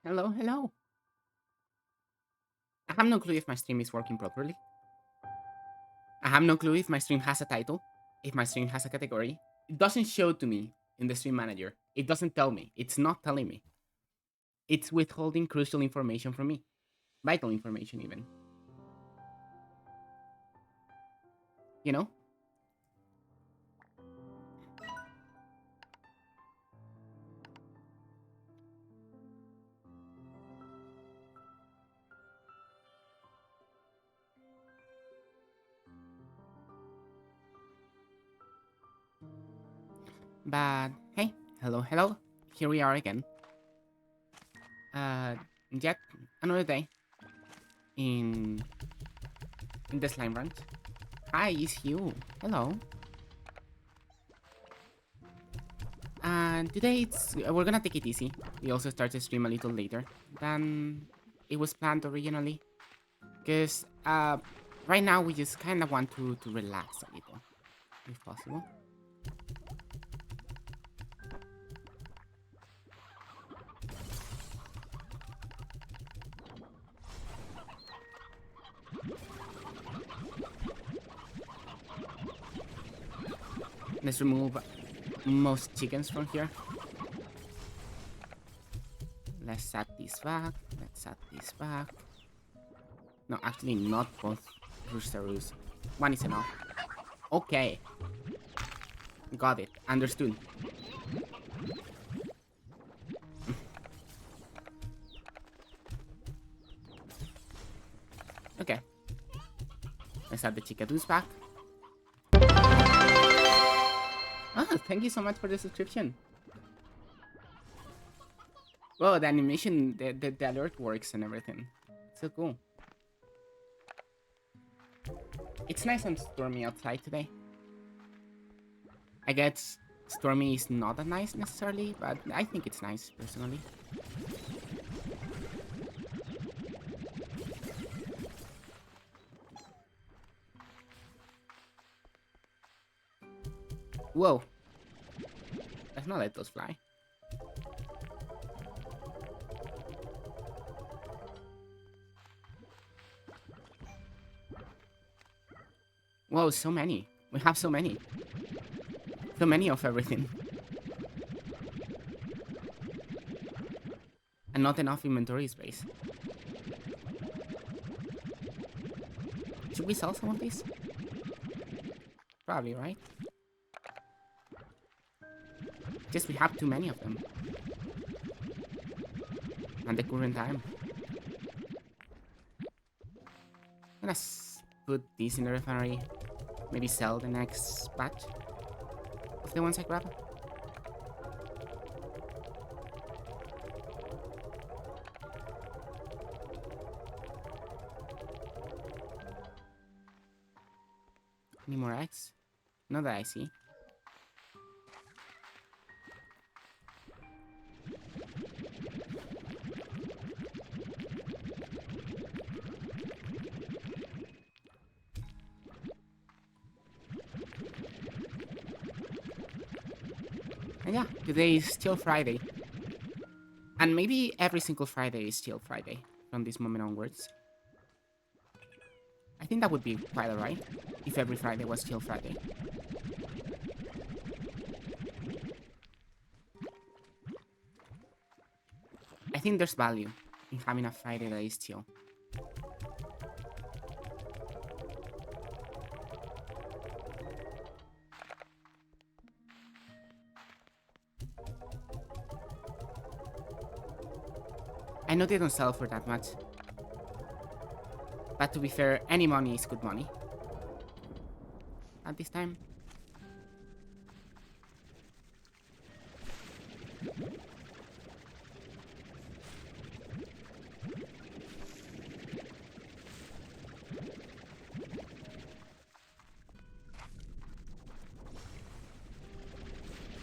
Hello, hello. I have no clue if my stream is working properly. I have no clue if my stream has a title, if my stream has a category. It doesn't show to me in the stream manager. It doesn't tell me. It's not telling me. It's withholding crucial information from me. Vital information, even. You know? But hey, hello, hello. Here we are again. Uh, yet another day in the slime ranch. Hi, it's you. Hello. And today we're gonna take it easy. We also start to stream a little later than it was planned originally, because right now we just kind of want to relax a little, if possible. Let's remove most chickens from here. Let's add this back. Let's add this back. No, actually not both roosteroos. One is enough. Okay. Got it. Understood. Okay. Let's add the chickadoos back. Ah, thank you so much for the subscription. Well, the animation, the alert works and everything. So cool. It's nice and stormy outside today. I guess stormy is not that nice necessarily, but I think it's nice personally. Whoa. Let's not let those fly. Whoa, so many. We have so many. So many of everything. And not enough inventory space. Should we sell some of these? Probably, right? Just we have too many of them. At the current time. Let's put these in the refinery. Maybe sell the next batch of the ones I grab. Any more eggs? Not that I see. And yeah, today is still Friday. And maybe every single Friday is still Friday from this moment onwards. I think that would be quite alright if every Friday was still Friday. I think there's value in having a Friday that is chill. I know they don't sell for that much. But to be fair, any money is good money. At this time.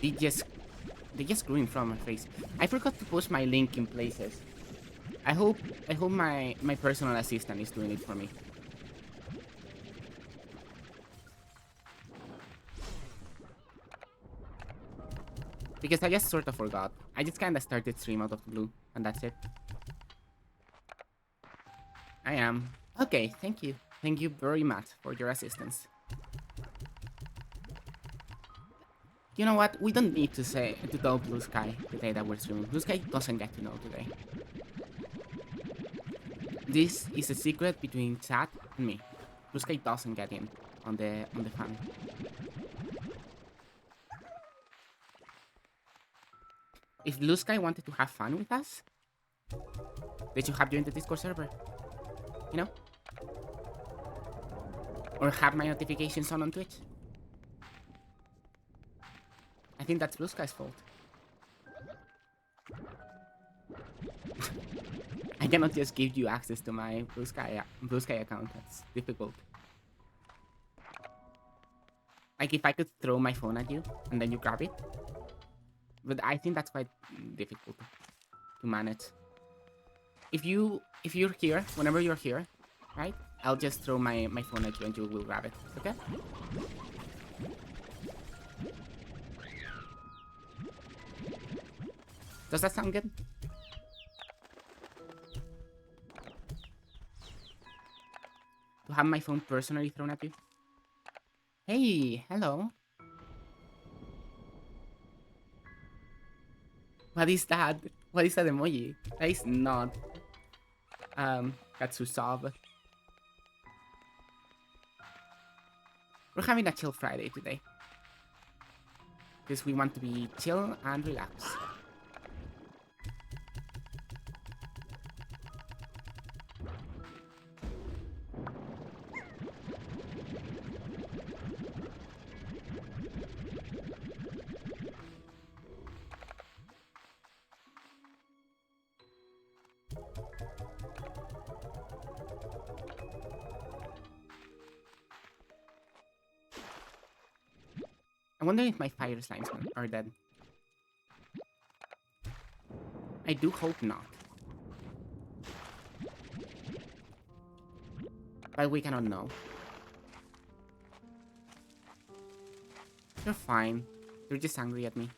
They just grew in front of my face. I forgot to post my link in places. I hope my personal assistant is doing it for me. Because I just sort of forgot. I just kind of started stream out of the blue, and that's it. I am. Okay, thank you. Thank you very much for your assistance. You know what? We don't need to tell Blue Sky today that we're streaming. Blue Sky doesn't get to know today. This is a secret between chat and me. Blue Sky doesn't get in on the fun. If Blue Sky wanted to have fun with us, they should have joined the Discord server. You know? Or have my notifications on Twitch. I think that's Blue Sky's fault. I cannot just give you access to my Blue Sky account. That's difficult. Like if I could throw my phone at you and then you grab it. But I think that's quite difficult to manage. If you're here, whenever you're here, right? I'll just throw my phone at you and you will grab it. Okay? Does that sound good? To have my phone personally thrown at you? Hey, hello. What is that? What is that emoji? That is not Katsusab. We're having a chill Friday today. Because we want to be chill and relax. I wonder if my fire slimes are dead. I do hope not. But we cannot know. They're fine. They're just angry at me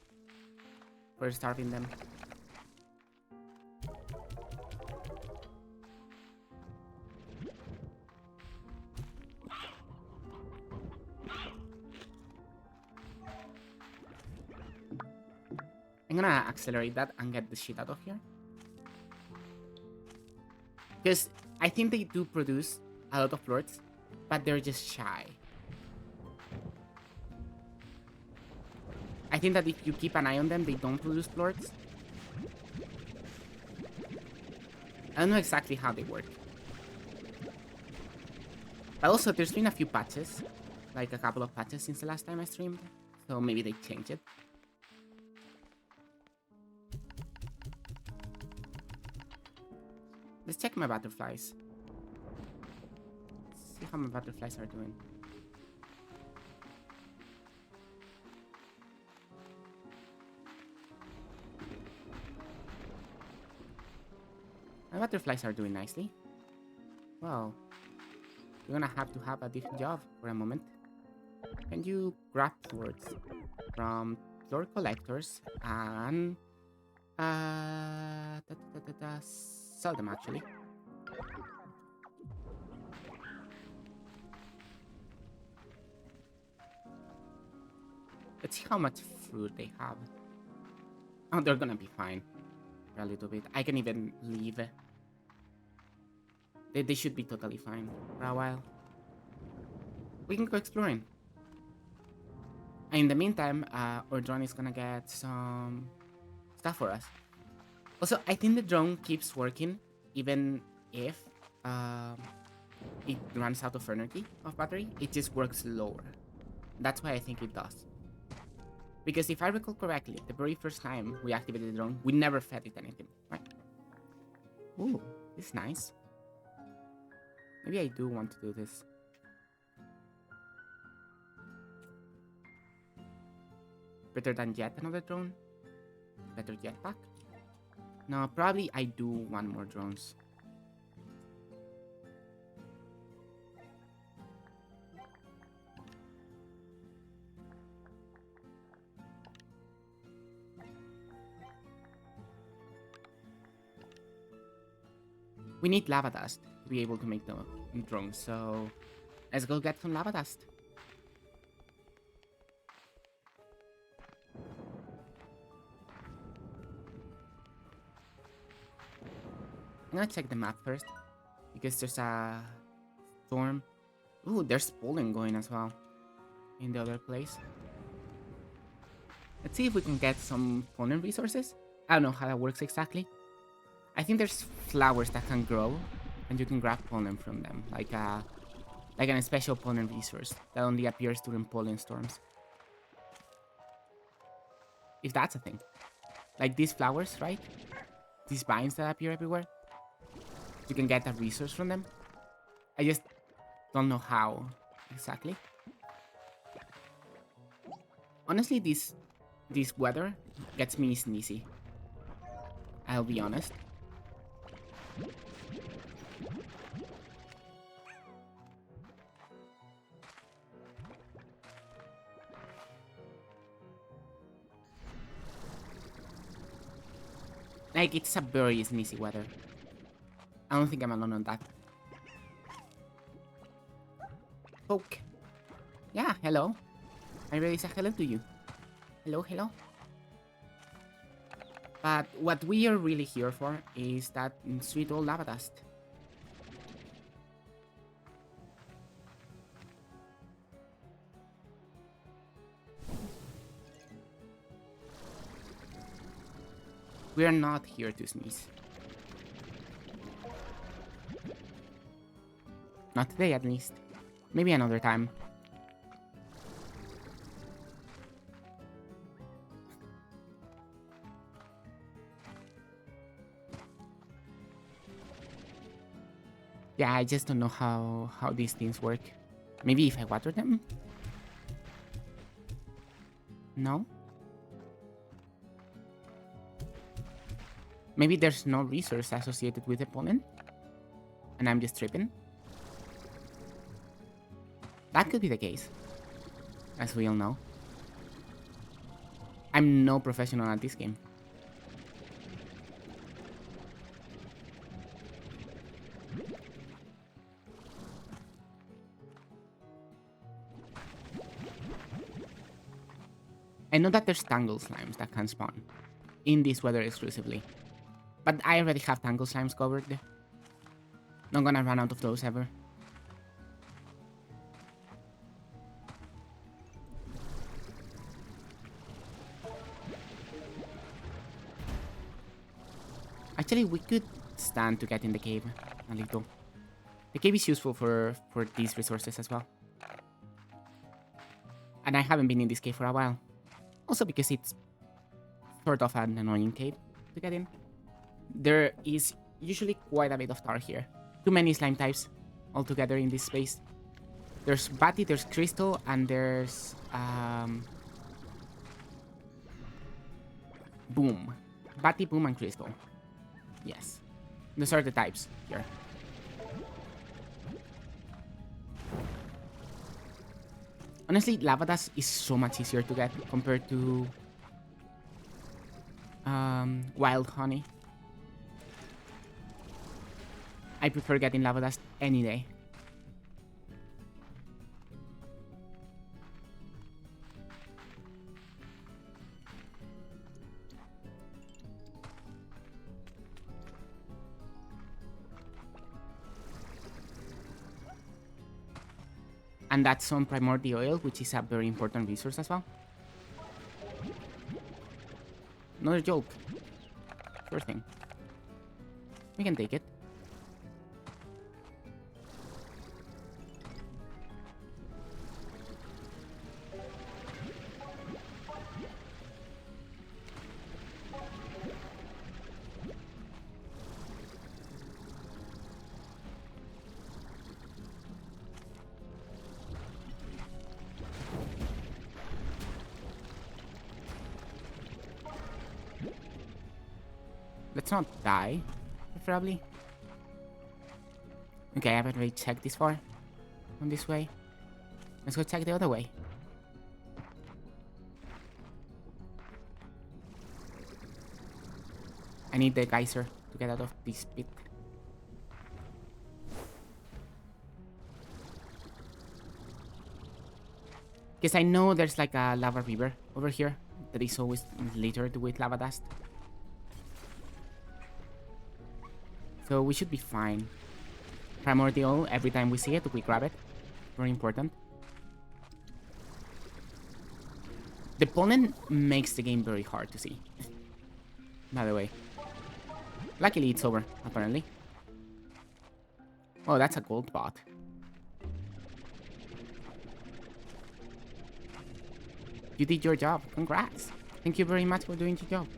for starving them. I'm gonna accelerate that and get the shit out of here. Because I think they do produce a lot of lords, but they're just shy. I think that if you keep an eye on them, they don't produce lords. I don't know exactly how they work. But also, there's been a few patches. Like a couple of patches since the last time I streamed. So maybe they changed it. Let's check my butterflies. See how my butterflies are doing. My butterflies are doing nicely. Well, you're gonna have a different job for a moment. Can you grab swords from floor collectors and sell them actually? Let's see how much fruit they have. Oh, they're gonna be fine for a little bit. I can even leave. They should be totally fine for a while. We can go exploring. And in the meantime, our drone is gonna get some stuff for us. Also, I think the drone keeps working even if it runs out of energy of battery. It just works lower. That's why I think it does. Because if I recall correctly, the very first time we activated the drone, we never fed it anything, right? Ooh, this is nice. Maybe I do want to do this. Better than yet another drone? Better jetpack? No, probably I do want more drones. We need lava dust to be able to make the drones, so let's go get some lava dust. I'm gonna check the map first, because there's a storm. Ooh, there's pollen going as well in the other place. Let's see if we can get some pollen resources. I don't know how that works exactly. I think there's flowers that can grow, and you can grab pollen from them, like a special pollen resource that only appears during pollen storms. If that's a thing. Like these flowers, right? These vines that appear everywhere. You can get a resource from them. I just don't know how exactly. Honestly, this weather gets me sneezy. I'll be honest. Like, it's a very sneezy weather. I don't think I'm alone on that. Poke. Yeah, hello. I really say hello to you. Hello, hello. But what we are really here for is that sweet old lava dust. We are not here to sneeze. Not today, at least. Maybe another time. Yeah, I just don't know how these things work. Maybe if I water them? No? Maybe there's no resource associated with the pollen? And I'm just tripping? That could be the case. As we all know. I'm no professional at this game. I know that there's tangle slimes that can spawn in this weather exclusively, but I already have tangle slimes covered. Not gonna run out of those ever. Actually, we could stand to get in the cave a little. The cave is useful for these resources as well. And I haven't been in this cave for a while. Also because it's sort of an annoying cave to get in. There is usually quite a bit of tar here. Too many slime types altogether in this space. There's Batty, there's Crystal, and there's... Boom. Batty, Boom, and Crystal. Yes. Those are the types here. Honestly, lava dust is so much easier to get compared to wild honey. I prefer getting lava dust any day. And that's some primordial oil, which is a very important resource as well. Another joke. Sure thing. We can take it. Let's not die, preferably. Okay, I haven't really checked this far on this way. Let's go check the other way. I need the geyser to get out of this pit. Because I know there's like a lava river over here that is always littered with lava dust. So we should be fine. Primordial, every time we see it, we grab it. Very important. The pollen makes the game very hard to see. By the way. Luckily it's over, apparently. Oh, that's a gold bot. You did your job. Congrats. Thank you very much for doing your job.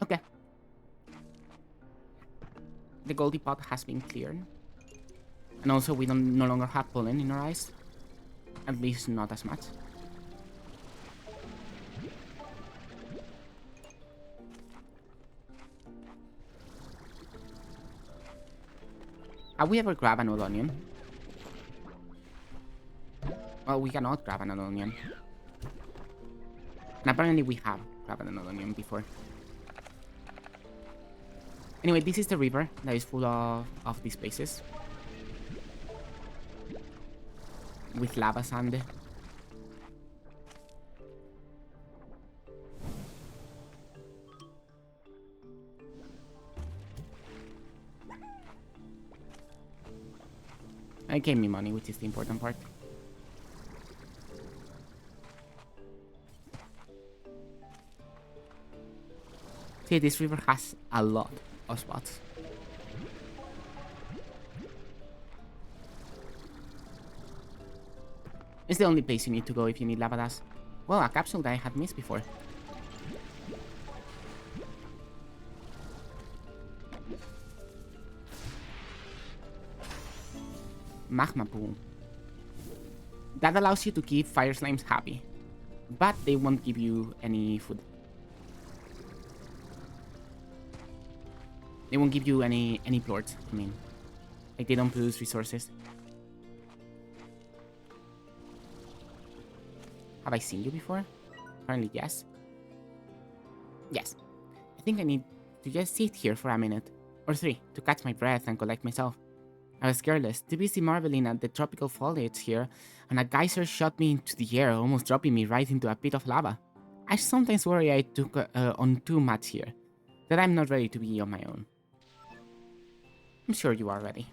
Okay. The goldie pot has been cleared. And also we no longer have pollen in our eyes. At least not as much. Have we ever grabbed an old onion? Well, we cannot grab an old onion. And apparently we have grabbed an old onion before. Anyway, this is the river that is full of these places. With lava sand. It gave me money, which is the important part. See, this river has a lot of spots. It's the only place you need to go if you need lava dust. Well, a capsule that I had missed before. Magma pool. That allows you to keep fire slimes happy. But they won't give you any food. They won't give you any plorts, I mean. Like, they don't produce resources. Have I seen you before? Apparently, yes. Yes. I think I need to just sit here for a minute. Or 3, to catch my breath and collect myself. I was careless, too busy marveling at the tropical foliage here, and a geyser shot me into the air, almost dropping me right into a pit of lava. I sometimes worry I took on too much here, that I'm not ready to be on my own. I'm sure you are ready.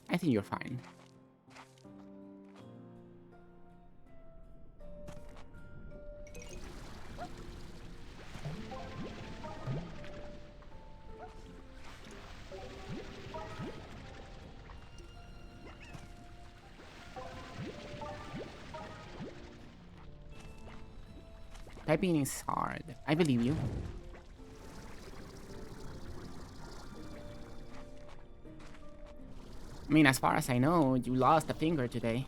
I think you're fine. Typing is hard. I believe you. I mean, as far as I know, you lost a finger today.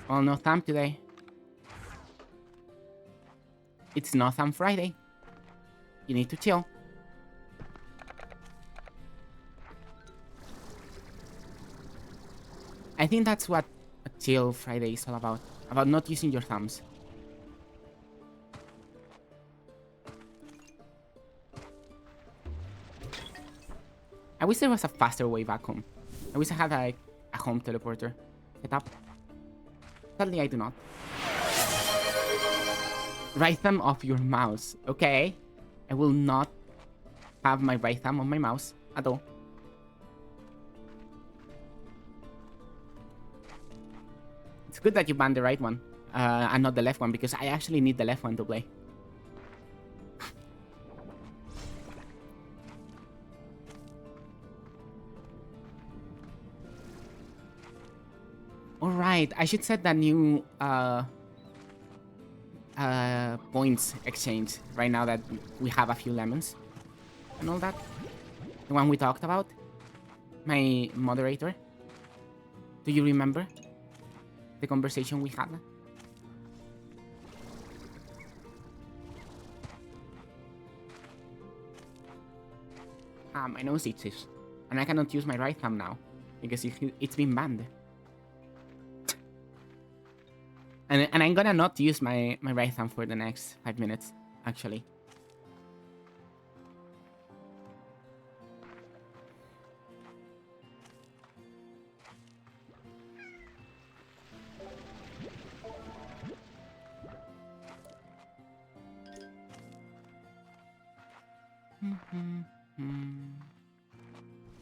Well, no thumb today. It's no thumb Friday. You need to chill. I think that's what a chill Friday is all about. About not using your thumbs. I wish there was a faster way back home. I wish I had like a home teleporter set up. Sadly, I do not. Right thumb off your mouse, okay? I will not have my right thumb on my mouse at all. It's good that you banned the right one and not the left one, because I actually need the left one to play. Alright, I should set that new points exchange right now that we have a few lemons and all that. The one we talked about. My moderator. Do you remember the conversation we had? My nose itches. And I cannot use my right hand now. Because it's been banned. And I'm gonna not use my right hand for the next 5 minutes, actually.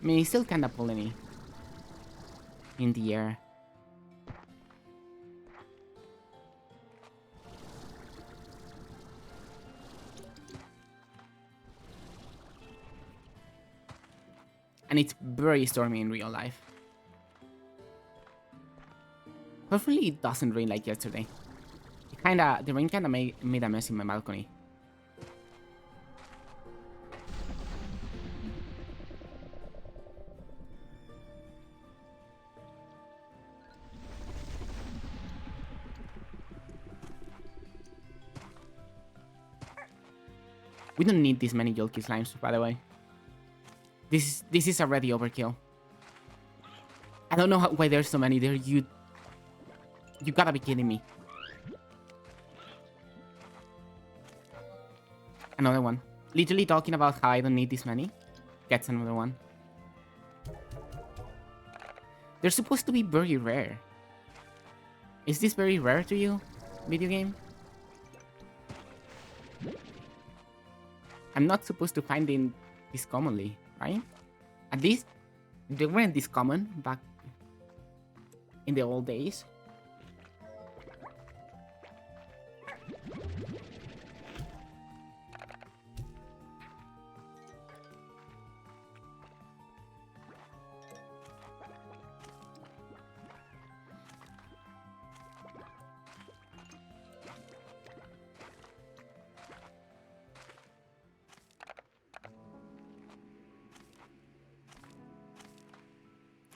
I mean, it's still kinda polleny in the air. And it's very stormy in real life. Hopefully it doesn't rain like yesterday. The rain kinda made a mess in my balcony. We don't need this many Yolky Slimes, by the way. This is already overkill. I don't know why there's so many there. You gotta be kidding me. Another one. Literally talking about how I don't need this many. Gets another one. They're supposed to be very rare. Is this very rare to you, video game? I'm not supposed to find it this commonly, right? At least they weren't this common back in the old days.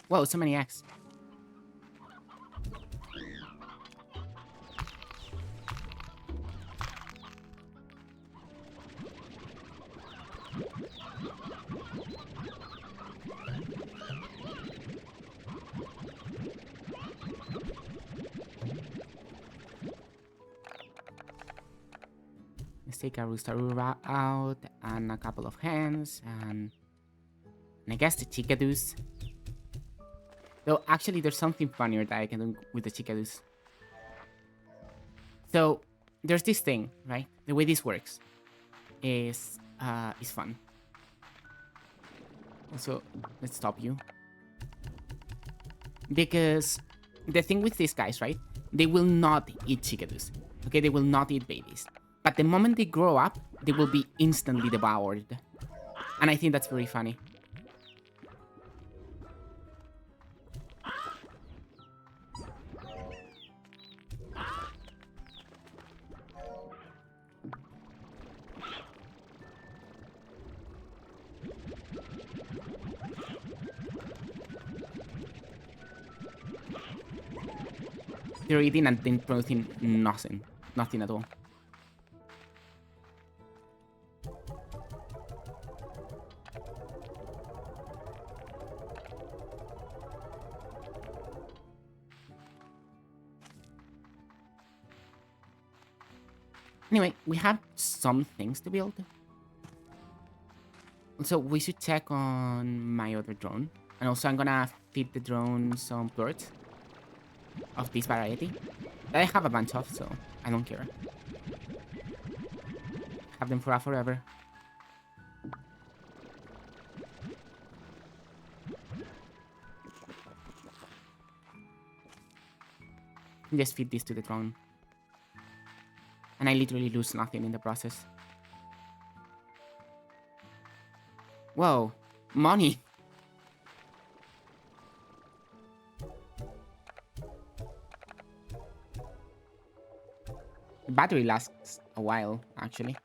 Whoa, so many eggs. Let's take a Roosteroo out, and a couple of hens, and I guess the chickadoos. Though, actually, there's something funnier that I can do with the chickadoos. So, there's this thing, right? The way this works is fun. Also, let's stop you. Because the thing with these guys, right? They will not eat chickadoos. Okay, they will not eat babies. But the moment they grow up, they will be instantly devoured. And I think that's very funny. They're eating and then producing nothing. Nothing at all. Anyway, we have some things to build. Also, we should check on my other drone. And also, I'm gonna feed the drone some birds of this variety that I have a bunch of, so I don't care. Have them for forever. Just feed this to the drone. And I literally lose nothing in the process. Whoa, money! The battery lasts a while, actually.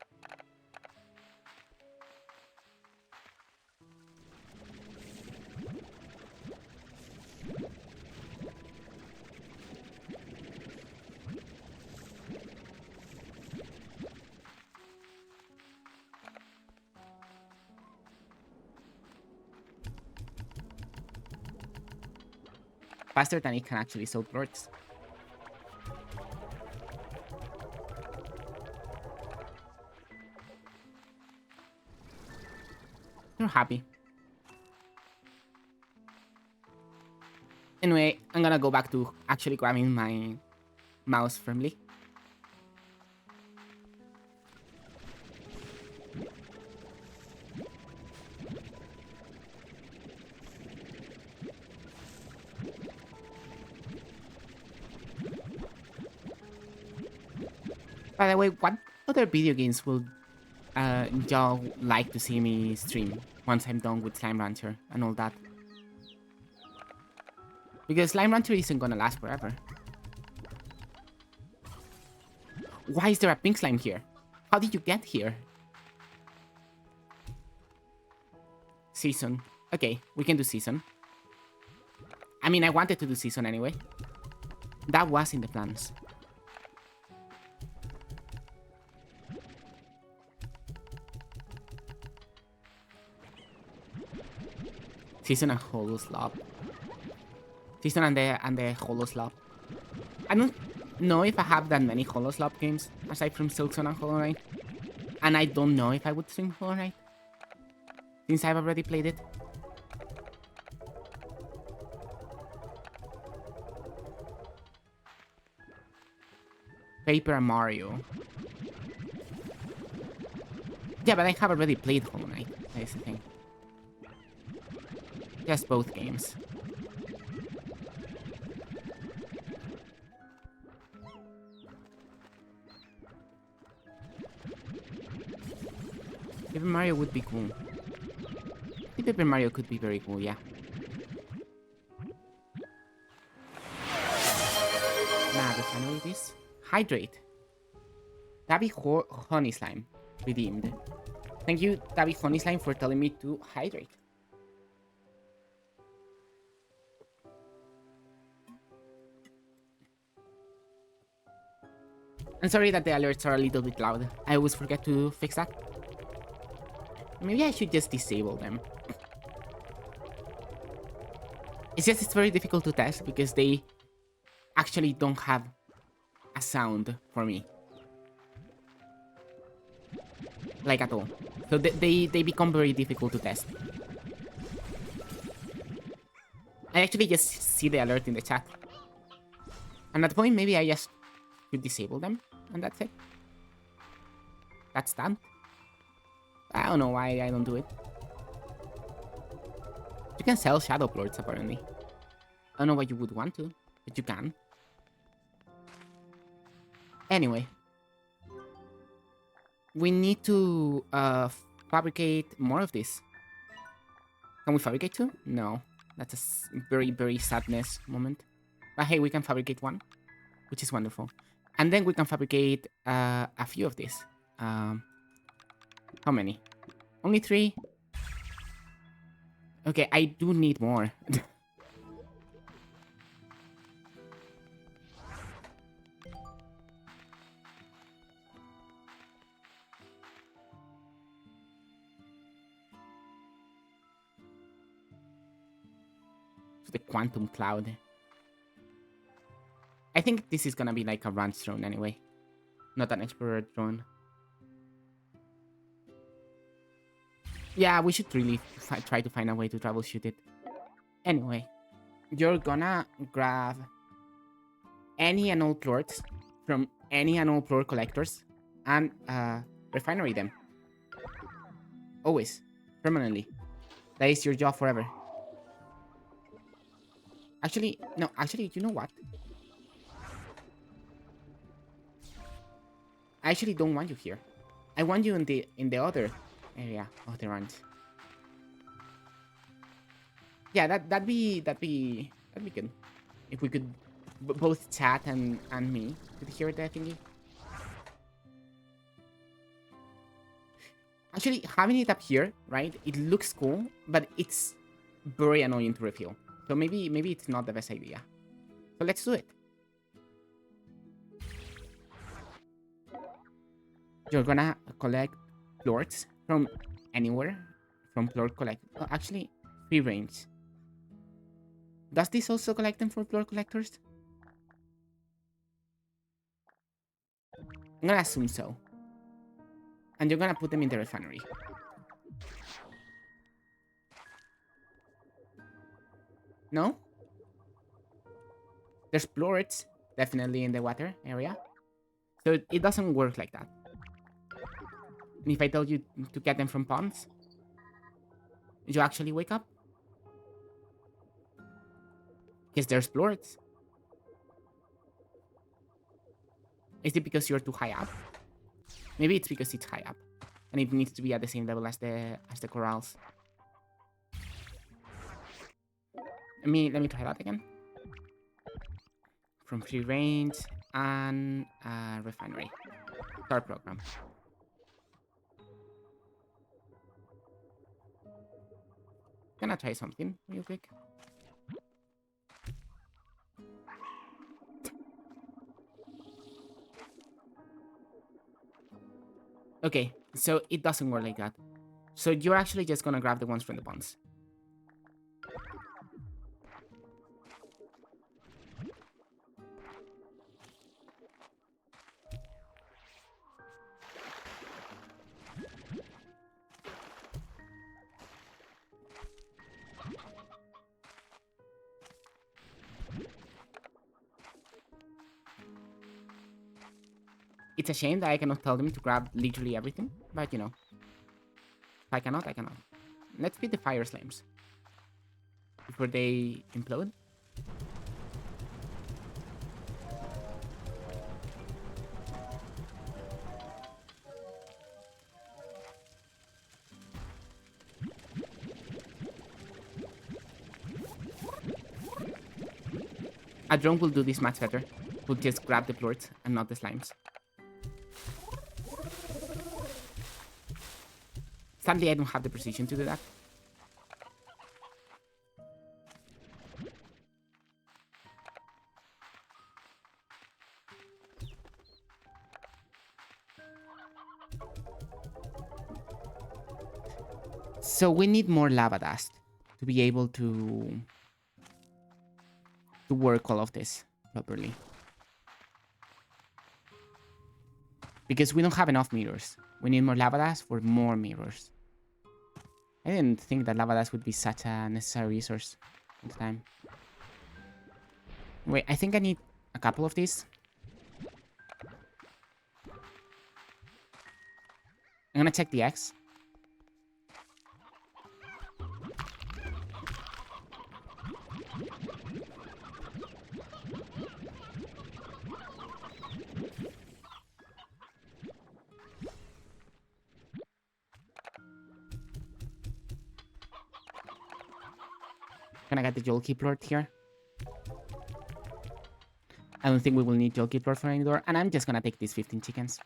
Faster than it can actually sell plorts. You're happy. Anyway, I'm gonna go back to actually grabbing my mouse firmly. By the way, what other video games will y'all like to see me stream once I'm done with Slime Rancher and all that? Because Slime Rancher isn't gonna last forever. Why is there a pink slime here? How did you get here? Season. Okay, we can do season. I mean, I wanted to do season anyway. That was in the plans. Season and Hollow Slop. Season and the Hollow Slop. I don't know if I have that many Hollow Slop games aside from Silksong and Hollow Knight. And I don't know if I would stream Hollow Knight since I've already played it. Paper Mario. Yeah, but I have already played Hollow Knight. That's the thing. Just both games. Paper Mario would be cool. I think Paper Mario could be very cool, yeah. Now, the final it is Hydrate. Tabby Honey Slime redeemed. Thank you, Tabby Honey Slime, for telling me to hydrate. I'm sorry that the alerts are a little bit loud. I always forget to fix that. Maybe I should just disable them. It's very difficult to test because they actually don't have a sound for me. Like at all. So they become very difficult to test. I actually just see the alert in the chat. And at that point, maybe I just could disable them, and that's it. That's done. I don't know why I don't do it. You can sell Shadow Plorts, apparently. I don't know why you would want to, but you can. Anyway. We need to fabricate more of this. Can we fabricate two? No. That's a very, very sadness moment. But hey, we can fabricate one, which is wonderful. And then we can fabricate a few of these. How many? Only 3? Okay, I do need more. The Quantum Cloud. I think this is gonna be like a ranch drone anyway. Not an explorer drone. Yeah, we should really try to find a way to troubleshoot it. Anyway, you're gonna grab any and all plorts from any and all plort collectors and refinery them. Always. Permanently. That is your job forever. Actually, no, actually, you know what? I actually don't want you here. I want you in the other area of the ranch. Yeah, that'd be good. If we could both chat and me could hear the thingy. Actually, having it up here, right? It looks cool, but it's very annoying to refill. So maybe it's not the best idea. So let's do it. You're gonna collect plorts from anywhere. From plort collect. Oh, actually, free range. Does this also collect them for plort collectors? I'm gonna assume so. And you're gonna put them in the refinery. No? There's plorts definitely in the water area. So it doesn't work like that. And if I tell you to get them from ponds, you actually wake up? Because there's plorts. Is it because you're too high up? Maybe it's because it's high up. And it needs to be at the same level as the corals. Let me try that again. From free range and refinery. Start program. Gonna try something real quick. Okay, so it doesn't work like that. So you're actually just gonna grab the ones from the bonds. It's a shame that I cannot tell them to grab literally everything, but you know. If I cannot, I cannot. Let's beat the fire slimes before they implode. A drone will do this much better. We'll just grab the plorts and not the slimes. Sadly, I don't have the precision to do that. So we need more lava dust to be able to work all of this properly. Because we don't have enough mirrors. We need more lava dust for more mirrors. I didn't think that lava dust would be such a necessary resource at the time. Wait, I think I need a couple of these. I'm gonna check the X. Gonna get the Jolky plort here. I don't think we will need Jolky plort for any door. And I'm just gonna take these 15 chickens.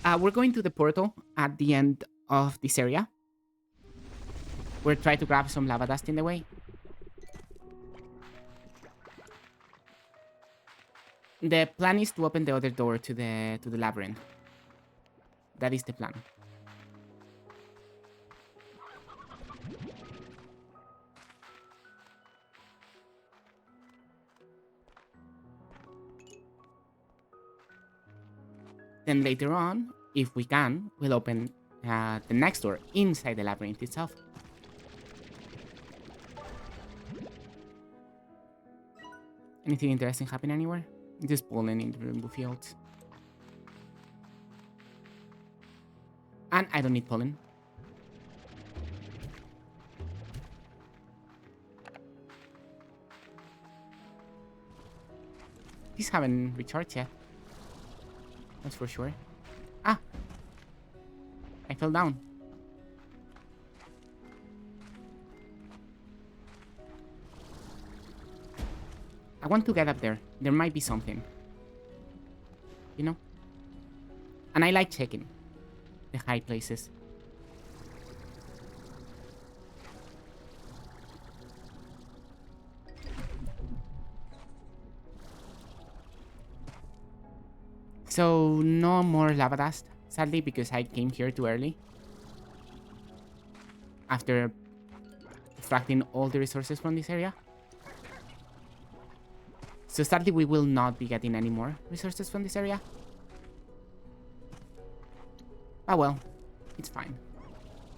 We're going to the portal at the end of this area. We're trying to grab some lava dust in the way. The plan is to open the other door to the labyrinth. That is the plan. Then later on, if we can, we'll open the next door inside the labyrinth itself. Anything interesting happen anywhere? Just pollen in the rainbow fields. And I don't need pollen. These haven't recharged yet. That's for sure. Ah! I fell down. I want to get up there. There might be something. You know? And And I like checking the high places. So, no more lava dust, sadly, because I came here too early. After extracting all the resources from this area. So sadly, we will not be getting any more resources from this area. Ah well, it's fine.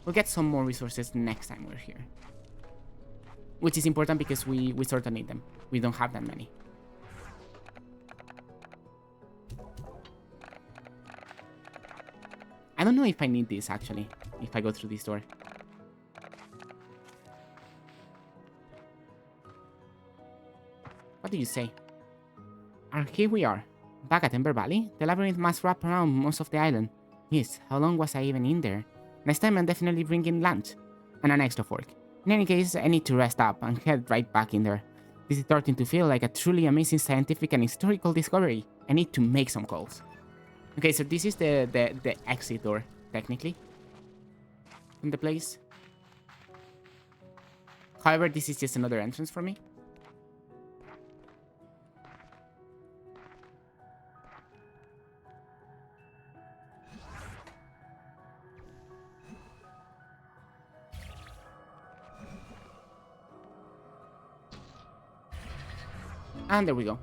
We'll get some more resources next time we're here. Which is important because we sort of need them. We don't have that many. I don't know if I need this, actually, if I go through this door. What do you say? And here we are, back at Ember Valley. The labyrinth must wrap around most of the island. Yes, how long was I even in there? Next time I'm definitely bringing lunch. And an extra fork. In any case, I need to rest up and head right back in there. This is starting to feel like a truly amazing scientific and historical discovery. I need to make some calls. Okay, so this is the exit door, technically, from the place. However, this is just another entrance for me. And there we go.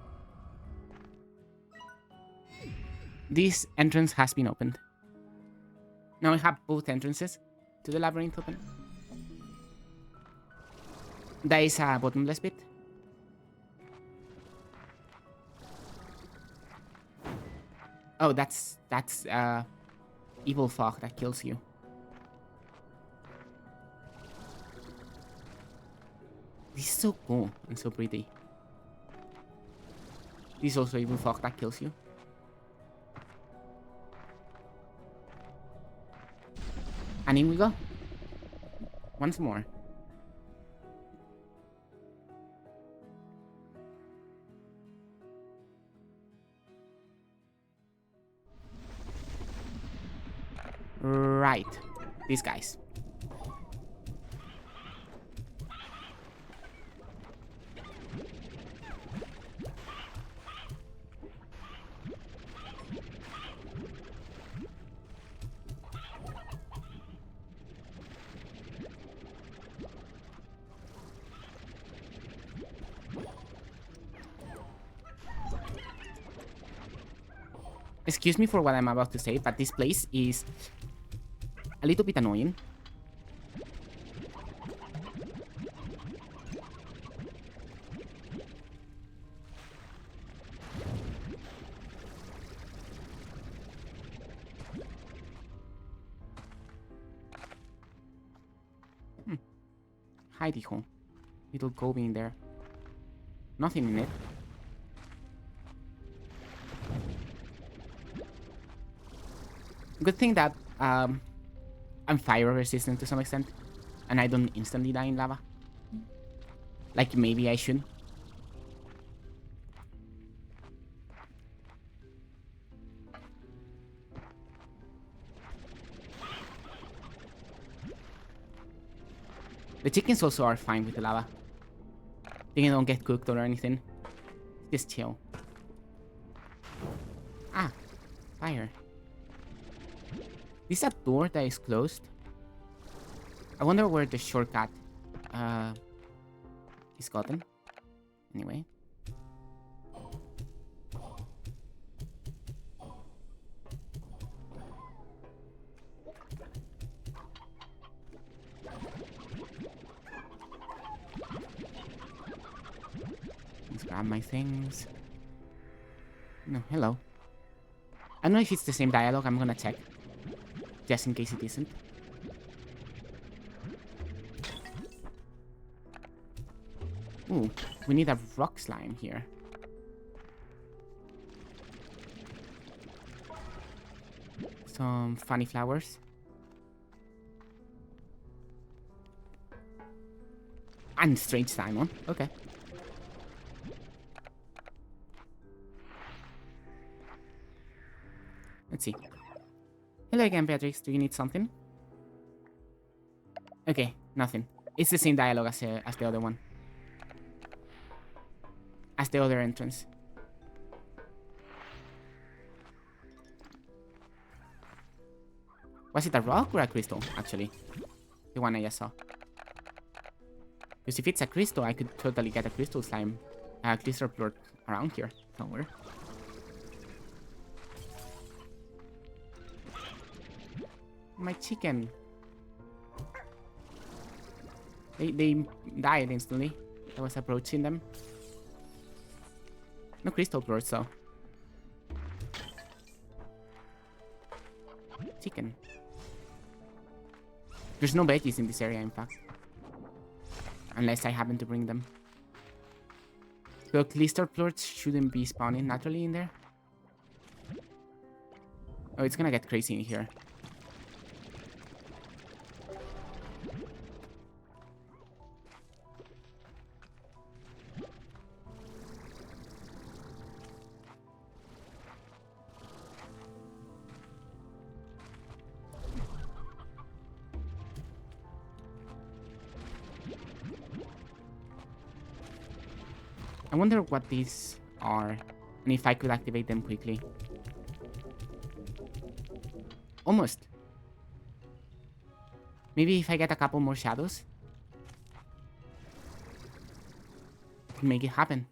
This entrance has been opened. Now we have both entrances to the labyrinth open. There is a bottomless pit. Oh, that's evil fog that kills you. This is so cool and so pretty. This is also evil fog that kills you. And in we go. Once more. Right. These guys. Excuse me for what I'm about to say, but this place is a little bit annoying. Hidey hole. Little cove in there. Nothing in it. Good thing that I'm fire resistant to some extent, and I don't instantly die in lava. Like maybe I should. The chickens also are fine with the lava. They don't get cooked or anything. Just chill. Ah, fire. Is that door that is closed? I wonder where the shortcut is gotten. Anyway. Let's grab my things. No, hello. I don't know if it's the same dialogue. I'm gonna check. Just in case it isn't. Ooh, we need a rock slime here. Some funny flowers. And strange Simon. Okay. Let's see. Hello again, Beatrix. Do you need something? Okay, nothing. It's the same dialogue as the other one. As the other entrance. Was it a rock or a crystal, actually? The one I just saw. Because if it's a crystal, I could totally get a crystal slime. Crystal plort around here somewhere. My chicken. They died instantly. I was approaching them. No crystal plorts though. Chicken. There's no veggies in this area, in fact. Unless I happen to bring them. So crystal plorts shouldn't be spawning naturally in there. Oh, it's gonna get crazy in here. I wonder what these are, and if I could activate them quickly. Almost. Maybe if I get a couple more shadows, I can make it happen.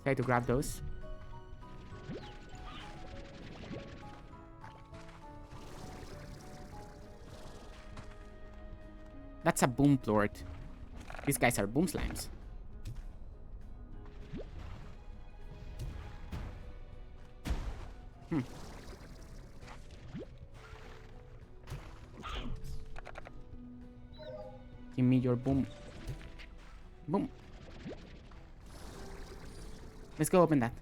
Try to grab those. That's a boom plort. These guys are boom slimes. Give me your boom. Boom. Let's go open that.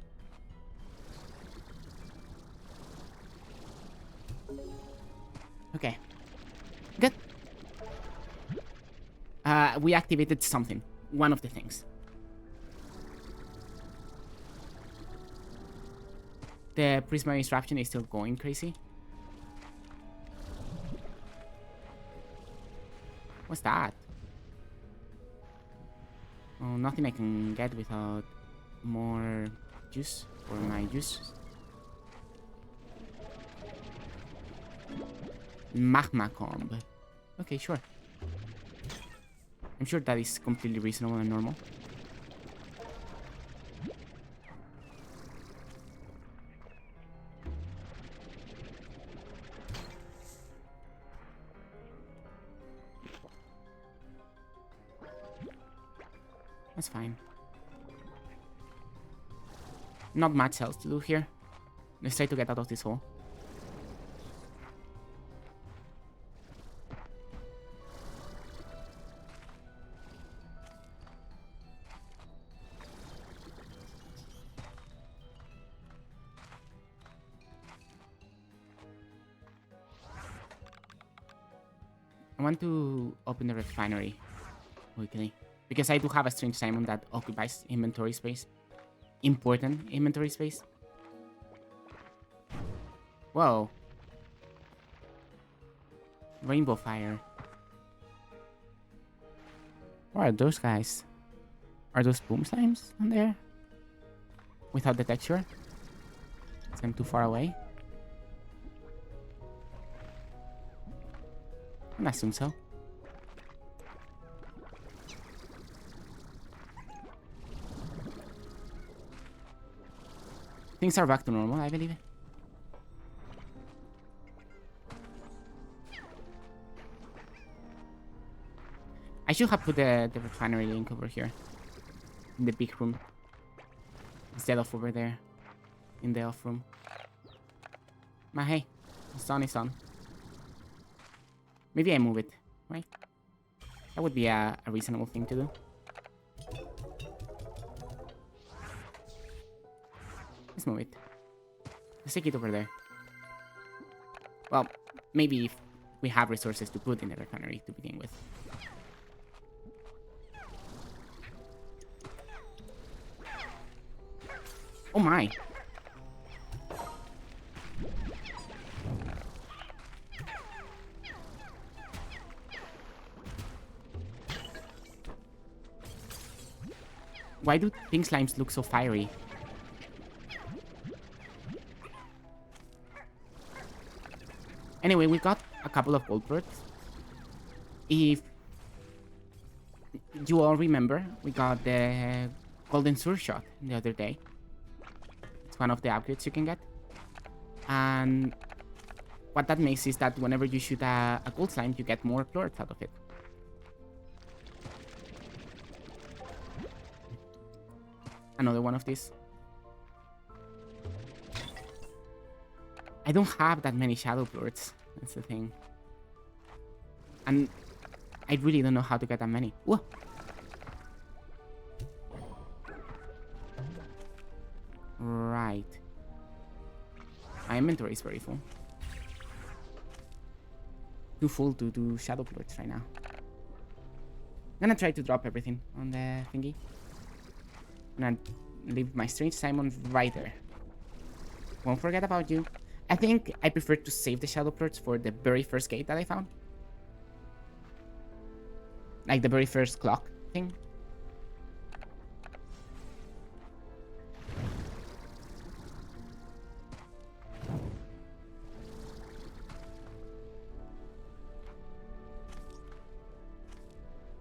Okay. Good. We activated something. One of the things. The prismatic disruption is still going crazy. What's that? Oh, nothing I can get without more juice for my juice. Magma comb. Okay, sure. I'm sure that is completely reasonable and normal. That's fine. Not much else to do here. Let's try to get out of this hole. I want to open the refinery quickly. Because I do have a strange Simon that occupies inventory space. Important inventory space. Whoa. Rainbow fire. What are those guys? Are those boom slimes on there? Without the texture? Is I'm too far away? I assume so. Things are back to normal, I believe. I should have put the refinery link over here. In the big room. Instead of over there. In the off room. But hey, The sun is on. Maybe I move it, right? That would be a reasonable thing to do. Let's move it. Let's take it over there. Well, maybe if we have resources to put in the refinery to begin with. Oh my! Why do pink slimes look so fiery? Anyway, we got a couple of gold birds. If you all remember, we got the golden sword shot the other day. It's one of the upgrades you can get. And what that makes is that whenever you shoot a gold slime, you get more plorts out of it. Another one of these. I don't have that many shadow plorts. That's the thing. And I really don't know how to get that many. Whoa. Right. My inventory is very full. Too full to do shadow plorts right now. I'm gonna try to drop everything on the thingy. I'm gonna leave my strange Simon right there. Won't forget about you. I think I prefer to save the shadow plorts for the very first gate that I found. Like the very first clock thing.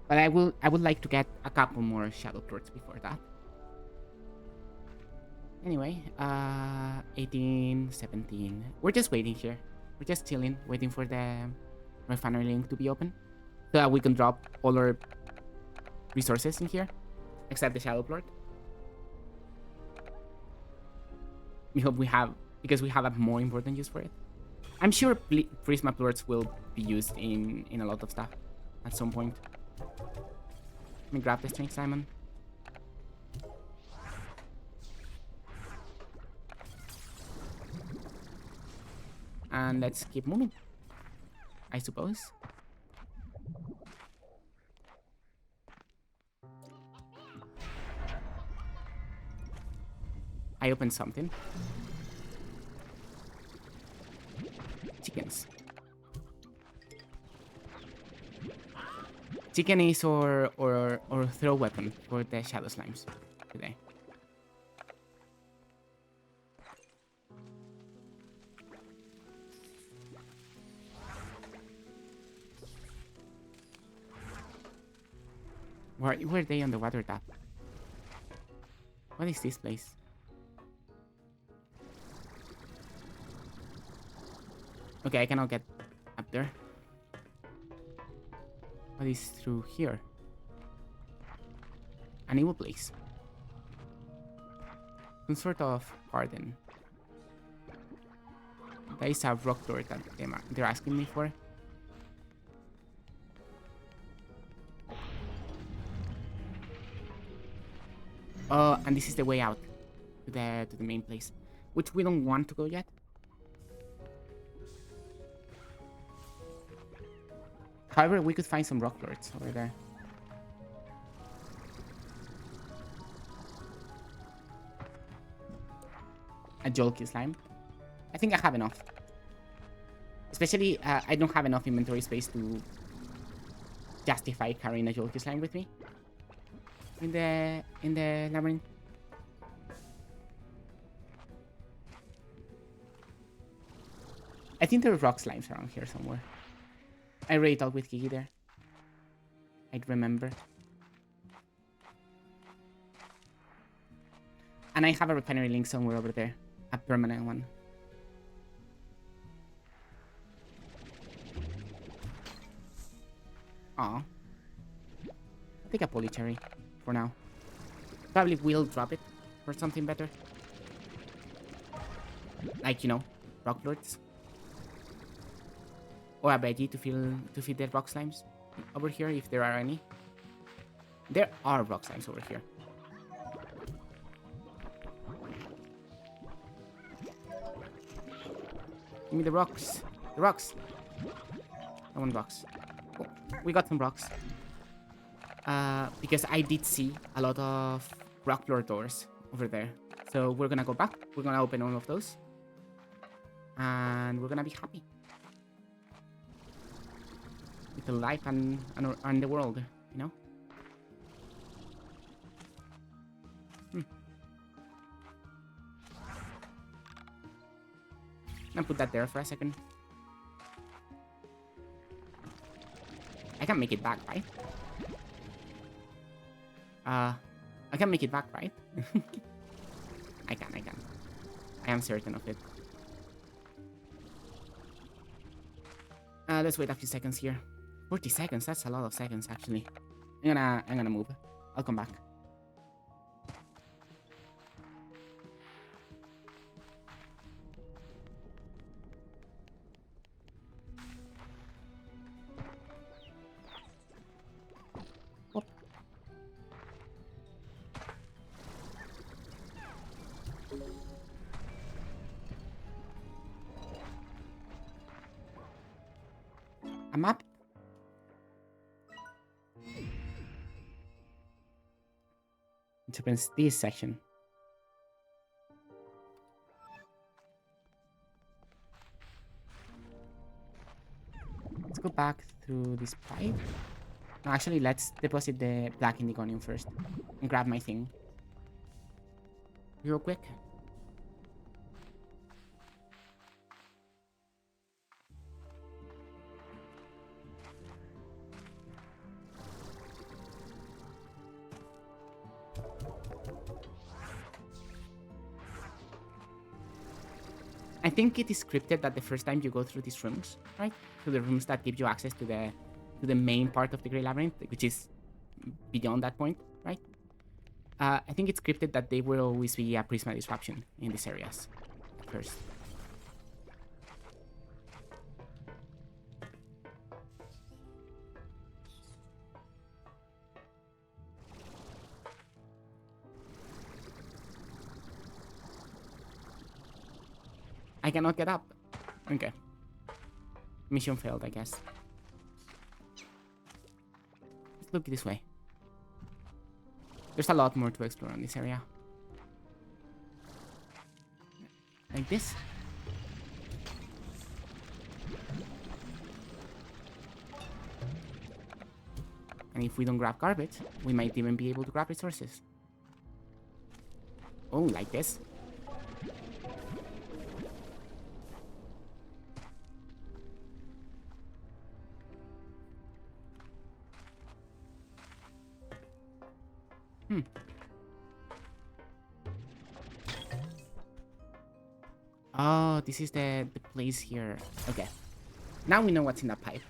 But I would like to get a couple more shadow plorts before that. Anyway, 18, 17. We're just waiting here. We're just chilling, waiting for the refinery link to be open. So that we can drop all our resources in here. Except the shadow plort. We hope we have, because we have a more important use for it. I'm sure Prisma plorts will be used in a lot of stuff at some point. Let me grab the strange Simon. And let's keep moving, I suppose. I opened something. Chickens. Chicken is or throw weapon for the shadow slimes today. Where were they on the water tap? What is this place? Okay, I cannot get up there. What is through here? An evil place. Some sort of garden. There is a rock door that they're asking me for. Oh, and this is the way out to the main place, which we don't want to go yet. However, we could find some rock lords over there. A Jolky slime. I think I have enough. Especially, I don't have enough inventory space to justify carrying a Jolky slime with me in the labyrinth. I think there are rock slimes around here somewhere. I already talked with Kiki there. I'd remember. And I have a refinery link somewhere over there. A permanent one. Aw. I'll take a polycherry for now. Probably will drop it for something better. Like, you know, rock lords. Or a veggie to feed the rock slimes over here if there are any. There are rock slimes over here. Give me the rocks. The rocks. I want rocks. Oh, we got some rocks. Because I did see a lot of rock floor doors over there. So we're gonna go back. We're gonna open all of those. And we're gonna be happy. With the life and the world, you know? I'm gonna put that there for a second. I can make it back, right? I can make it back, right? I can. I am certain of it. Let's wait a few seconds here. 40 seconds, that's a lot of seconds actually. I'm gonna move. I'll come back. Whoop. A map. It opens this section. Let's go back through this pipe. No, actually, let's deposit the black indigonium first and grab my thing. Real quick. I think it is scripted that the first time you go through these rooms, right? So the rooms that give you access to the main part of the Grey Labyrinth, which is beyond that point, right? I think it's scripted that there will always be a Prisma disruption in these areas at first. I cannot get up. Okay. Mission failed, I guess. Let's look this way. There's a lot more to explore in this area. Like this. And if we don't grab garbage, we might even be able to grab resources. Oh, like this. Oh, this is the place here. Okay. Now we know what's in that pipe.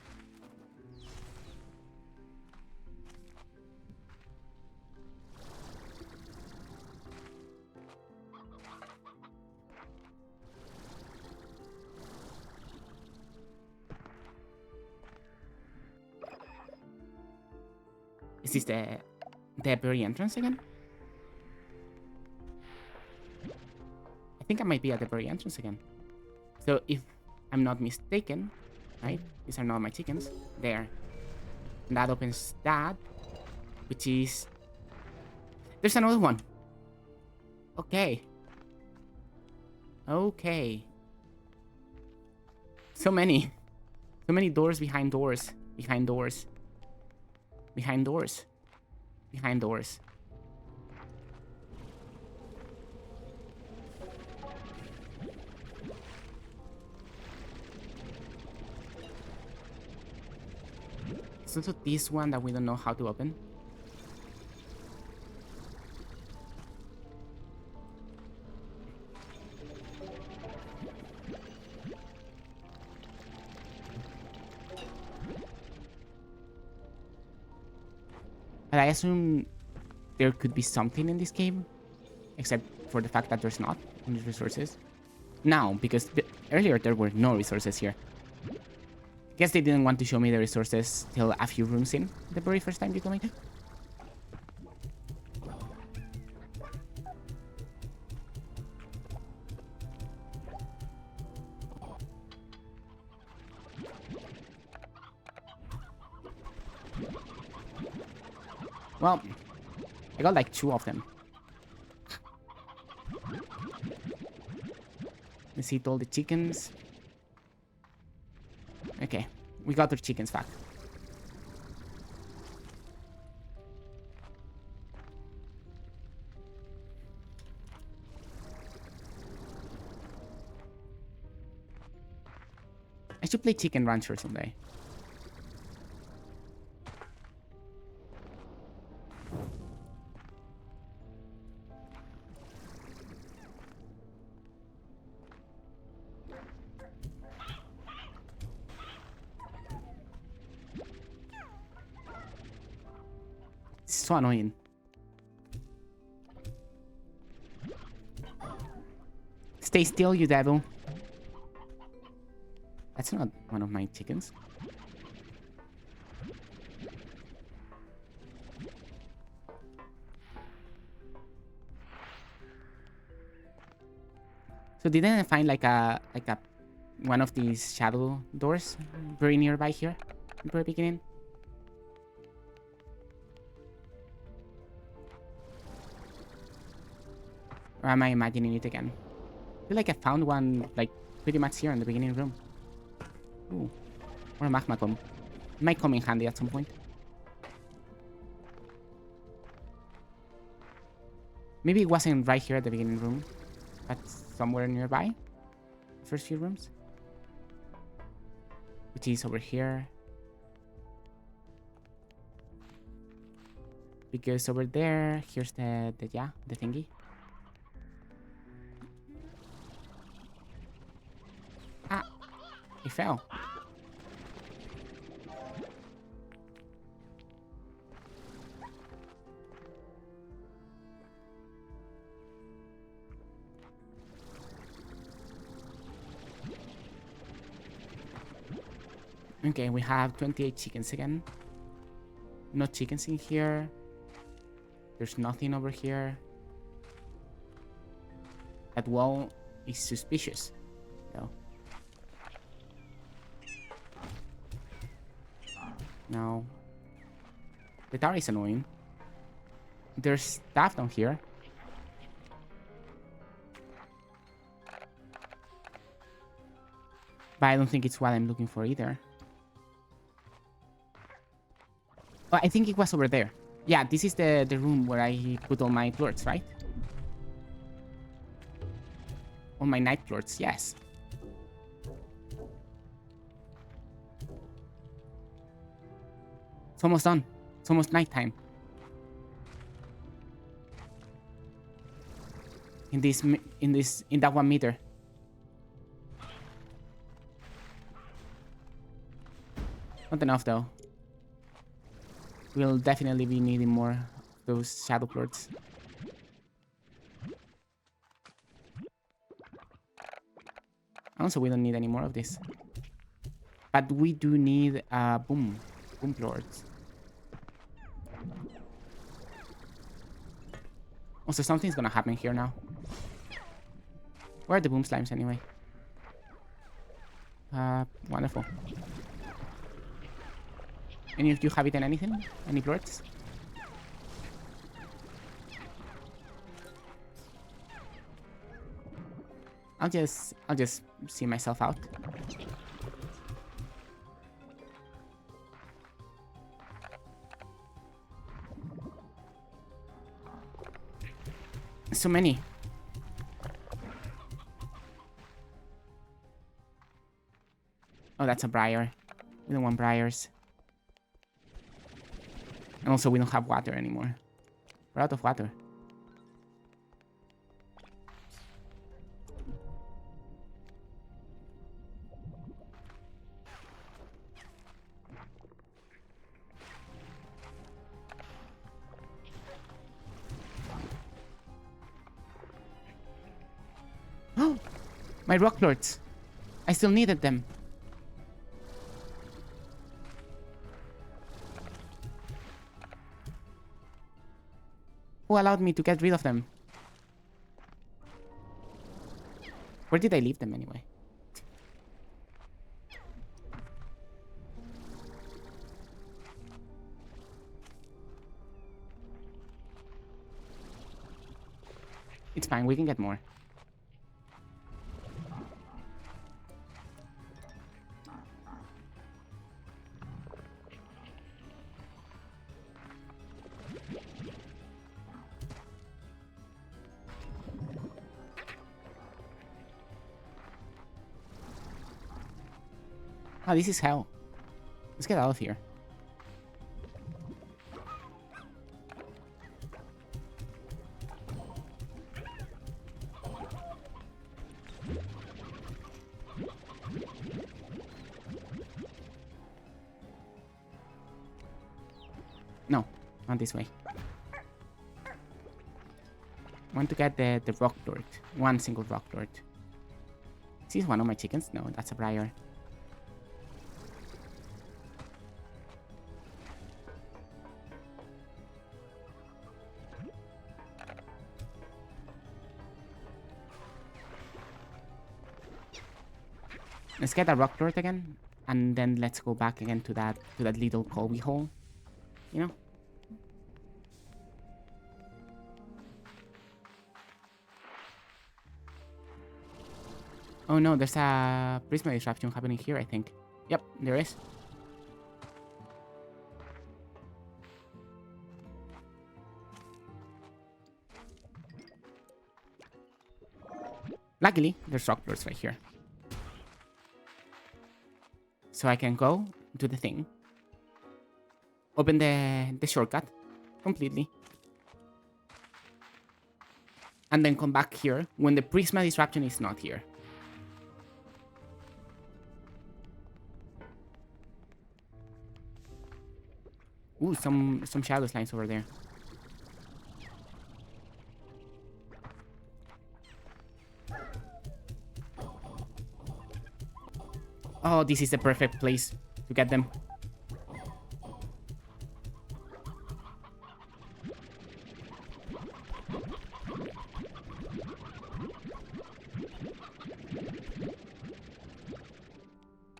Is this the very entrance again? I think I might be at the very entrance again. So if I'm not mistaken, right? These are not my chickens. There. And that opens that, which is... There's another one. Okay. Okay. So many. So many doors behind doors. Behind doors. Behind doors. Behind doors. It's also this one that we don't know how to open. But I assume there could be something in this cave, except for the fact that there's not any resources. Now, because earlier there were no resources here. Guess they didn't want to show me the resources till a few rooms in the very first time you told me. Well, I got like 2 of them. Let's eat all the chickens. Okay, we got the chickens back. I should play Chicken Rancher someday. It's so annoying. Stay still, you devil. That's not one of my chickens. So didn't I find like a one of these shadow doors very nearby here in the very beginning? Or am I imagining it again? I feel like I found one like pretty much here in the beginning room. Ooh, or a magma comb. It might come in handy at some point. Maybe it wasn't right here at the beginning room, but somewhere nearby. First few rooms. Which is over here. Because over there, here's the thingy. Ah, he fell. Okay, we have 28 chickens again. No chickens in here. There's nothing over here. That wall is suspicious, though. No. The tower is annoying. There's stuff down here. But I don't think it's what I'm looking for either. Oh, I think it was over there. Yeah, this is the room where I put all my plorts, right? All my night plorts, yes. It's almost done. It's almost nighttime. In that 1 meter. Not enough though. We'll definitely be needing more of those shadow plorts. Also, we don't need any more of this. But we do need boom plorts. Also, something's gonna happen here now. Where are the boom slimes anyway? Wonderful. Any of you have eaten anything? Any plorts? I'll just see myself out. So many. Oh, that's a briar. We don't want briars. And also, we don't have water anymore. We're out of water. Oh, my rock lords. I still needed them. Who allowed me to get rid of them? Where did I leave them anyway? It's fine, we can get more. Oh, this is hell. Let's get out of here. No, not this way. I want to get the rock lord. One single rock lord. Is this one of my chickens? No, that's a briar. Let's get a rock lord again, and then let's go back again to that little cubby hole. You know? Oh no, there's a prisma disruption happening here, I think. Yep, there is. Luckily, there's rock lords right here. So I can go do the thing. Open the shortcut completely. And then come back here when the prisma disruption is not here. Ooh, some shadow slimes over there. Oh, this is the perfect place to get them.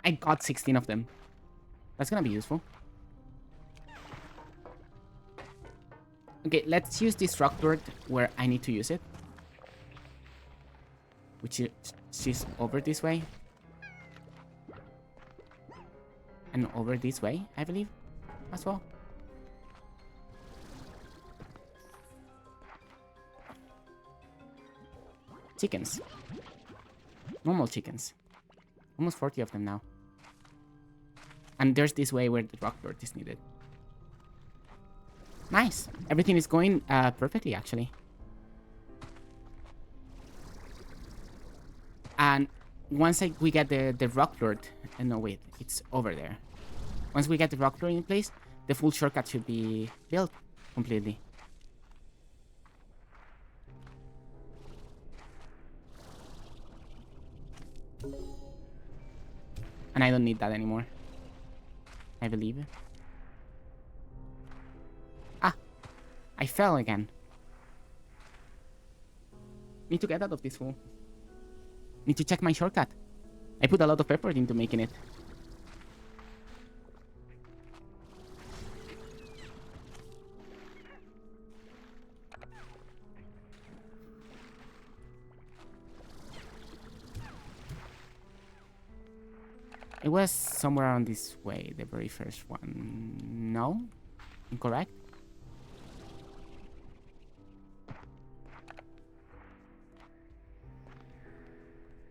I got 16 of them. That's gonna be useful. Okay, let's use this rock lord where I need to use it. Which is over this way. And over this way, I believe, as well. Chickens. Normal chickens. Almost 40 of them now. And there's this way where the rock lord is needed. Nice. Everything is going perfectly, actually. And once we get the rock lord... no, wait. It's over there. Once we get the rock lord in place, the full shortcut should be built completely. And I don't need that anymore. I believe. Ah! I fell again. Need to get out of this hole. Need to check my shortcut. I put a lot of effort into making it. It was somewhere around this way, the very first one. No? Incorrect?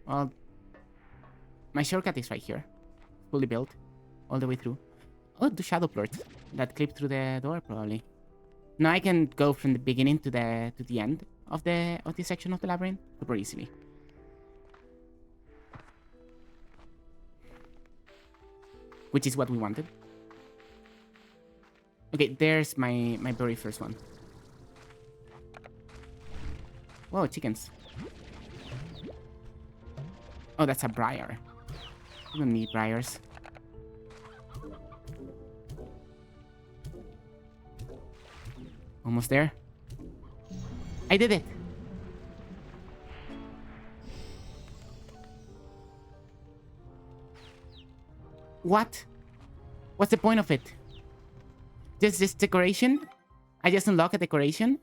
Well, my shortcut is right here. Fully built. All the way through. Oh, the shadow plorts that clip through the door, probably. Now I can go from the beginning to the end of this section of the labyrinth super easily. Which is what we wanted. Okay, there's my very first one. Whoa, chickens. Oh, that's a briar. We don't need briars. Almost there. I did it. What? What's the point of it? Just this decoration? I just unlock a decoration?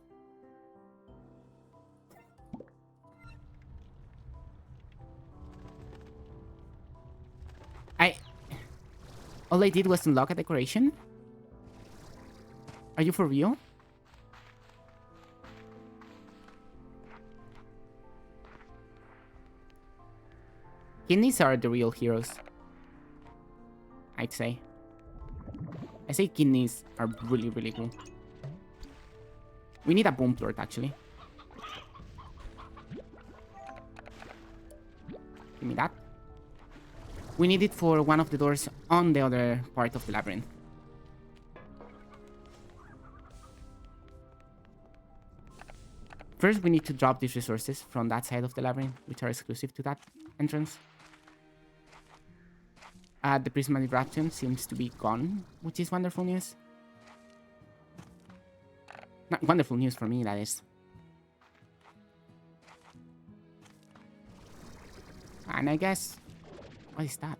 All I did was unlock a decoration? Are you for real? Kidneys are the real heroes, I'd say. I say kidneys are really, really cool. We need a boom plort, actually. Give me that. We need it for one of the doors on the other part of the labyrinth. First, we need to drop these resources from that side of the labyrinth, which are exclusive to that entrance. The prismatic disruption seems to be gone, which is wonderful news. Not wonderful news for me, that is. And I guess... What is that?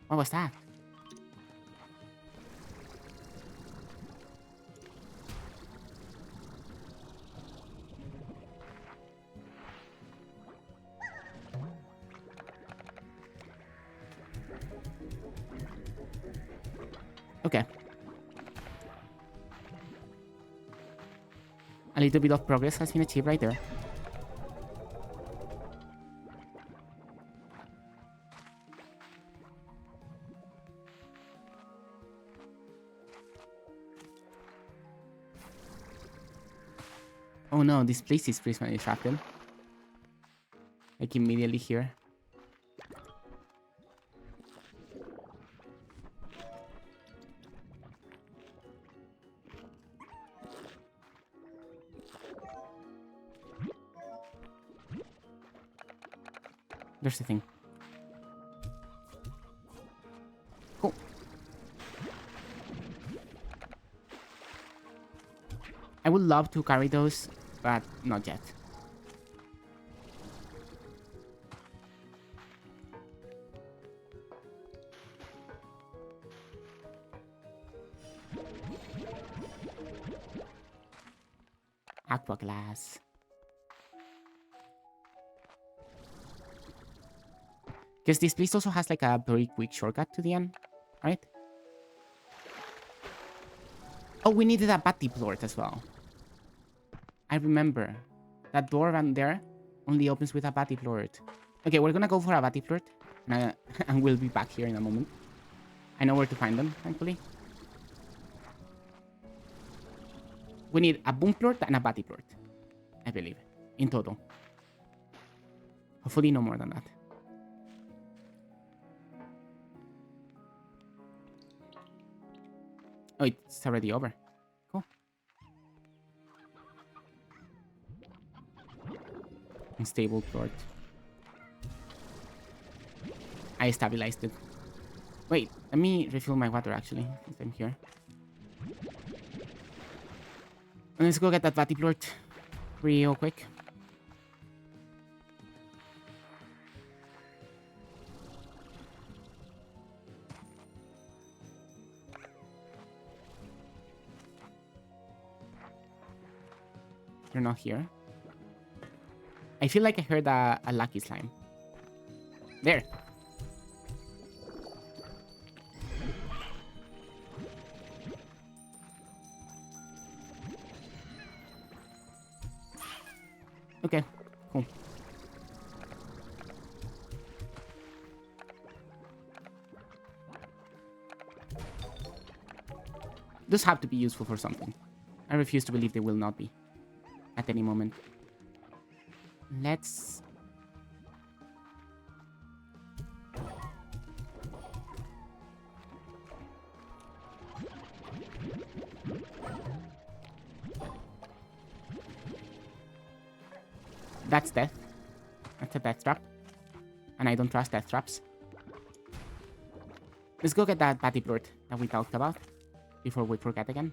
What was that? Okay. A little bit of progress has been achieved right there. Oh no, this place is prismatically disrupted. Like immediately here. There's the thing. Cool. I would love to carry those, but not yet. Aqua glass. Because this place also has like a very quick shortcut to the end, right? Oh, we needed a Battlord as well. I remember. That door around there only opens with a Battlord. Okay, we're gonna go for a Battlord. And we'll be back here in a moment. I know where to find them, thankfully. We need a Boomplord and a Battlord, I believe, in total. Hopefully no more than that. Oh, it's already over. Cool. Unstable plort. I stabilized it. Wait, let me refill my water actually, since I'm here. And let's go get that Battlord real quick. You're not here. I feel like I heard a lucky slime. There. Okay, cool. Those have to be useful for something. I refuse to believe they will not be. At any moment. Let's... That's death. That's a death trap. And I don't trust death traps. Let's go get that Battlord that we talked about before we forget again.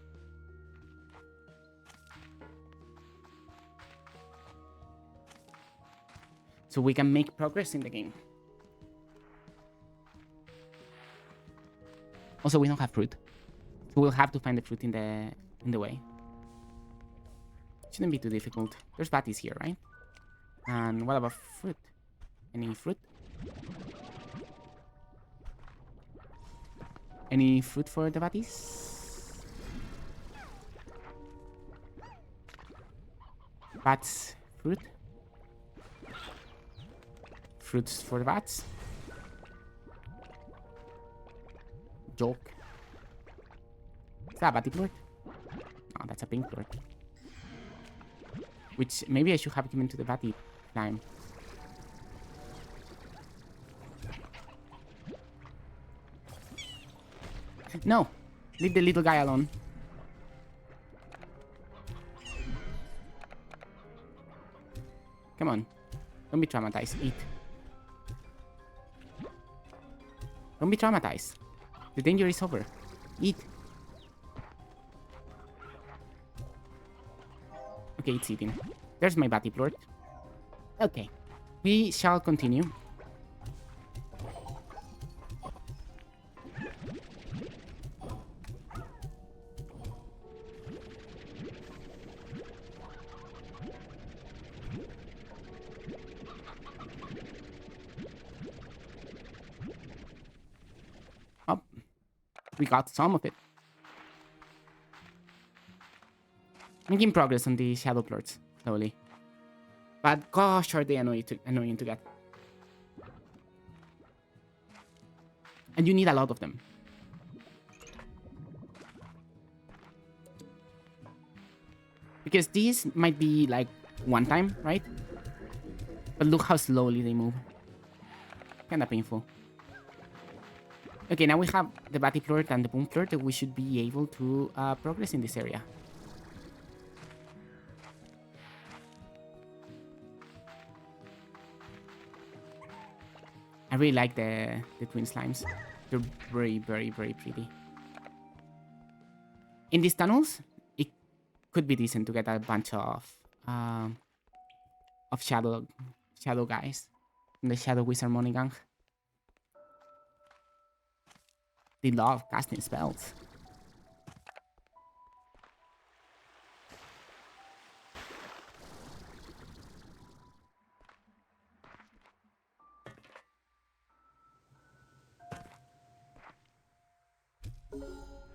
so we can make progress in the game. Also, we don't have fruit, so we'll have to find the fruit in the way. Shouldn't be too difficult. There's batties here, right? And what about fruit? Any fruit? Any fruit for the batties? Bats fruit? Fruits for the bats? Joke. Is that a batty plort? No, that's a pink plort. Which maybe I should have given to the batty climb. No! Leave the little guy alone. Come on. Don't be traumatized. Eat. Don't be traumatized. The danger is over. Eat. Okay, it's eating. There's my batty plort. Okay. We shall continue. Oh, we got some of it. Making progress on the shadow plorts slowly. But gosh, are they annoying to get. And you need a lot of them. Because these might be like one time, right? But look how slowly they move. Kinda painful. Okay, now we have the batty plort and the boom plort that we should be able to progress in this area. I really like the twin slimes. They're very, very, very pretty. In these tunnels, it could be decent to get a bunch of shadow guys from the Shadow Wizard Money Gang. They love casting spells.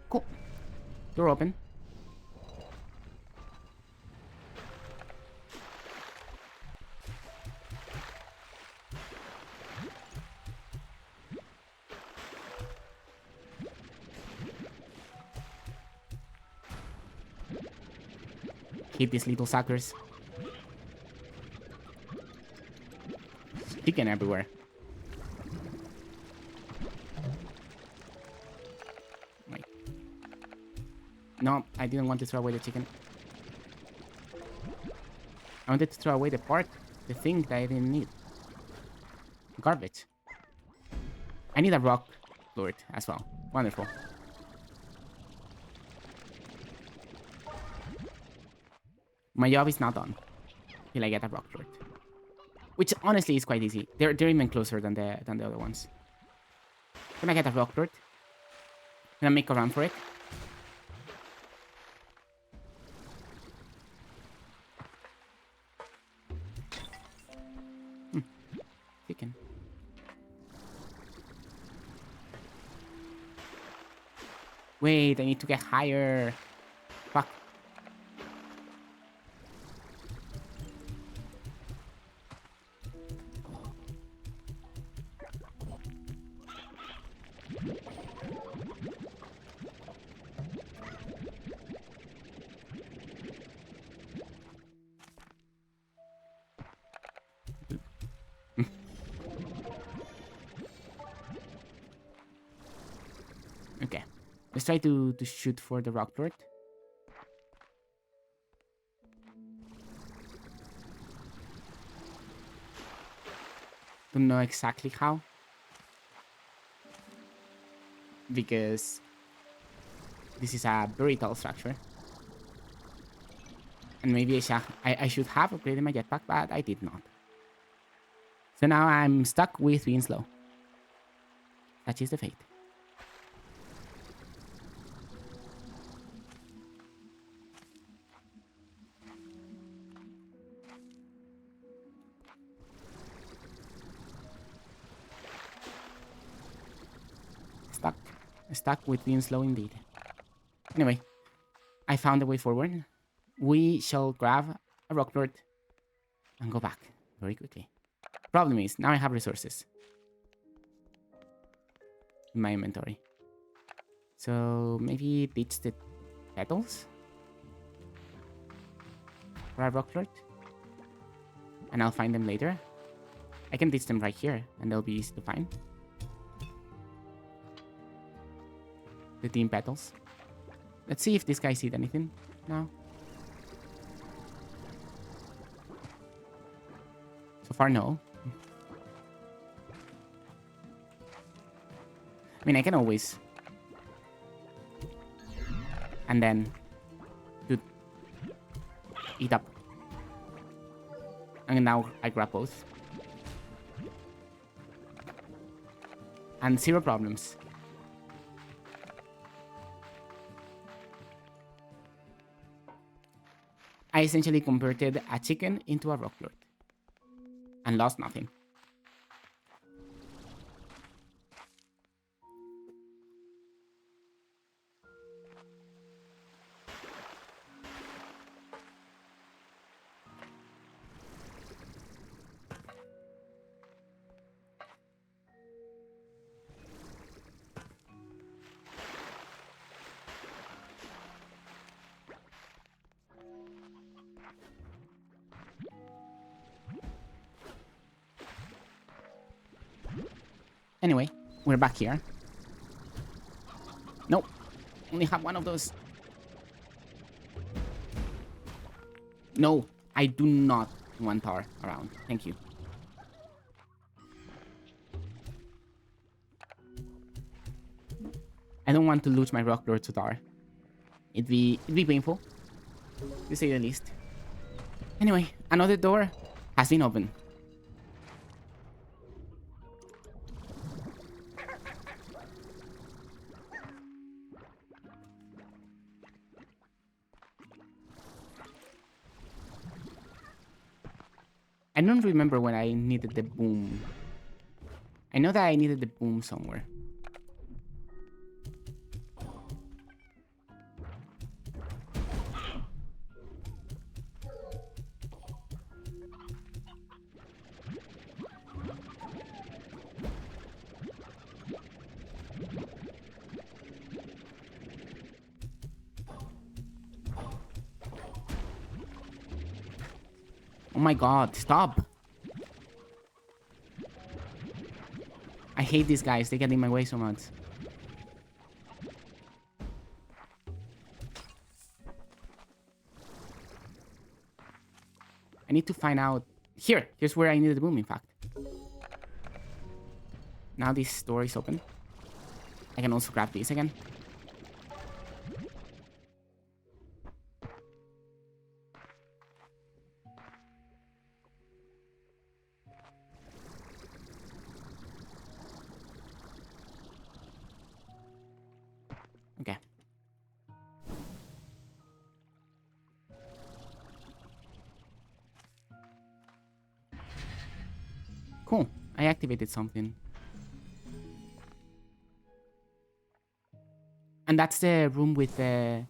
Cool. Door open. Hit these little suckers. Chicken everywhere. Wait. No, I didn't want to throw away the chicken. I wanted to throw away the thing that I didn't need. Garbage. I need a rock lord as well. Wonderful. My job is not done till I get a rock lord, which honestly is quite easy. They're even closer than the other ones. Can I get a rock lord? Can I make a run for it? Chicken. Wait, I need to get higher. Fuck. Okay. Let's try to shoot for the rock lord. Don't know exactly how. Because this is a very tall structure. And maybe I should have upgraded my jetpack, but I did not. So now I'm stuck with being slow. That is the fate. Stuck. Stuck with being slow indeed. Anyway, I found a way forward. We shall grab a rock lord and go back very quickly. Problem is, now I have resources in my inventory. So maybe ditch the petals for a rock lord. And I'll find them later. I can ditch them right here and they'll be easy to find. The team petals. Let's see if this guy sees anything now. So far, no. I mean, I can always... And then... Dude. Eat up. And now I grab both. And 0 problems. I essentially converted a chicken into a rock lord. And lost nothing. Anyway, we're back here. Nope. Only have one of those. No, I do not want tar around. Thank you. I don't want to lose my rock lord to tar. It'd be painful, to say the least. Anyway, another door has been opened. I don't remember when I needed the boom. I know that I needed the boom somewhere. Oh my god, stop! I hate these guys, they get in my way so much. I need to find out... Here's where I needed the boom, in fact. Now this door is open. I can also grab this again. Okay. Cool. I activated something. And that's the room with the...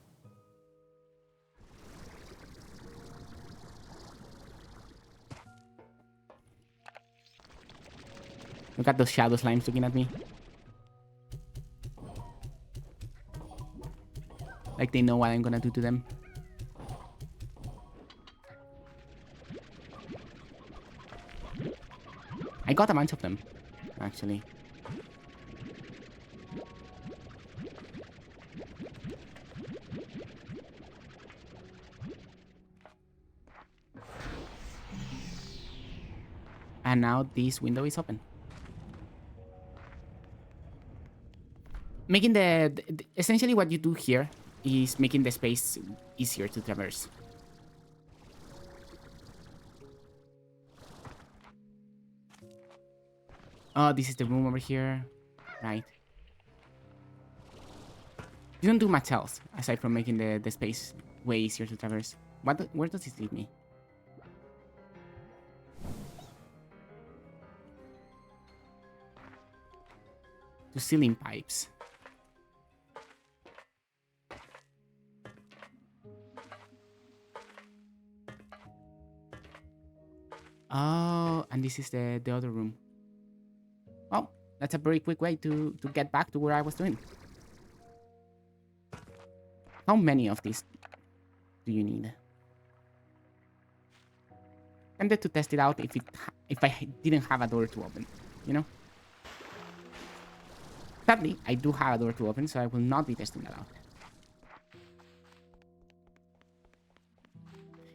Look at those shadow slimes looking at me. Like they know what I'm gonna do to them. I got a bunch of them, actually. And now this window is open. Making essentially what you do here is making the space easier to traverse. Oh, this is the room over here. Right. You don't do much else, aside from making the space way easier to traverse. Where does this lead me? To ceiling pipes. Oh, and this is the other room. Oh, that's a very quick way to get back to where I was doing. How many of these do you need? I'm there to test it out if I didn't have a door to open, you know? Sadly, I do have a door to open, so I will not be testing that out.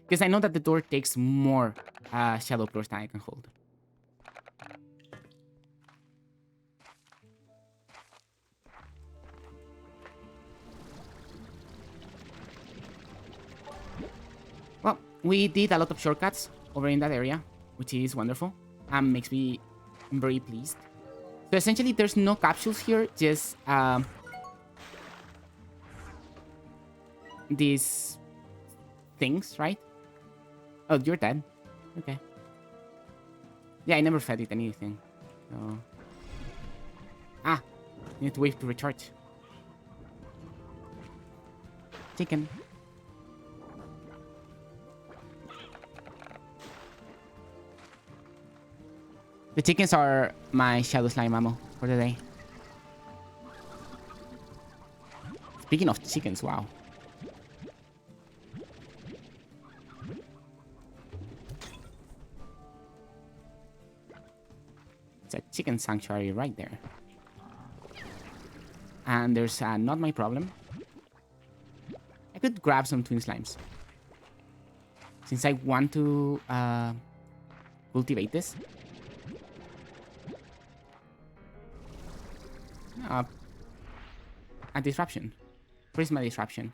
Because I know that the door takes more shadow floors than I can hold. Well, we did a lot of shortcuts over in that area, which is wonderful and makes me very pleased. So essentially, there's no capsules here, just these things, right? Oh, you're dead. Okay. Yeah, I never fed it anything. So... Ah, you need to wait to recharge. Chicken. The chickens are my shadow slime ammo for the day. Speaking of chickens, wow. It's a chicken sanctuary right there. And there's not my problem. I could grab some twin slimes. Since I want to cultivate this. A disruption. Prisma disruption.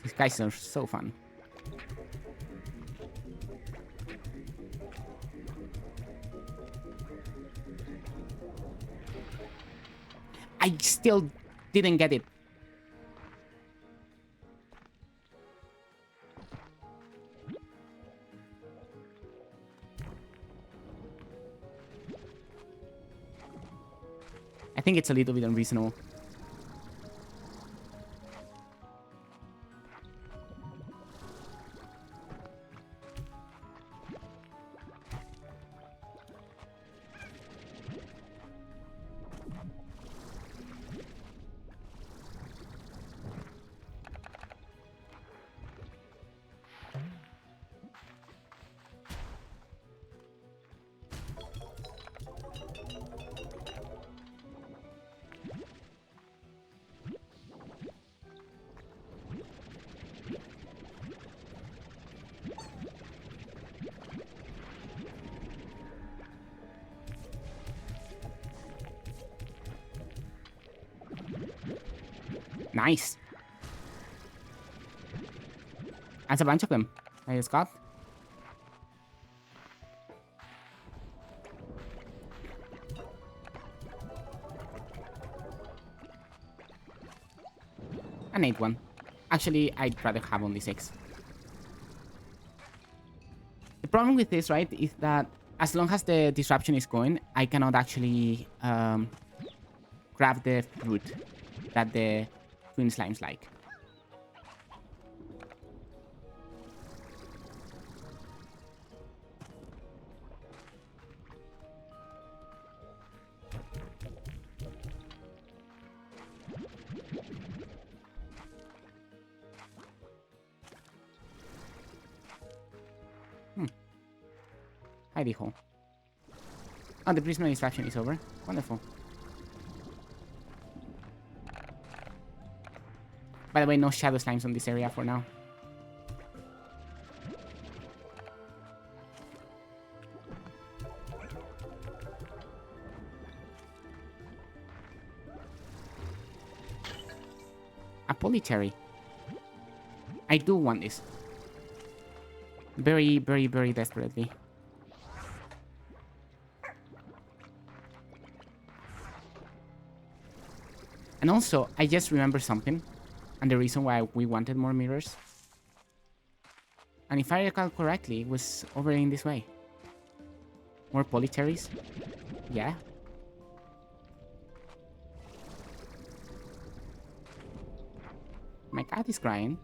These guys are so fun. I still didn't get it. I think it's a little bit unreasonable. Nice. That's a bunch of them. I just got. An 8 one. Actually, I'd rather have only 6. The problem with this, right, is that as long as the disruption is going, I cannot actually grab the fruit that the twin slimes like. Hi, Dijo. Oh, the prisma disruption is over. Wonderful. By the way, no shadow slimes on this area for now. A polycherry. I do want this. Very, very, very desperately. And also, I just remember something. And the reason why we wanted more mirrors. And if I recall correctly, it was over in this way. More polycherries. Yeah. My cat is crying.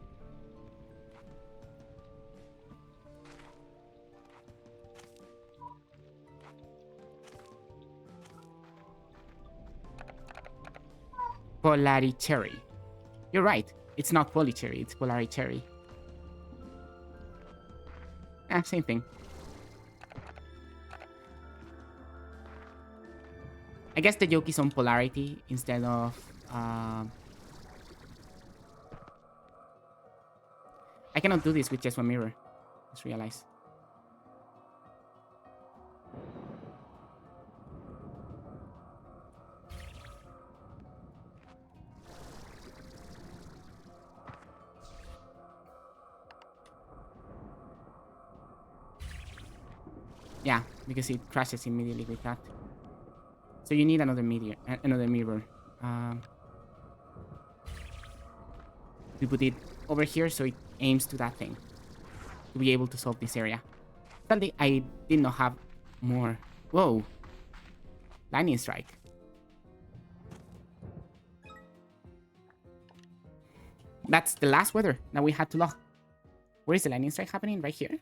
Polaricherry. You're right. It's not polycherry, it's polaricherry. Ah, same thing. I guess the joke is on polarity instead of... I cannot do this with just one mirror. Just realized. Yeah, because it crashes immediately with that. So you need another mirror. We put it over here so it aims to that thing. To be able to solve this area. Sadly, I did not have more. Whoa. Lightning strike. That's the last weather that we had to log. Where is the lightning strike happening? Right here?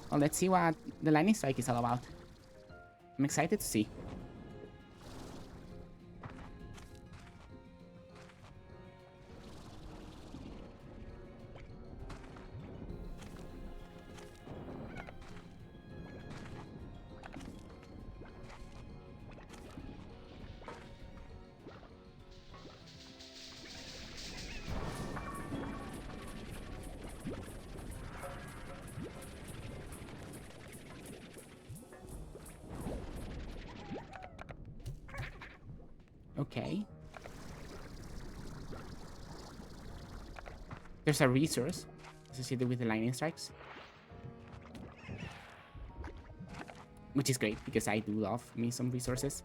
Well, let's see what the lightning strike is all about. I'm excited to see. Okay. There's a resource associated with the lightning strikes. Which is great, because I do love me some resources.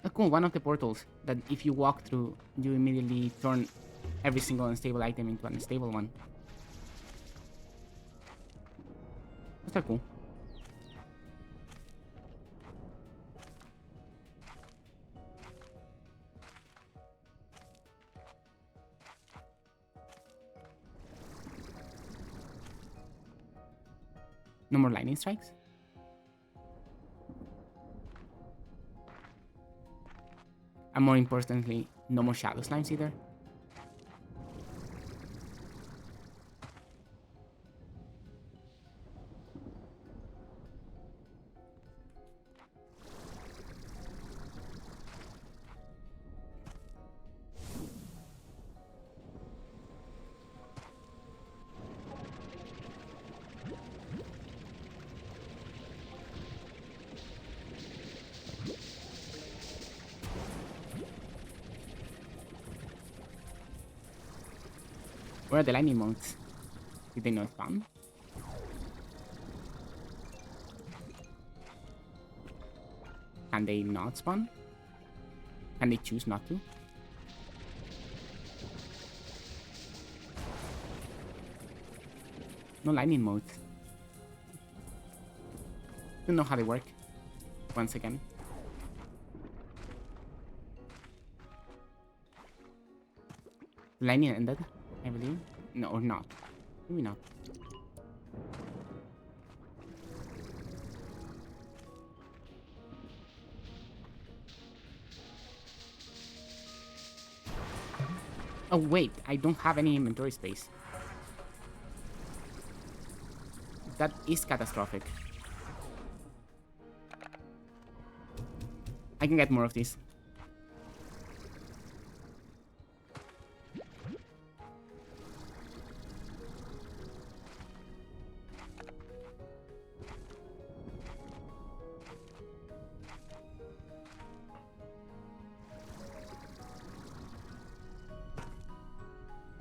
Oh, cool, one of the portals that if you walk through, you immediately turn every single unstable item into an unstable one. That's cool. No more lightning strikes? And more importantly, no more shadow slimes either. Where are the lightning modes? Did they not spawn? Can they not spawn? Can they choose not to? No lightning modes. Don't know how they work. Once again. Lightning ended, I believe. No, or not. Maybe not. Oh wait, I don't have any inventory space. That is catastrophic. I can get more of these.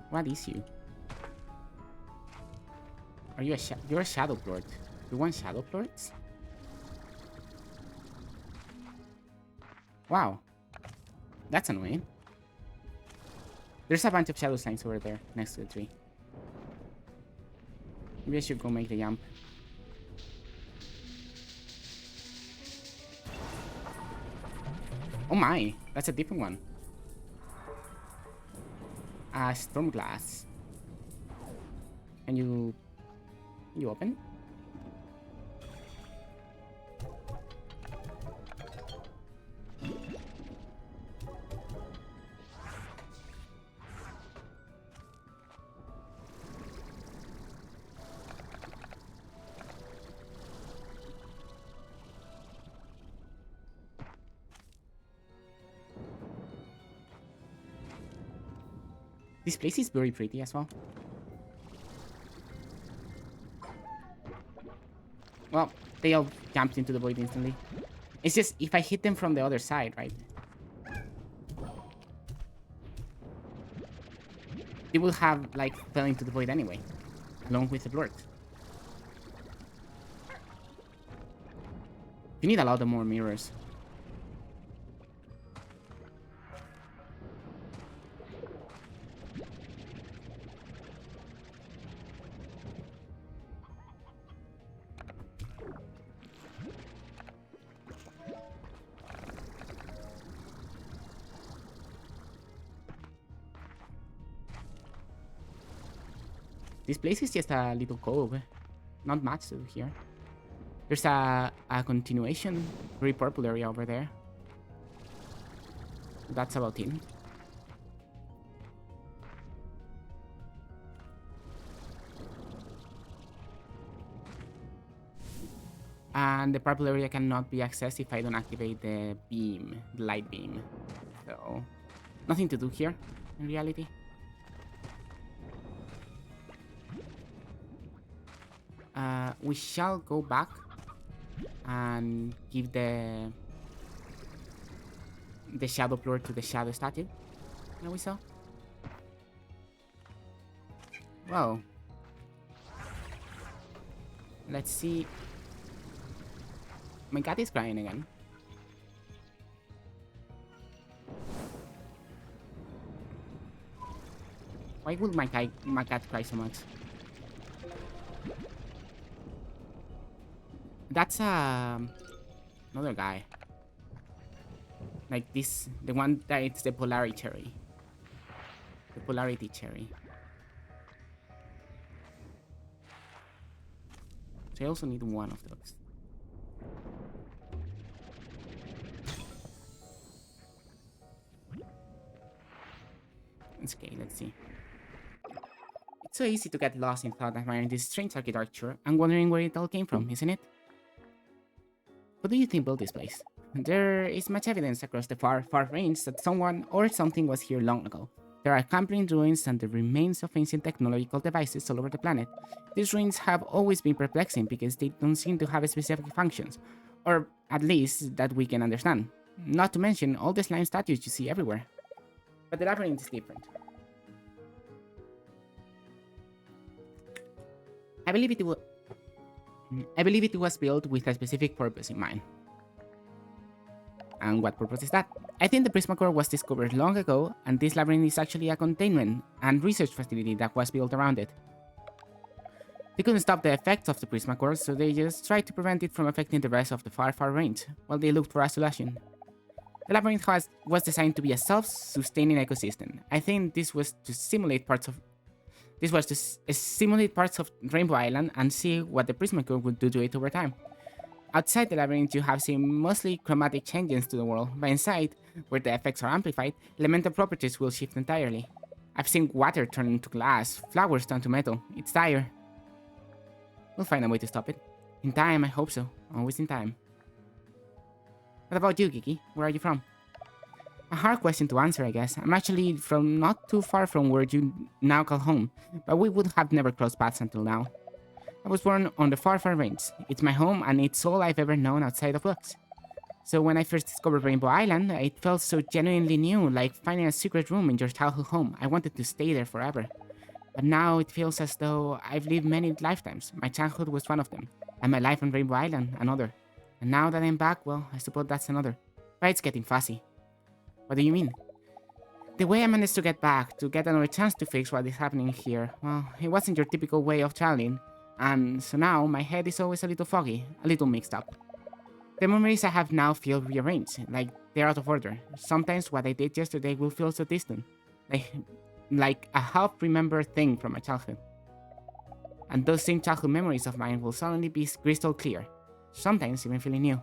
What is you? Are you you're a shadow lord? You want shadow lords? Wow, that's annoying. There's a bunch of shadow slimes over there next to the tree. Maybe I should go make the jump. Oh my, that's a different one. Storm glass. Can you open? This place is very pretty as well. Well, they all jumped into the void instantly. It's just if I hit them from the other side, right? They will have, like, fell into the void anyway. Along with the blurt. You need a lot of more mirrors. This place is just a little cove. Not much to do here. There's a continuation, very purple area over there. That's about it. And the purple area cannot be accessed if I don't activate the beam, the light beam. So, nothing to do here, in reality. We shall go back and give the shadow floor to the shadow statue that we saw. Wow. Let's see. My cat is crying again. Why would my cat cry so much? That's another guy. Like this, the one that it's the polarity cherry. The polarity cherry. So I also need one of those. Okay, let's see. It's so easy to get lost in thought admiring this strange architecture and wondering where it all came from, isn't it? Who do you think built this place? There is much evidence across the far, far range that someone or something was here long ago. There are crumbling ruins and the remains of ancient technological devices all over the planet. These ruins have always been perplexing because they don't seem to have specific functions, or at least that we can understand. Not to mention all the slime statues you see everywhere. But the labyrinth is different. I believe it was built with a specific purpose in mind. And what purpose is that? I think the Prismacore was discovered long ago, and this labyrinth is actually a containment and research facility that was built around it. They couldn't stop the effects of the Prismacore, so they just tried to prevent it from affecting the rest of the far, far range, while they looked for a solution. The labyrinth was designed to be a self-sustaining ecosystem. I think this was to simulate parts of Rainbow Island and see what the Prismacore would do to it over time. Outside the labyrinth, you have seen mostly chromatic changes to the world, but inside, where the effects are amplified, elemental properties will shift entirely. I've seen water turn into glass, flowers turn to metal. It's dire. We'll find a way to stop it. In time, I hope so. Always in time. What about you, Kiki? Where are you from? A hard question to answer, I guess. I'm actually from not too far from where you now call home, but we would have never crossed paths until now. I was born on the far, far range. It's my home, and it's all I've ever known outside of books. So when I first discovered Rainbow Island, it felt so genuinely new, like finding a secret room in your childhood home. I wanted to stay there forever. But now it feels as though I've lived many lifetimes. My childhood was one of them, and my life on Rainbow Island another. And now that I'm back, well, I suppose that's another. But it's getting fuzzy. What do you mean? The way I managed to get back, to get another chance to fix what is happening here, well, it wasn't your typical way of traveling. And so now my head is always a little foggy, a little mixed up. The memories I have now feel rearranged, like they're out of order. Sometimes what I did yesterday will feel so distant, like a half-remembered thing from my childhood. And those same childhood memories of mine will suddenly be crystal clear, sometimes even feeling new.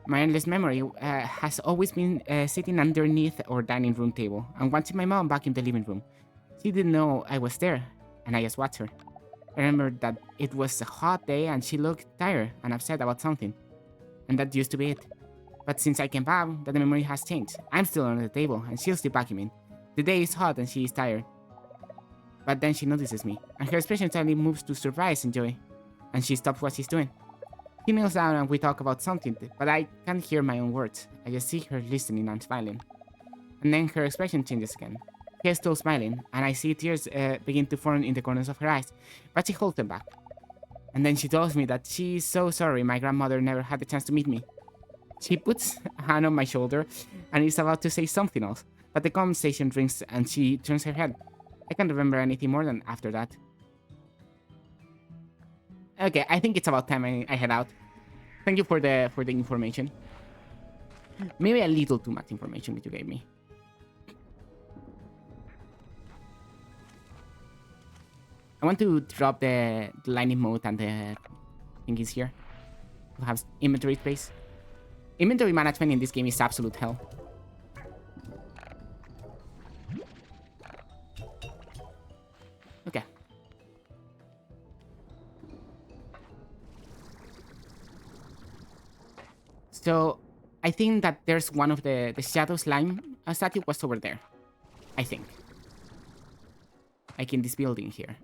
My endless memory has always been sitting underneath our dining room table and watching my mom back in the living room. She didn't know I was there, and I just watched her. I remember that it was a hot day and she looked tired and upset about something. And that used to be it. But since I came back, that memory has changed. I'm still on the table and she's still vacuuming. The day is hot and she is tired. But then she notices me, and her expression suddenly moves to surprise and joy. And she stops what she's doing. She kneels down and we talk about something, but I can't hear my own words. I just see her listening and smiling. And then her expression changes again. She is still smiling, and I see tears begin to form in the corners of her eyes, but she holds them back. And then she tells me that she is so sorry my grandmother never had the chance to meet me. She puts a hand on my shoulder and is about to say something else, but the conversation rings and she turns her head. I can't remember anything more than after that. Okay, I think it's about time I head out. Thank you for the information. Maybe a little too much information that you gave me. I want to drop the lightning mode and the thingies here to have inventory space. Inventory management in this game is absolute hell. Okay. So I think that there's one of the shadow slime statue was over there. I think. Like in this building here.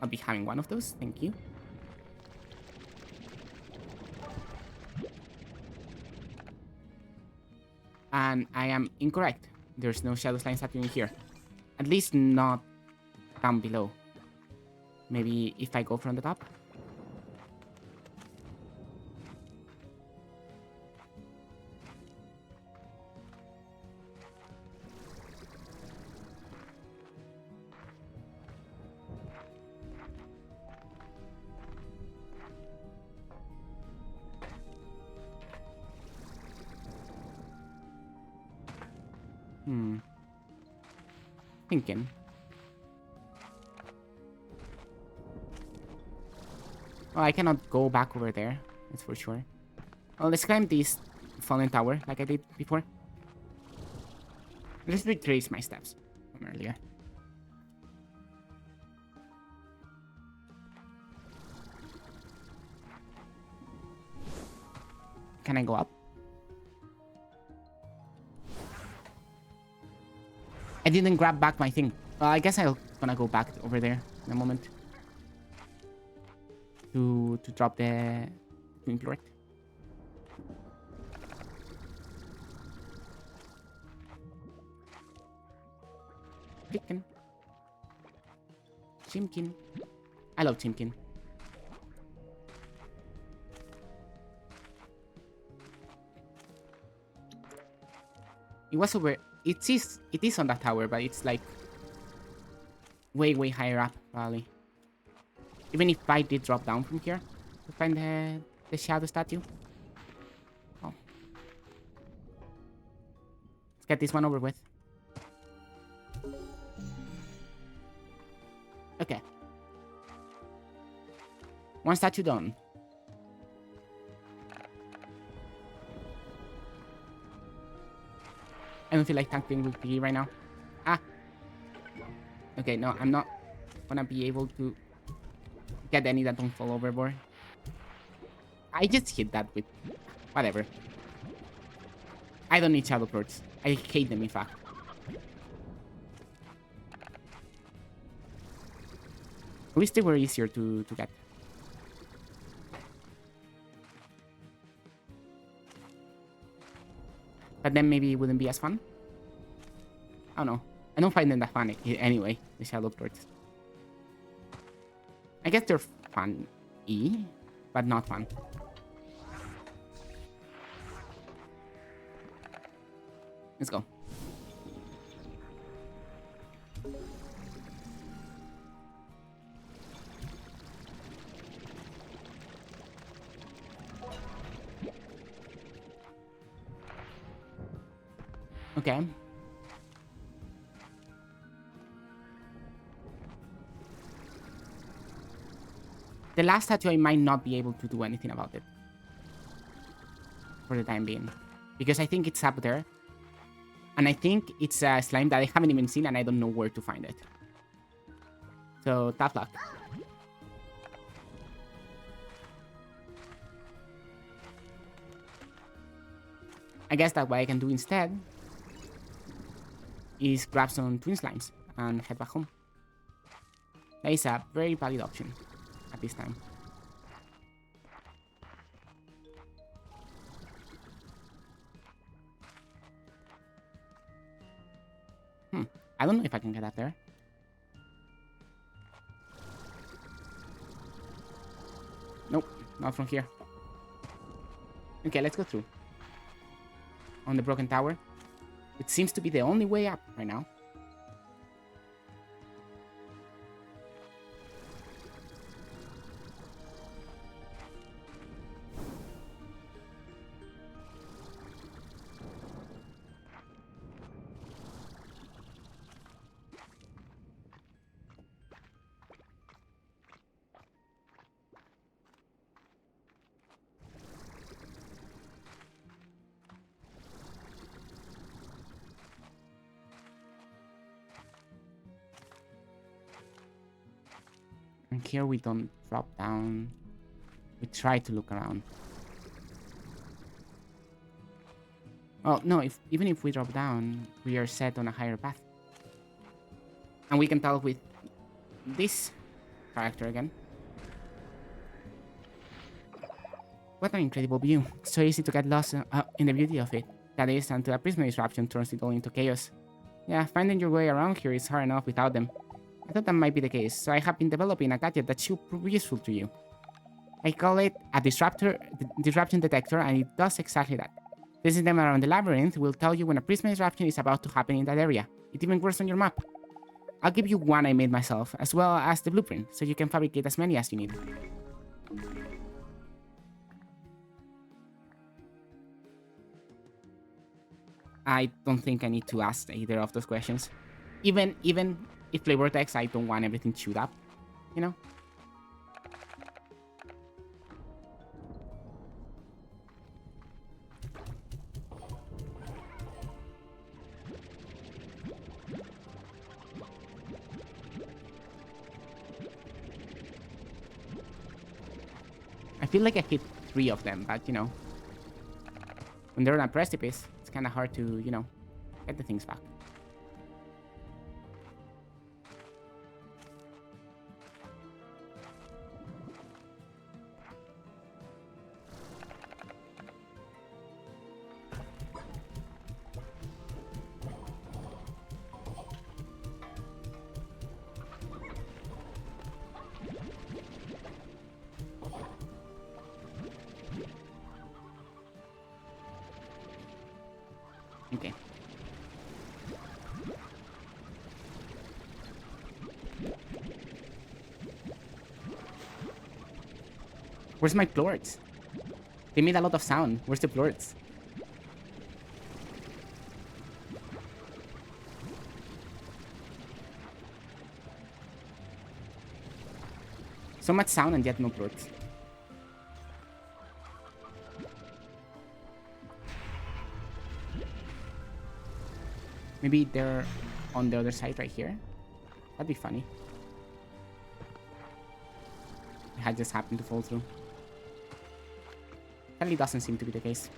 I'll be having one of those, thank you. And I am incorrect. There's no shadow slime statue in here. At least not down below. Maybe if I go from the top. Thinking. Well, I cannot go back over there. That's for sure. Well, let's climb this fallen tower like I did before. Let's retrace my steps from earlier. Can I go up? I didn't grab back my thing. I guess I'm gonna go back over there in a moment. To drop the Twin Plort. Chicken. Chimkin. I love Chimkin. It was over. It is on that tower, but it's like way higher up, probably. Even if I did drop down from here to find the shadow statue. Oh. Let's get this one over with. Okay. One statue done. I don't feel like tackling with PE right now. Ah. Okay, no, I'm not gonna be able to get any that don't fall overboard. I just hit that with... Whatever. I don't need Shadow Lords. I hate them, in fact. At least they were easier to get. But then maybe it wouldn't be as fun. I don't know. I don't find them that fun anyway, the Shadow Lords. I guess they're fun-y, but not fun. Let's go. Okay. The last statue, I might not be able to do anything about it. For the time being. Because I think it's up there. And I think it's a slime that I haven't even seen and I don't know where to find it. So, tough luck. I guess that what I can do instead is grab some twin slimes and head back home. That is a very valid option at this time. I don't know if I can get up there. Nope, not from here. Okay, let's go through. On the broken tower. It seems to be the only way up right now. And here we don't drop down. We try to look around. Oh, no, even if we drop down, we are set on a higher path. And we can talk with this character again. What an incredible view. So easy to get lost in the beauty of it. That is, until a prisma disruption turns it all into chaos. Yeah, finding your way around here is hard enough without them. I thought that might be the case, so I have been developing a gadget that should prove useful to you. I call it a disruption detector, and it does exactly that. Placing them around the labyrinth will tell you when a prisma disruption is about to happen in that area. It even works on your map. I'll give you one I made myself, as well as the blueprint, so you can fabricate as many as you need. I don't think I need to ask either of those questions. Even if flavor text, I don't want everything chewed up, you know? I feel like I hit 3 of them, but you know, when they're on a precipice, it's kind of hard to, you know, get the things back. Okay. Where's my plorts? They made a lot of sound. Where's the plorts? So much sound and yet no plorts. Maybe they're on the other side right here. That'd be funny. It had just happened to fall through. Sadly, doesn't seem to be the case.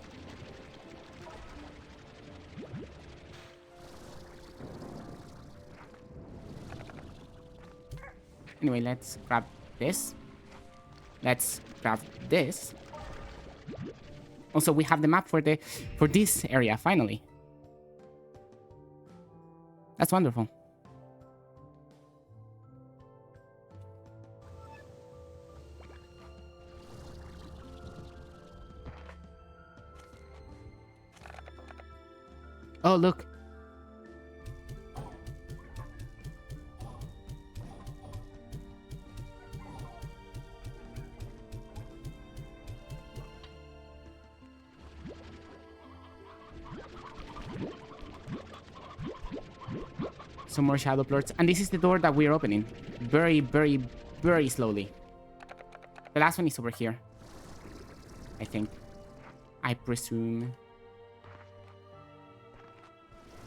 Anyway, let's grab this. Let's grab this. Also, we have the map for this area finally. That's wonderful. Oh, look. Some more shadow plorts. And this is the door that we're opening. Very, very, very slowly. The last one is over here. I think. I presume.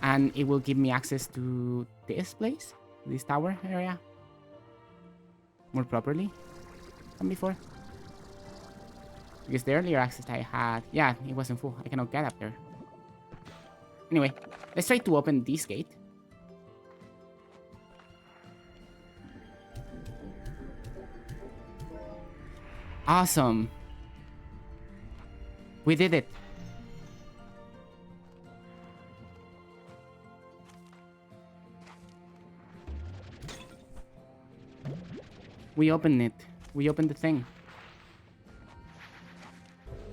And it will give me access to this place. This tower area. More properly than before. Because the earlier access I had... Yeah, it wasn't full. I cannot get up there. Anyway, let's try to open this gate. Awesome. We did it. We opened it. We opened the thing.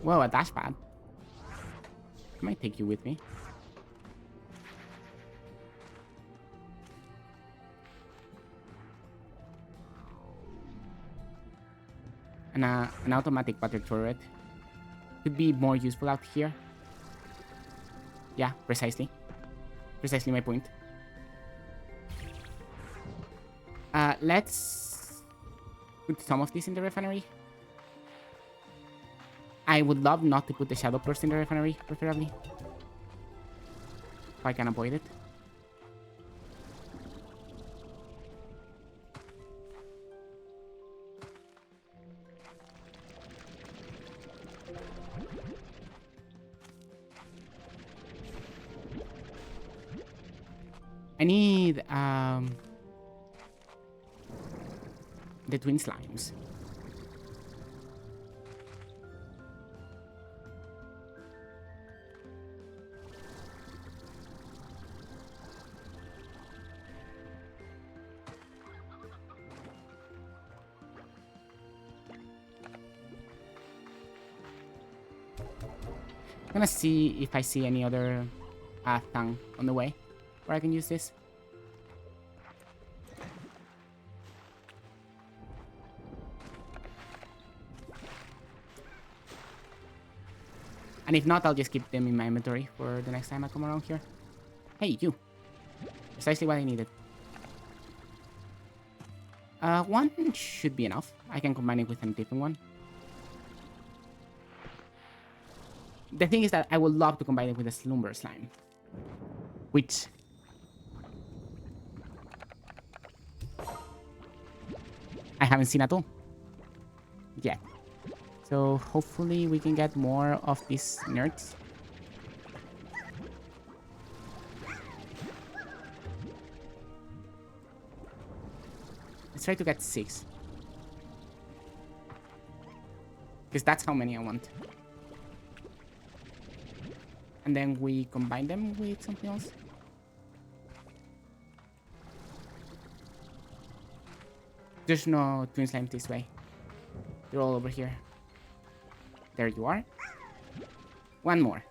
Whoa, a dashpad. I might take you with me. And an automatic battle turret. Could be more useful out here. Yeah, precisely. Precisely my point. Let's put some of this in the refinery. I would love not to put the shadow burst in the refinery, preferably. If I can avoid it. I need the twin slimes. I'm gonna see if I see any other thing on the way where I can use this. And if not, I'll just keep them in my inventory for the next time I come around here. Hey, you. Precisely what I needed. One should be enough. I can combine it with a different one. The thing is that I would love to combine it with a slumber slime. Which... I haven't seen at all. Yet. So hopefully we can get more of these nerds. Let's try to get 6. Because that's how many I want. And then we combine them with something else. There's no twin slime this way. They're all over here. There you are. One more.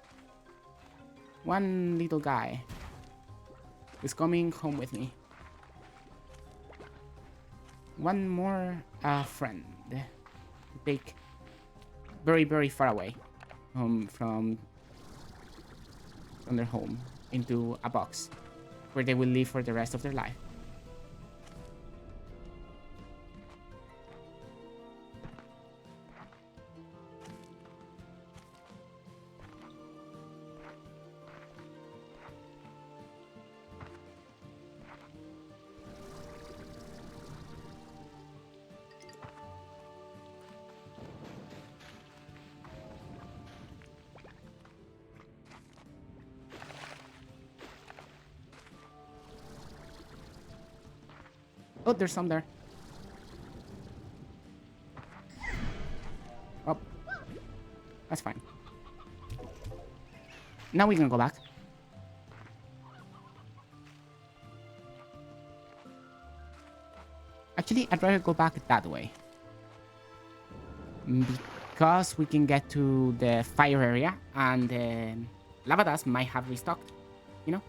One little guy is coming home with me. One more friend to take very, very far away from their home into a box where they will live for the rest of their life. Oh, there's some there. Oh, that's fine. Now we can go back. Actually, I'd rather go back that way. Because we can get to the fire area and lava dust might have restocked, you know?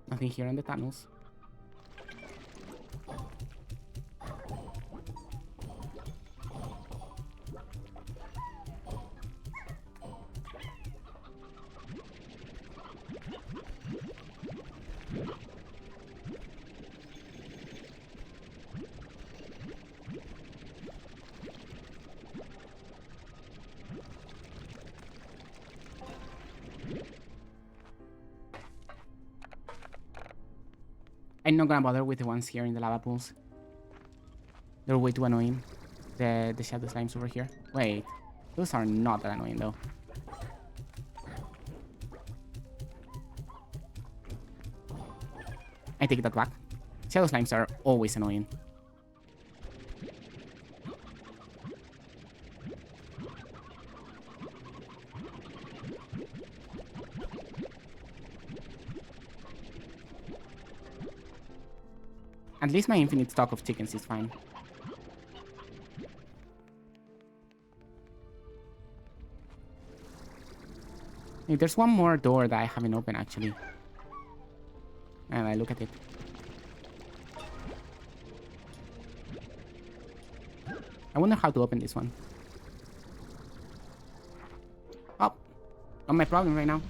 Nothing here in the tunnels. I'm not gonna bother with the ones here in the lava pools. They're way too annoying. The shadow slimes over here. Wait, those are not that annoying though. I take that back. Shadow slimes are always annoying. At least my infinite stock of chickens is fine. Hey, there's one more door that I haven't opened actually. And I look at it. I wonder how to open this one. Oh, not my problem right now.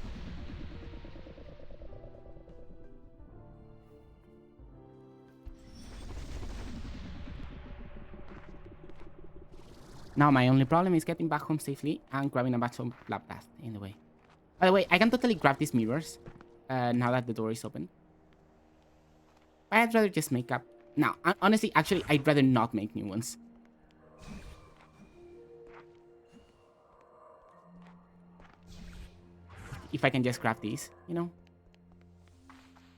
Now my only problem is getting back home safely and grabbing a batch of lab dust in the way. By the way, I can totally grab these mirrors now that the door is open. But I'd rather just make up. Now, honestly, actually, I'd rather not make new ones. If I can just grab these, you know?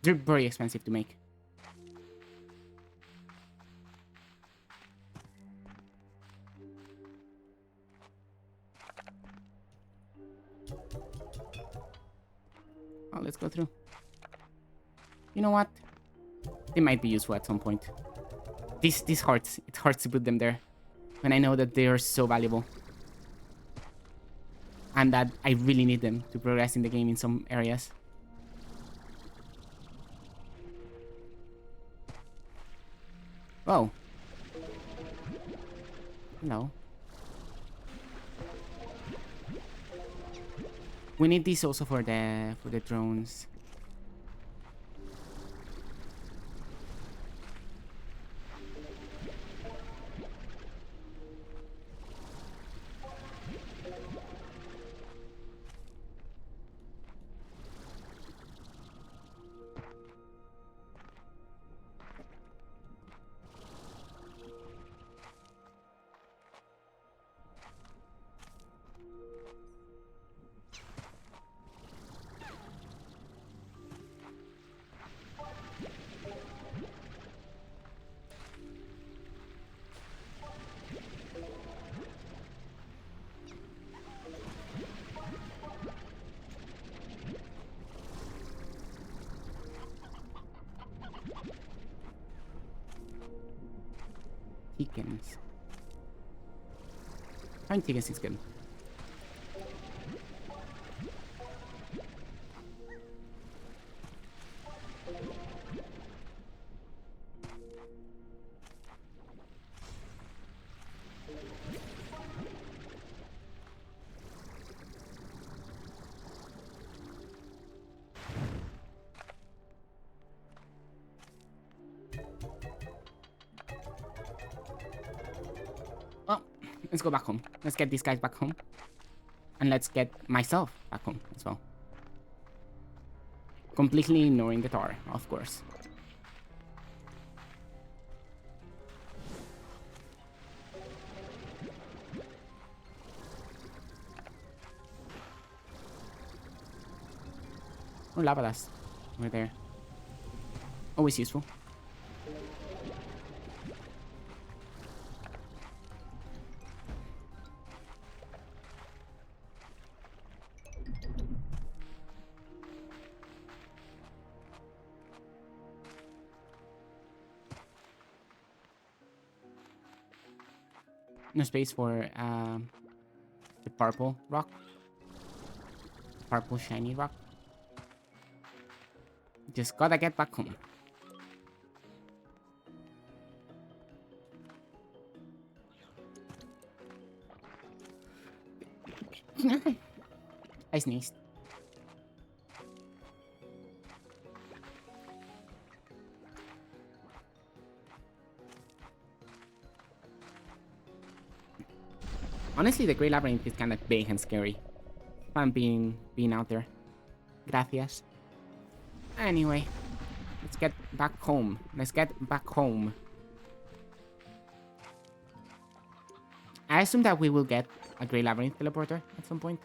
They're very expensive to make. Oh, let's go through. You know what? They might be useful at some point. This hurts. It hurts to put them there. When I know that they are so valuable. And that I really need them to progress in the game in some areas. Oh. Hello. We need this also for the drones. Chickens. Fine, chickens is good. Let's go back home. Let's get these guys back home. And let's get myself back home as well. Completely ignoring the tower, of course. Or lava dust. We're there. Always useful. No space for the purple rock. Purple shiny rock. Just gotta get back home. I sneezed. Honestly, the Grey Labyrinth is kind of big and scary. Fun being out there. Gracias. Anyway, let's get back home. Let's get back home. I assume that we will get a Grey Labyrinth teleporter at some point.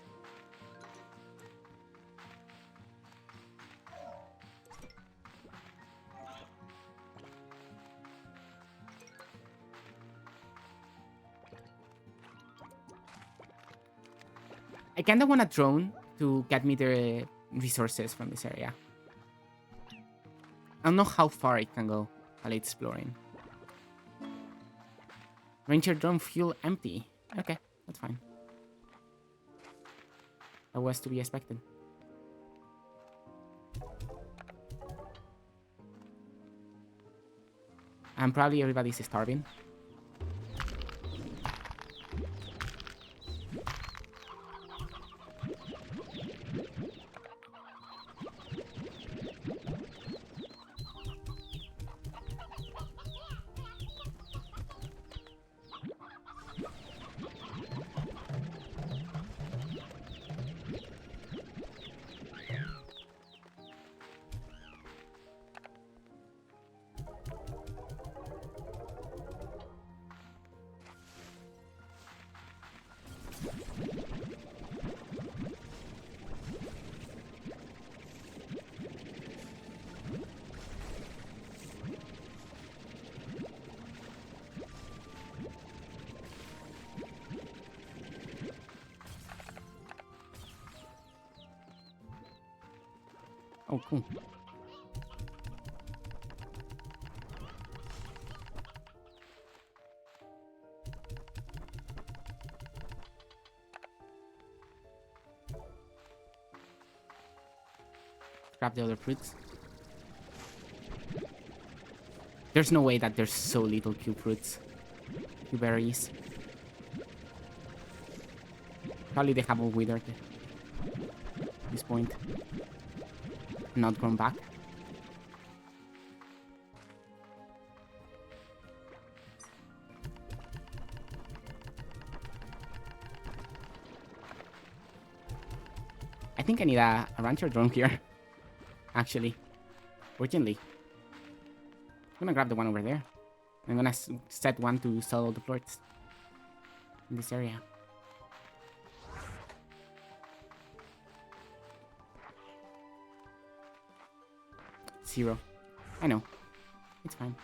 I kinda want a drone to get me the resources from this area. I don't know how far it can go while exploring. Ranger drone fuel empty. Okay, that's fine. That was to be expected. And probably everybody's starving. Oh, cool. Grab the other fruits. There's no way that there's so little cube fruits. Cube berries. Probably they have all withered at this point. Not grown back. I think I need a rancher drone here. Actually. Urgently. I'm gonna grab the one over there. I'm gonna set one to sell all the plorts in this area. Zero. I know. It's fine.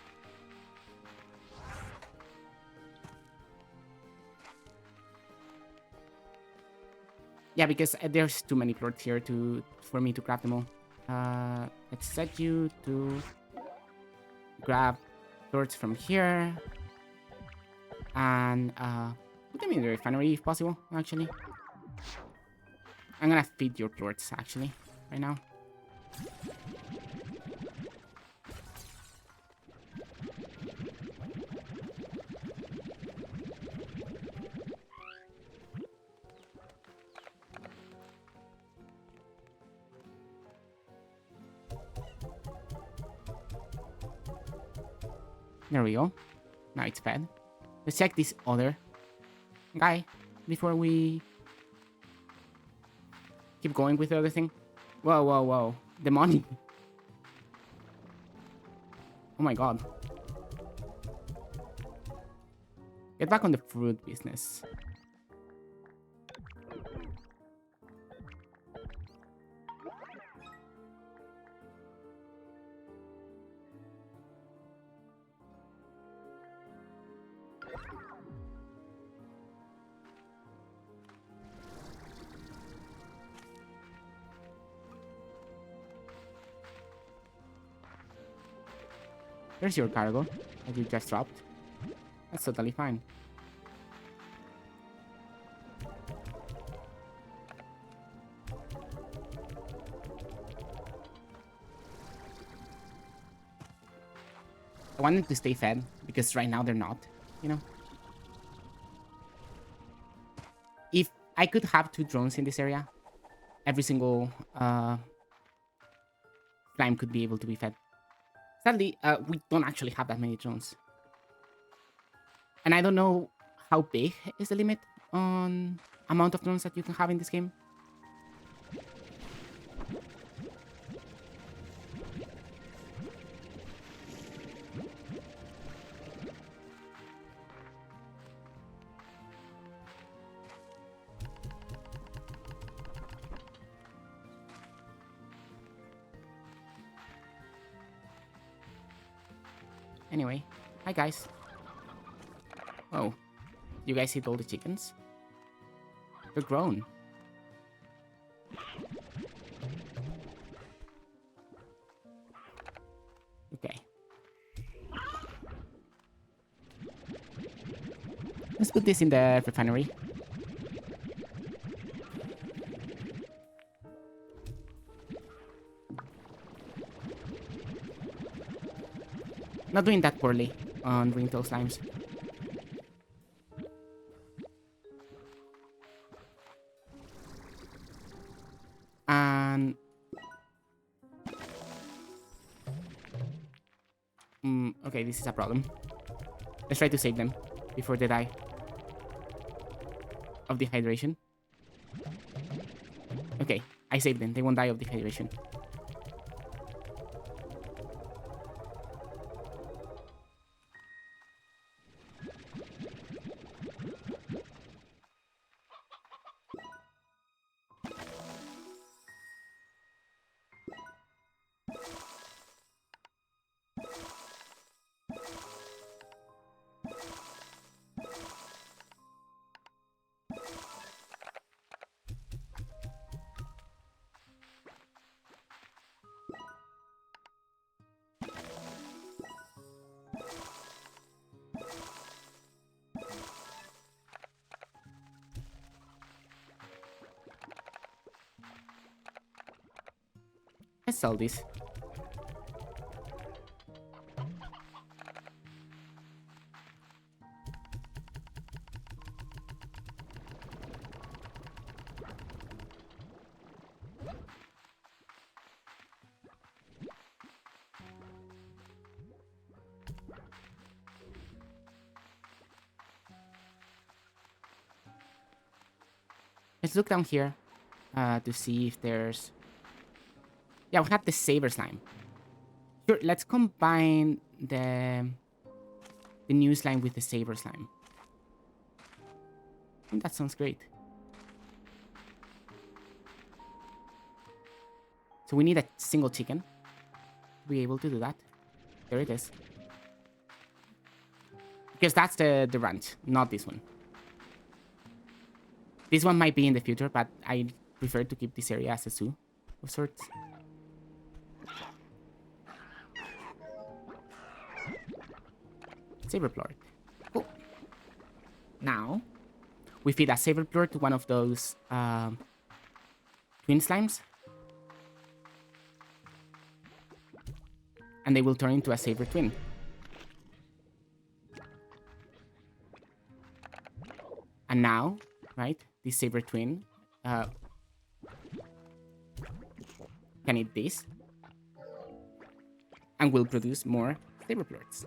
Yeah, because there's too many plorts here for me to grab them all. Let's set you to grab plorts from here. And put them in the refinery if possible, actually. I'm gonna feed your plorts, actually, right now. There we go. Now it's fed. Let's check this other Guy, before we keep going with the other thing. Whoa, whoa, whoa. The money. Oh my god. Get back on the fruit business. There's your cargo that you just dropped. That's totally fine. I want them to stay fed because right now they're not, you know? If I could have 2 drones in this area, every single slime could be able to be fed. Sadly, we don't actually have that many drones. And I don't know how big is the limit on amount of drones that you can have in this game. Anyway, hi guys. Oh, you guys eat all the chickens? They're grown. Okay. Let's put this in the refinery. Not doing that poorly on ringtail slimes. And okay, this is a problem. Let's try to save them before they die of dehydration. Okay, I saved them. They won't die of dehydration. Let's sell this. Let's look down here to see if there's... Yeah, we have the saber slime. Sure, let's combine the new slime with the saber slime. I think that sounds great. So we need a single chicken to be able to do that. There it is. Because that's the ranch, not this one. This one might be in the future, but I prefer to keep this area as a zoo of sorts. Saberplort. Cool. Now, we feed a Saberplort to one of those twin slimes. And they will turn into a Saber Twin. And now, right, this Saber Twin can eat this. And will produce more Saberplorts.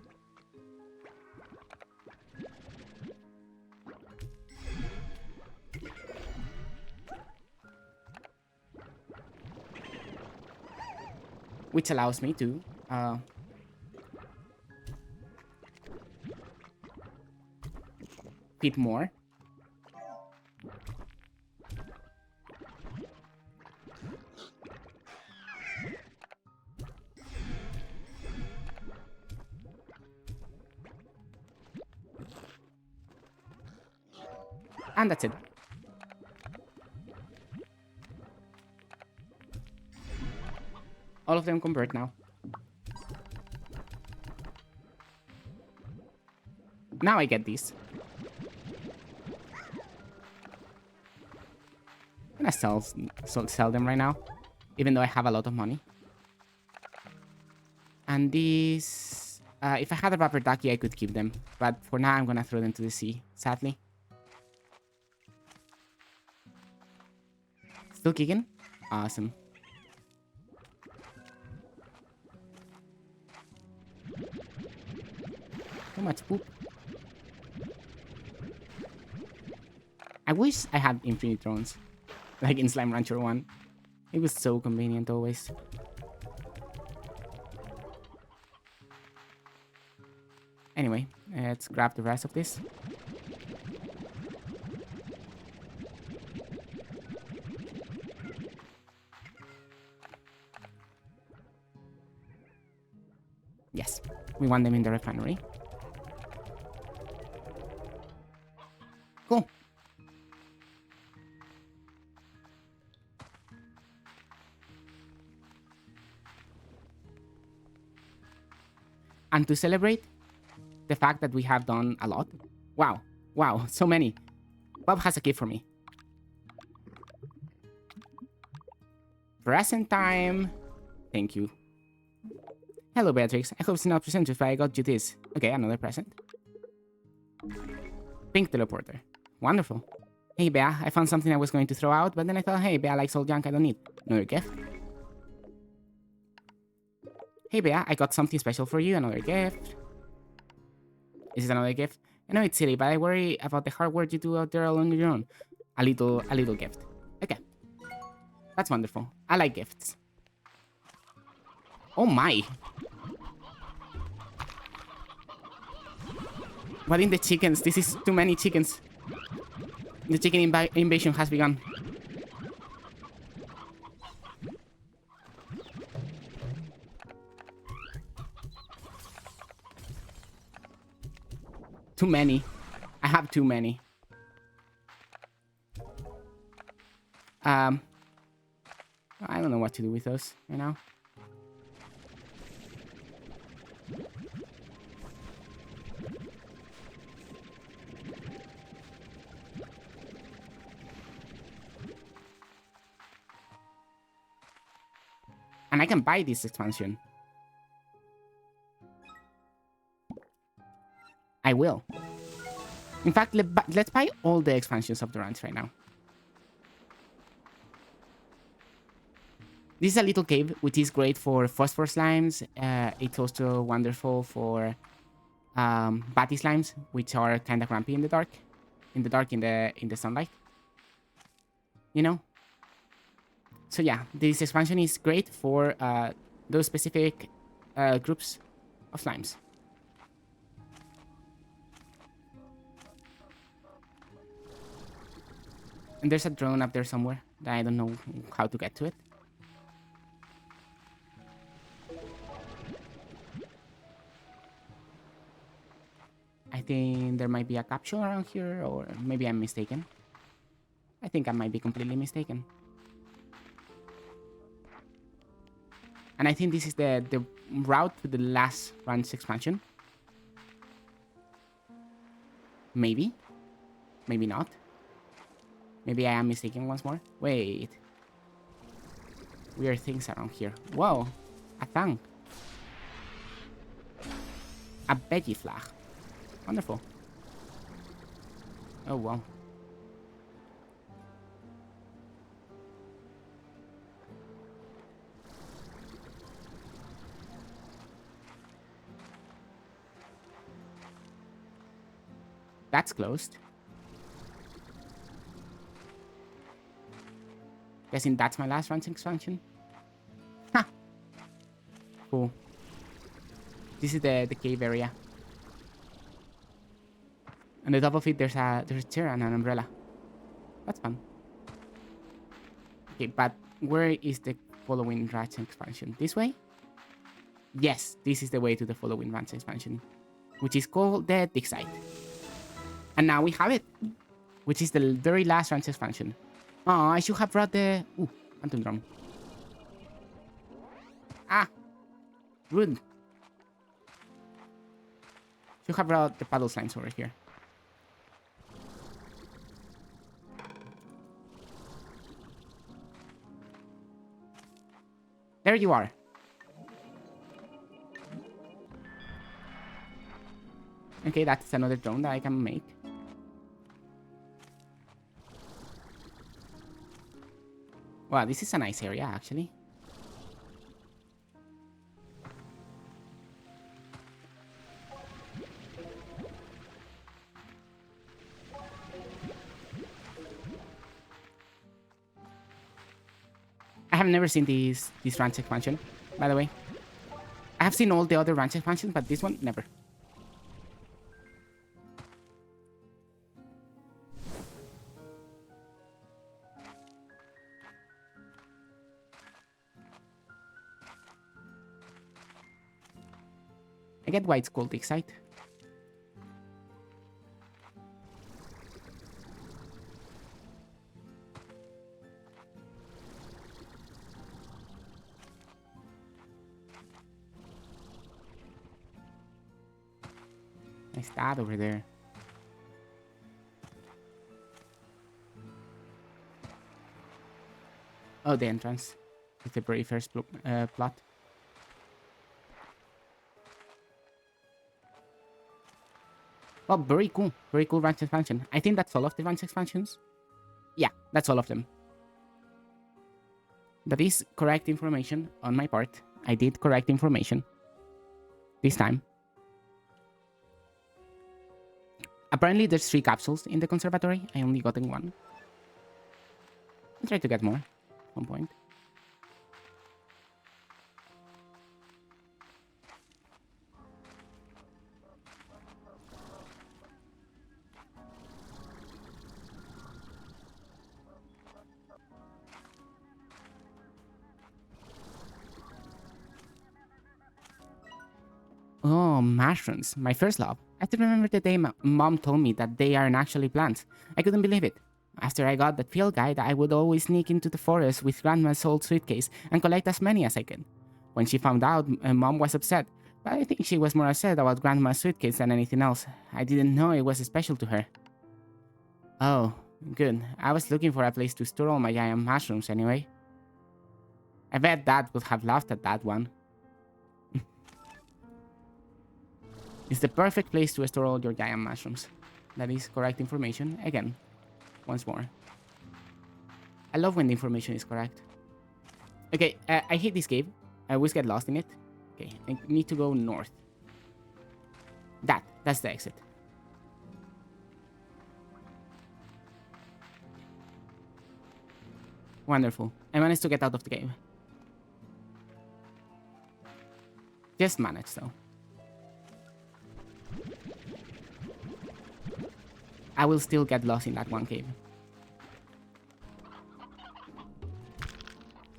which allows me to feed more. And that's it. All of them convert now. Now I get these. I'm gonna sell them right now, even though I have a lot of money. And these, if I had a rubber ducky, I could keep them. But for now, I'm gonna throw them to the sea, sadly. Still kicking? Awesome. Too much poop. I wish I had infinite drones, like in Slime Rancher 1. It was so convenient always. Anyway, let's grab the rest of this. Yes, we want them in the refinery. Cool. And to celebrate the fact that we have done a lot. Wow, so many. Bob has a gift for me. Present time. Thank you. Hello, Beatrix. I hope it's not presented, but I got you this. Okay, another present. Pink teleporter. Wonderful. Hey, Bea, I found something I was going to throw out, but then I thought, hey, Bea likes old junk I don't need. Another gift. Hey, Bea, I got something special for you. Another gift. Is this another gift? I know it's silly, but I worry about the hard work you do out there alone on your own. A little gift. Okay. That's wonderful. I like gifts. Oh my. What in the chickens? This is too many chickens. The chicken invasion has begun. Too many. I have too many. I don't know what to do with those right now. And I can buy this expansion. I will. In fact, let's buy all the expansions of the ranch right now. This is a little cave, which is great for phosphor slimes. It's also wonderful for batty slimes, which are kind of grumpy in the dark. In the sunlight. You know? So yeah, this expansion is great for those specific groups of slimes. And there's a drone up there somewhere that I don't know how to get to it. I think there might be a capsule around here, or maybe I'm mistaken. I think I might be completely mistaken. And I think this is the route to the last ranch expansion. Maybe. Maybe not. Maybe I am mistaken once more. Wait. Weird things around here. Whoa. A tank. A veggie flag. Wonderful. Oh, wow. That's closed. Guessing that's my last ranch expansion. Huh. Cool. This is the cave area. On the top of it, there's a chair and an umbrella. That's fun. Okay, but where is the following ranch expansion? This way? Yes, this is the way to the following ranch expansion, which is called the dig site. And now we have it, which is the very last ranch expansion. Oh, I should have brought the... Ooh, phantom drum. Ah, rude. Should have brought the paddle slimes over here. There you are. Okay, that's another drone that I can make. Wow, this is a nice area, actually. I have never seen this ranch expansion, by the way. I have seen all the other ranch expansions, but this one, never. I get why it's called dig site. Nice dad over there. Oh, the entrance. It's the very first plot. Well, very cool. Very cool ranch expansion. I think that's all of the ranch expansions. Yeah, that's all of them. That is correct information on my part. I did correct information. This time. Apparently there's 3 capsules in the conservatory. I only gotten 1. I'll try to get more at one point. Oh, mushrooms. My first love. I still remember the day mom told me that they aren't actually plants. I couldn't believe it. After I got that field guide, I would always sneak into the forest with Grandma's old suitcase and collect as many as I could. When she found out, Mom was upset, but I think she was more upset about Grandma's suitcase than anything else. I didn't know it was special to her. Oh, good. I was looking for a place to store all my giant mushrooms anyway. I bet Dad would have laughed at that one. It's the perfect place to store all your giant mushrooms. That is correct information. Again, once more. I love when the information is correct. Okay, I hate this cave. I always get lost in it. Okay, I need to go north. That's the exit. Wonderful. I managed to get out of the cave. Just managed, though. I will still get lost in that one cave.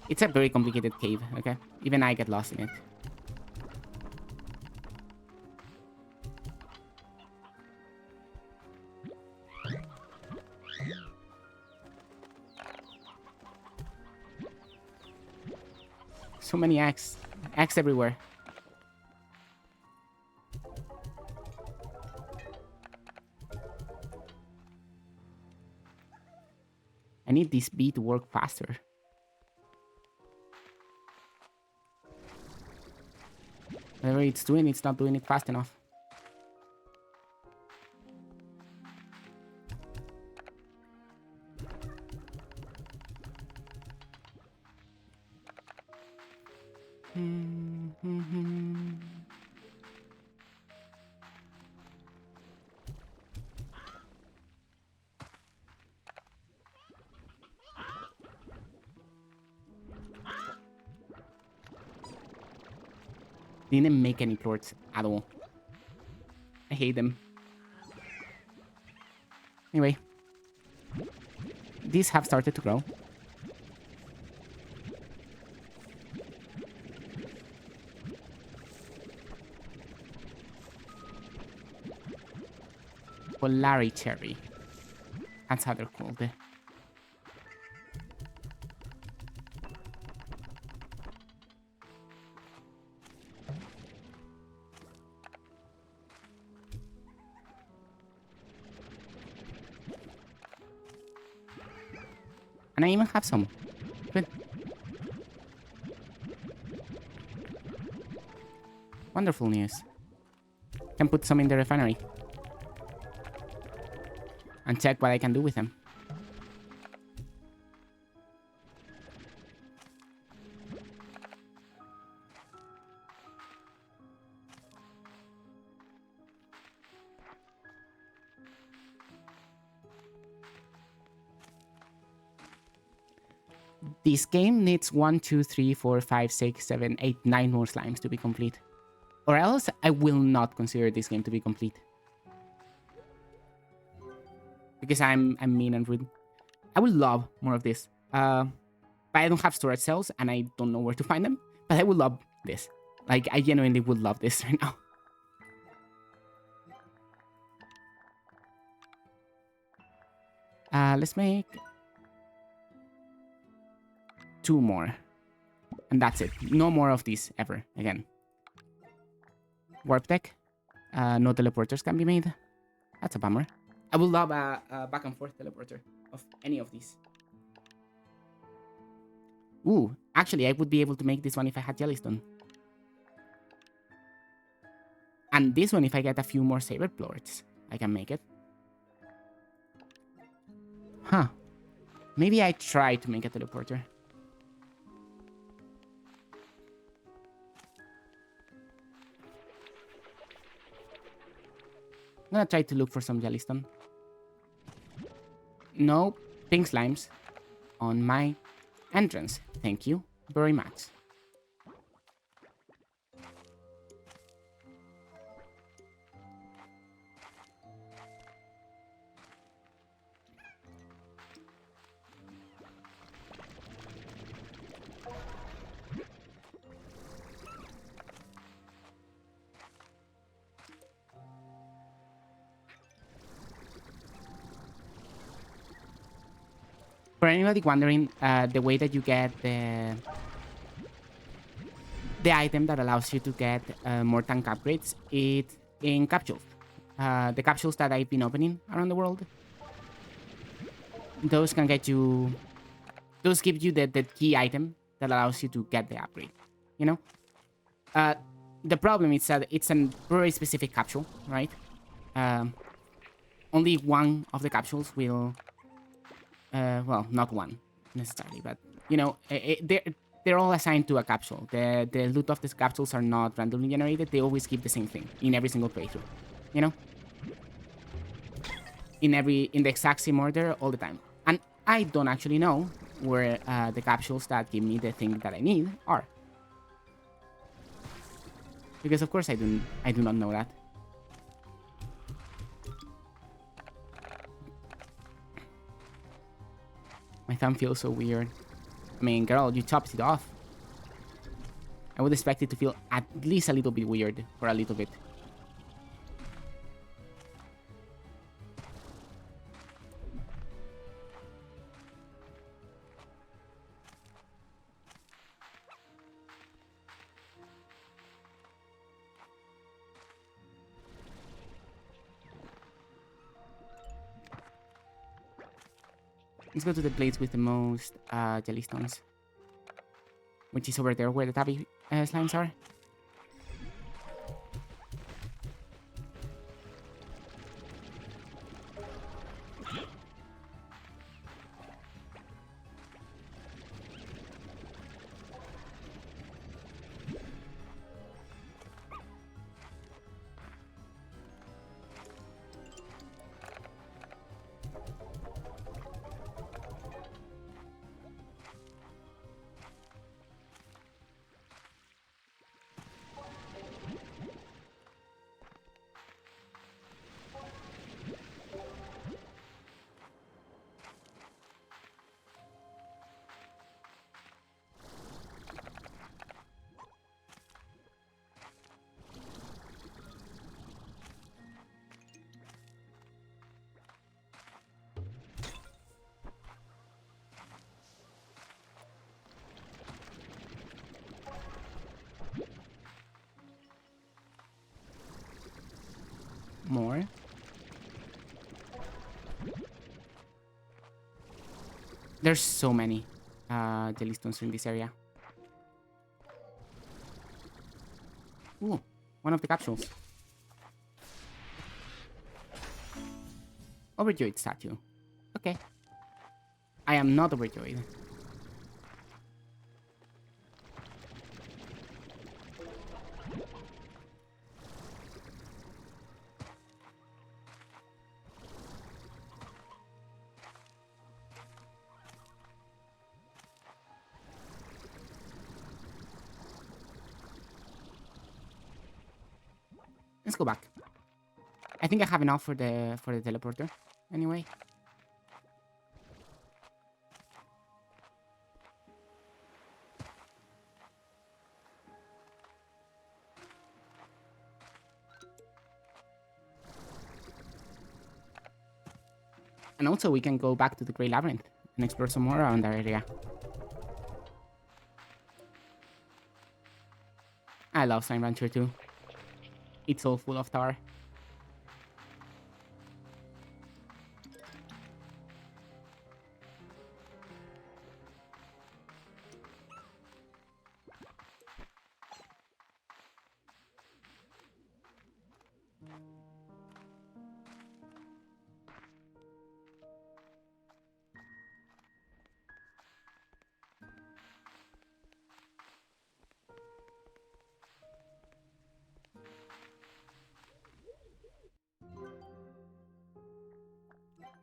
It's a very complicated cave, okay? Even I get lost in it. So many eggs. Eggs everywhere. I need this bee to work faster. Whatever it's doing, it's not doing it fast enough. Didn't make any plorts at all. I hate them. Anyway. These have started to grow. Polari cherry. That's how they're called. And I even have some. Good. Wonderful news. Can put some in the refinery. And check what I can do with them. This game needs 1, 2, 3, 4, 5, 6, 7, 8, 9 more slimes to be complete. Or else I will not consider this game to be complete. Because I'm mean and rude. I would love more of this. But I don't have storage cells and I don't know where to find them. But I would love this. Like, I genuinely would love this right now. Let's make 2 more. And that's it. No more of these ever again. Warp deck. No teleporters can be made. That's a bummer. I would love a back and forth teleporter of any of these. Ooh, actually, I would be able to make this one if I had Jellystone. And this one, if I get a few more Saber Plorts, I can make it. Huh. Maybe I try to make a teleporter. I'm gonna try to look for some Jellystone. No pink slimes on my entrance. Thank you very much. For anybody wondering, the way that you get the item that allows you to get more tank upgrades, it's in capsules. The capsules that I've been opening around the world, those can get you... Those give you the key item that allows you to get the upgrade, you know? The problem is that it's a very specific capsule, right? Only one of the capsules will... well, not one necessarily, but you know, they're all assigned to a capsule. The loot of these capsules are not randomly generated. They always give the same thing in every single playthrough, you know, in the exact same order all the time. And I don't actually know where the capsules that give me the thing that I need are, because of course I do not know that. My thumb feels so weird. I mean, girl, you chopped it off. I would expect it to feel at least a little bit weird for a little bit. Let's go to the place with the most jellystones. Which is over there where the tabby slimes are. more. There's so many jellystones in this area. Ooh, one of the capsules. Overjoyed statue. Okay. I am not overjoyed. Let's go back. I think I have enough for the teleporter. Anyway. And also we can go back to the Grey Labyrinth and explore some more around that area. I love Slime Rancher too. It's all full of tar.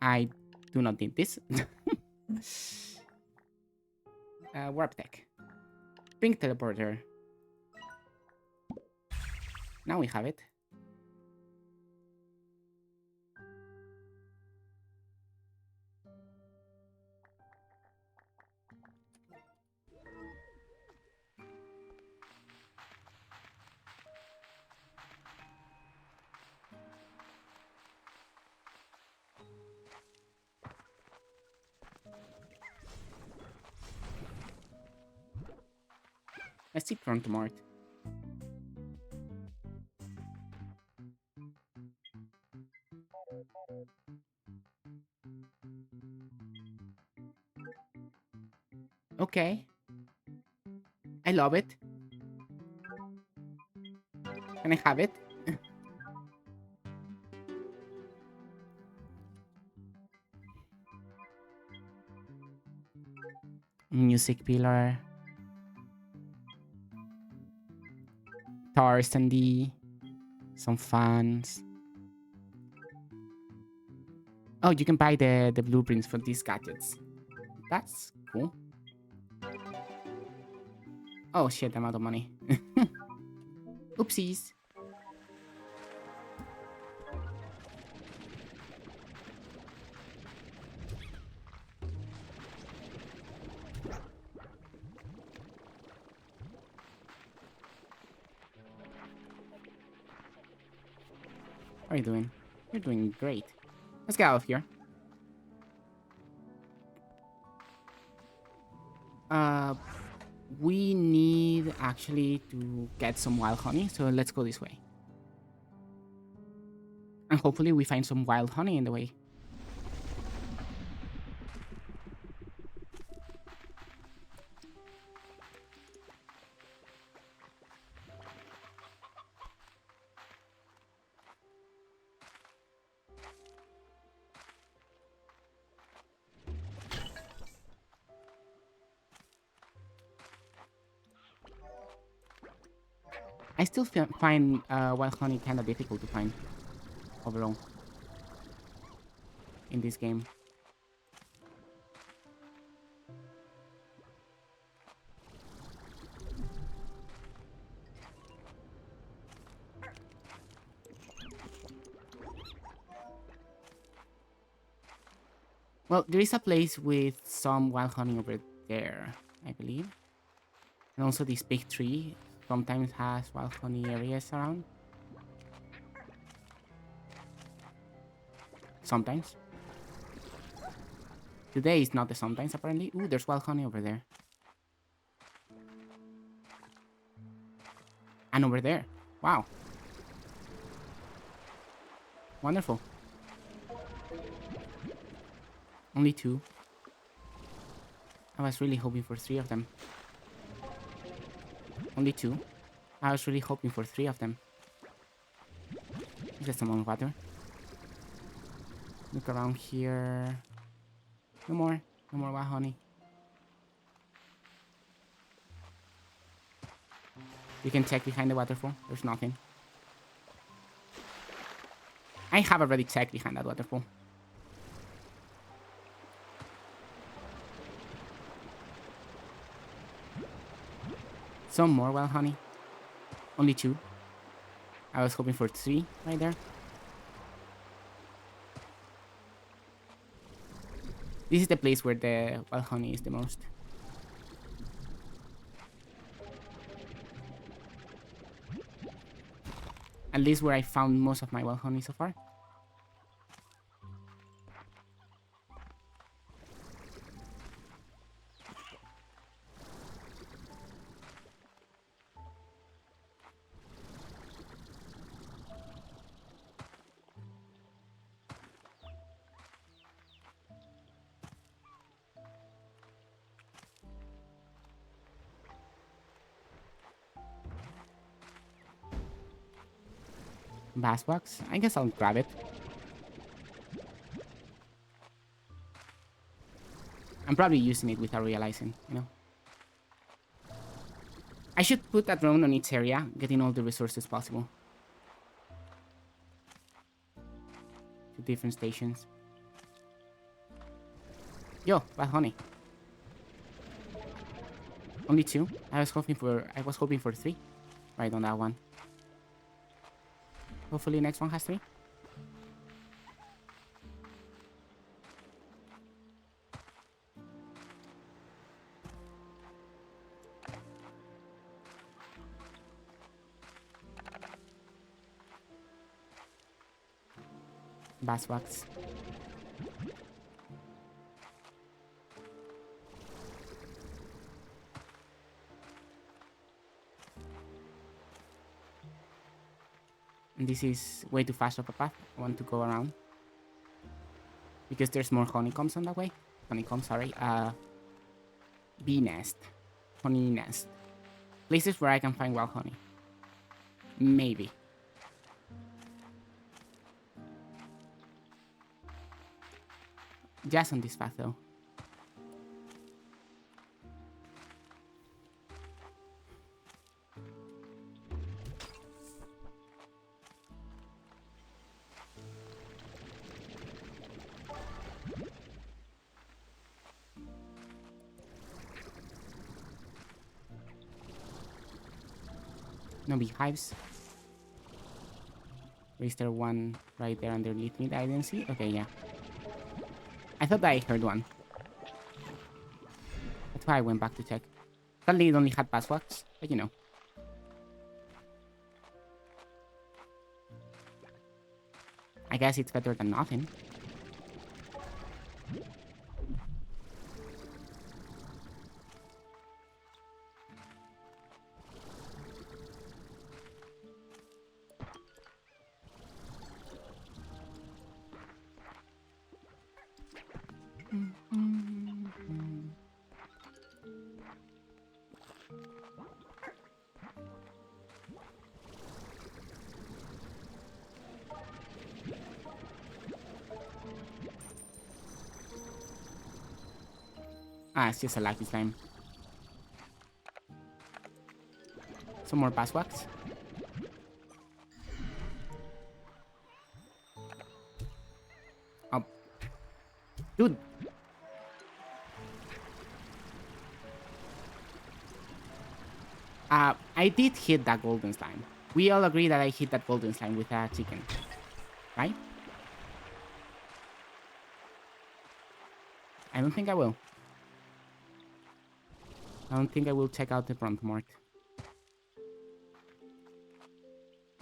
I do not need this. Warp tech. Pink teleporter. Now we have it. Let's see Prone to Mort. Okay. I love it. Can I have it? Music pillar. Tar standee. Some fans. Oh, you can buy the blueprints for these gadgets. That's cool. Oh shit, I'm out of money. Oopsies. How are you doing? You're doing great. Let's get out of here. We need actually to get some wild honey, so let's go this way. And hopefully we find some wild honey in the way. I still find wild honey kind of difficult to find overall in this game. Well, there is a place with some wild honey over there, I believe. And also this big tree sometimes has wild honey areas around. Sometimes. Today is not the sometimes, apparently. Ooh, there's wild honey over there. And over there. Wow. Wonderful. Only 2. I was really hoping for 3 of them. Only 2. I was really hoping for 3 of them. Just some more water. Look around here. No more. No more wild honey. You can check behind the waterfall. There's nothing. I have already checked behind that waterfall. Some more wild honey. Only 2. I was hoping for 3 right there. This is the place where the wild honey is the most. At least where I found most of my wild honey so far. Bass box? I guess I'll grab it. I'm probably using it without realizing, you know? I should put a drone on each area, getting all the resources possible. To different stations. Yo, wild honey. Only 2? I was hoping for 3. Right on that one. Hopefully next one has 3. Bass box. And this is way too fast of a path. I want to go around. Because there's more honeycombs on that way. Honeycomb, sorry. Bee nest. Honey nest. Places where I can find wild honey. Maybe. Just on this path though. No beehives. Is there one right there underneath me that I didn't see? Okay, yeah. I thought I heard one. That's why I went back to check. Sadly, it only had passwords, but you know. I guess it's better than nothing. Ah, it's just a lucky slime. Some more passwords. Oh. Dude. I did hit that golden slime. We all agree that I hit that golden slime with a chicken. Right? I don't think I will. I don't think I will check out the prompt mark.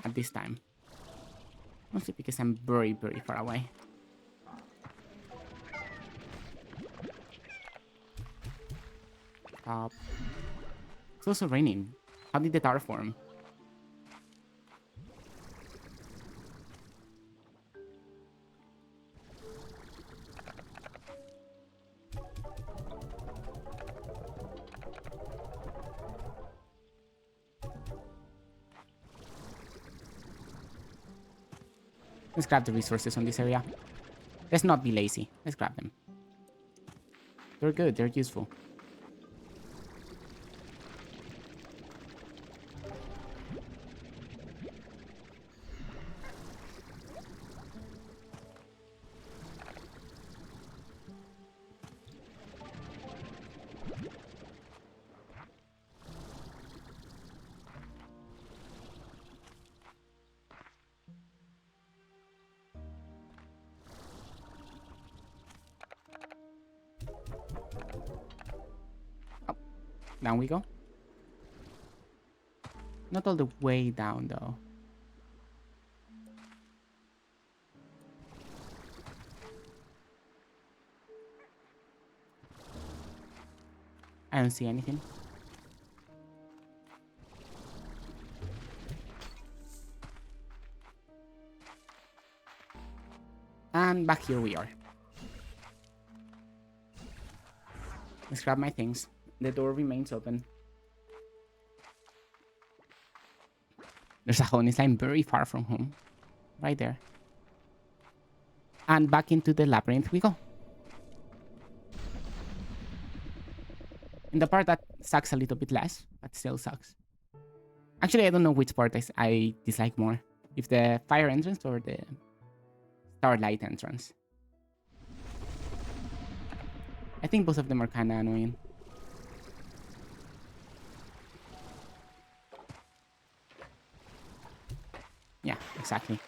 At this time. Mostly because I'm very, very far away. Stop. It's also raining. How did the tower form? Let's grab the resources on this area. Let's not be lazy. Let's grab them. They're good. They're useful. Down we go. Not all the way down, though. I don't see anything. And back here we are. Let's grab my things. The door remains open. There's a honey slime very far from home. Right there. And back into the labyrinth we go. In the part that sucks a little bit less, but still sucks. Actually, I don't know which part I dislike more. If the fire entrance or the starlight entrance. I think both of them are kind of annoying. Yeah, exactly.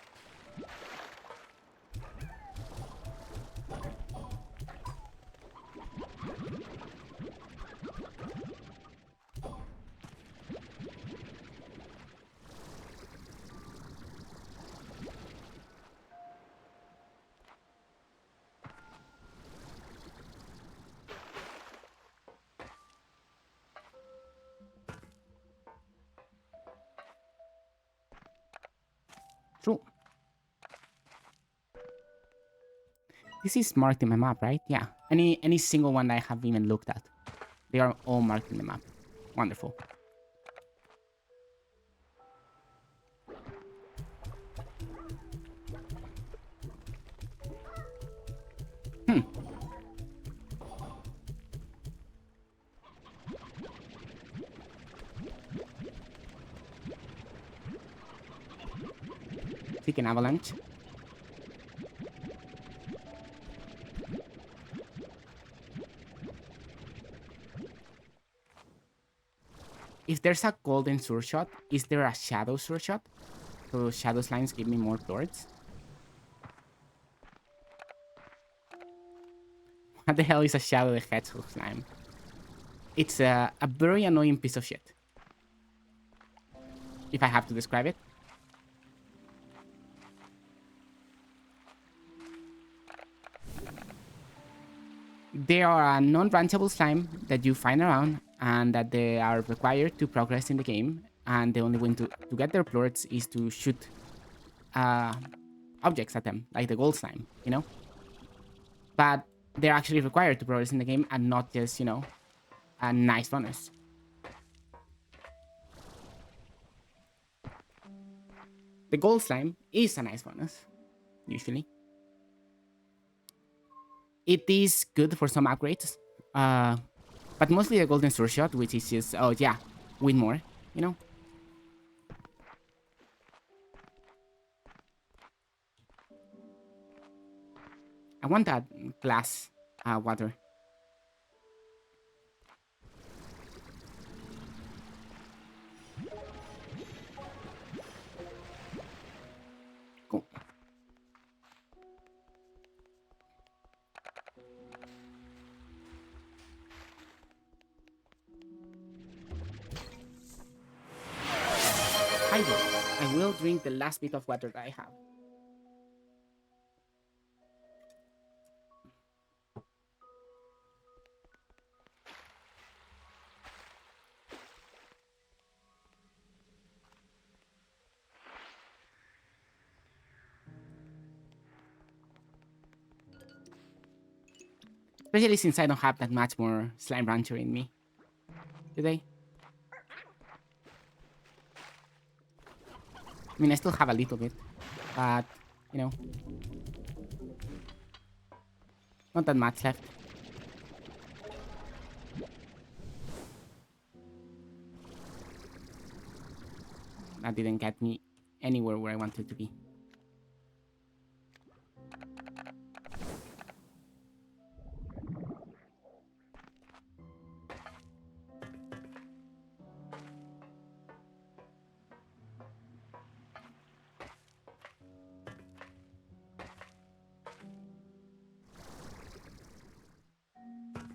True. This is marked in my map, right? Yeah. Any single one I have even looked at. They are all marked in the map. Wonderful. Take an avalanche. If there's a golden sword shot, is there a shadow sword shot? So shadow slimes give me more thorns. What the hell is a shadow the hedgehog slime? It's a very annoying piece of shit. If I have to describe it. They are a non-branchable slime that you find around and that they are required to progress in the game. And the only way to get their plorts is to shoot objects at them, like the gold slime, you know? But they're actually required to progress in the game and not just, you know, a nice bonus. The gold slime is a nice bonus, usually. It is good for some upgrades, but mostly the golden sword shot, which is just, oh yeah, win more, you know? I want that glass water. Cool. I will drink the last bit of water that I have. Especially since I don't have that much more slime rancher in me today. I mean, I still have a little bit, but you know. Not that much left. That didn't get me anywhere where I wanted to be.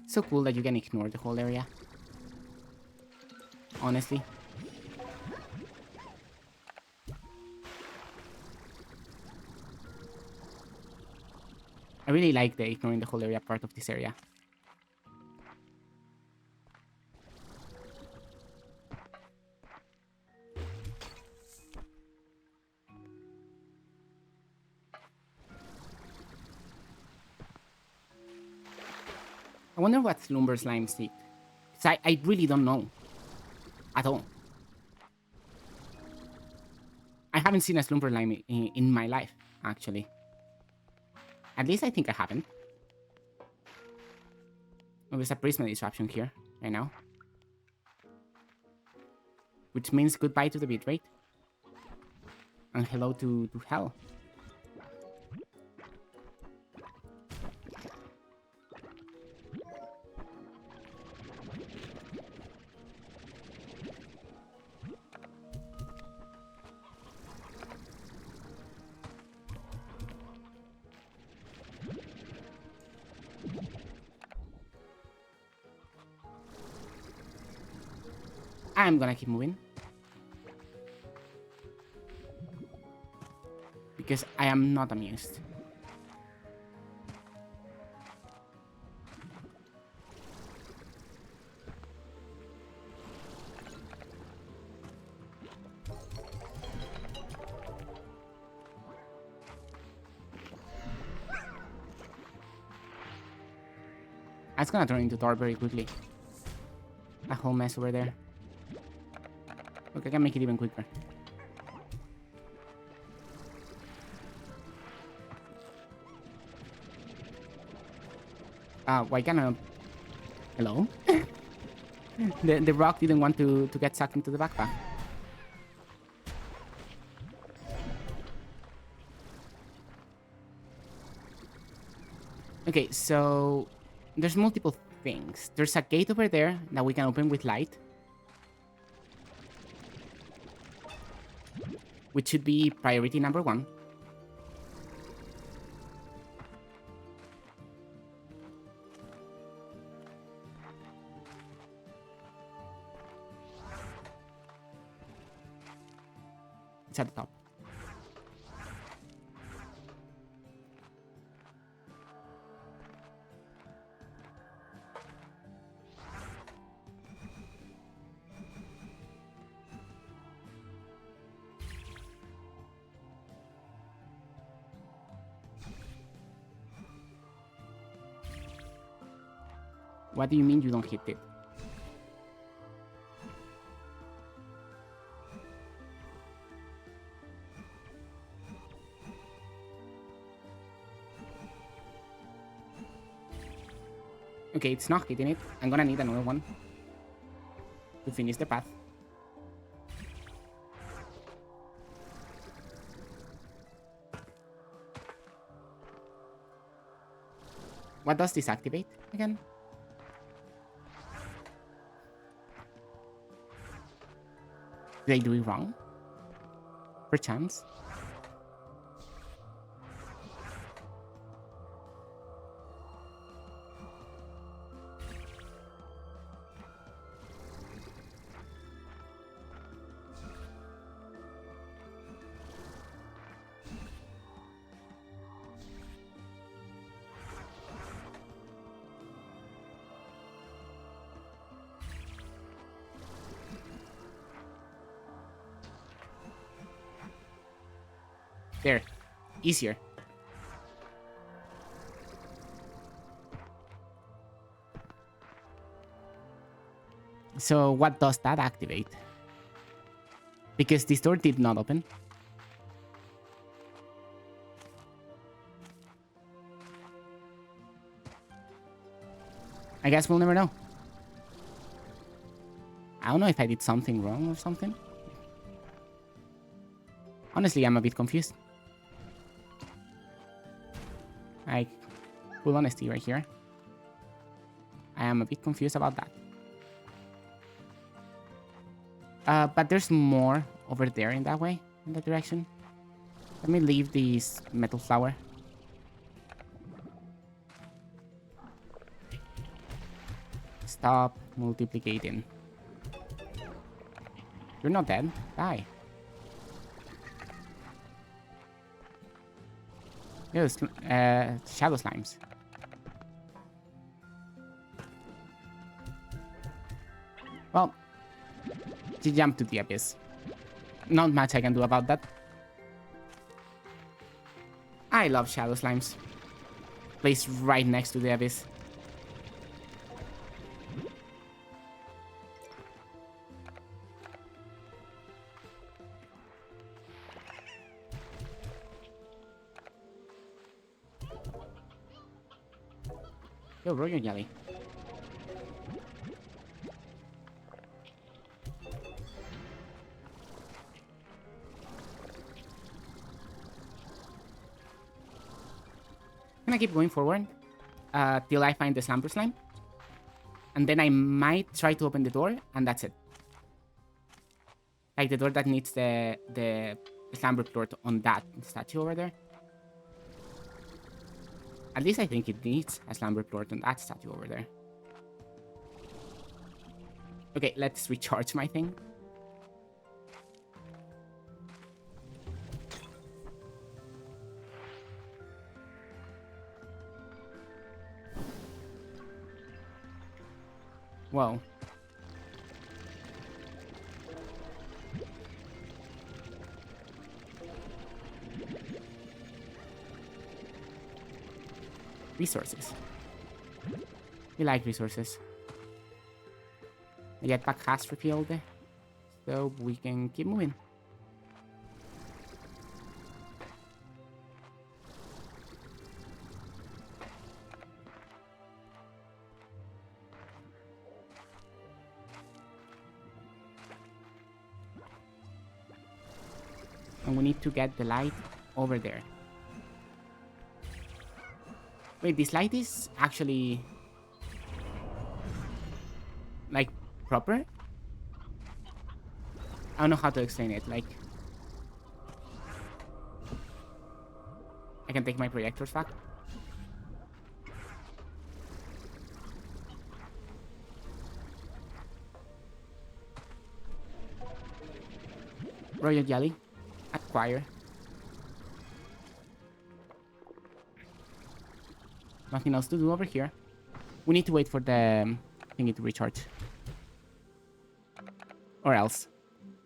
So cool that you can ignore the whole area. Honestly. I really like the ignoring the whole area part of this area. I wonder what Slumber Slimes did. Because I really don't know. At all. I haven't seen a Slumber Slime in my life, actually. At least I think I haven't. Oh, there's a Prisma disruption here, right now. Which means goodbye to the bitrate. And hello to hell. I'm gonna keep moving. Because I am not amused. That's gonna turn into Thor very quickly. A whole mess over there. Look, I can make it even quicker. Why can't I... Hello? the rock didn't want to get sucked into the backpack. Okay, so... There's multiple things. There's a gate over there that we can open with light. Which should be priority number 1. It's at the top. What do you mean you don't hit it? Okay, it's not hitting it. I'm gonna need another one to finish the path. What does this activate again? Did I do it wrong? Perchance? There. Easier. So what does that activate? Because this door did not open. I guess we'll never know. I don't know if I did something wrong or something. Honestly, I'm a bit confused. Like, full honesty right here. I am a bit confused about that. But there's more over there in that way, in that direction. Let me leave this metal flower. Stop multiplicating. You're not dead. Die. Yes, shadow slimes. Well, she jumped to the abyss. Not much I can do about that. I love shadow slimes. Placed right next to the abyss. Yo, royal jelly. Can I keep going forward till I find the slumber slime? And then I might try to open the door, and that's it. Like the door that needs the slumber plort on that statue over there. At least I think it needs a slumber plort on that statue over there. Okay, let's recharge my thing. Whoa. Resources. We like resources. The jetpack has refilled, so we can keep moving. And we need to get the light over there. Wait, this light is actually like proper? I don't know how to explain it. Like, I can take my projectors back. Royal jelly. Acquire. Nothing else to do over here. We need to wait for the thingy to recharge. Or else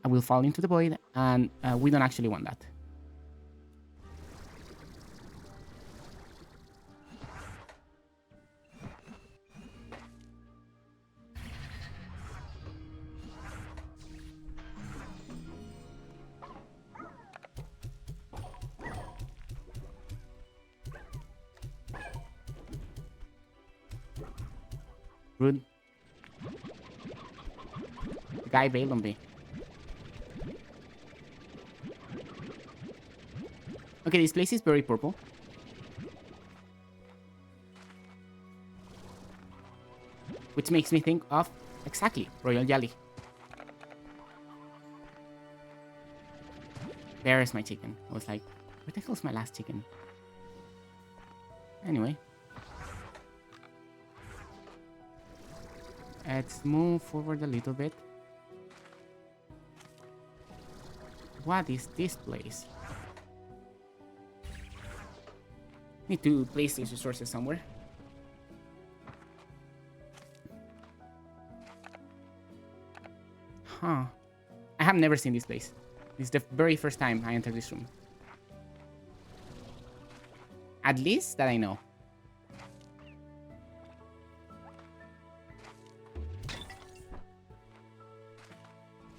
I will fall into the void, and we don't actually want that. Rude. The guy bailed on me. Okay, this place is very purple. Which makes me think of, exactly, royal jelly. There is my chicken. I was like, where the hell's my last chicken? Anyway. Let's move forward a little bit. What is this place? Need to place these resources somewhere. Huh. I have never seen this place. This is the very first time I enter this room. At least that I know.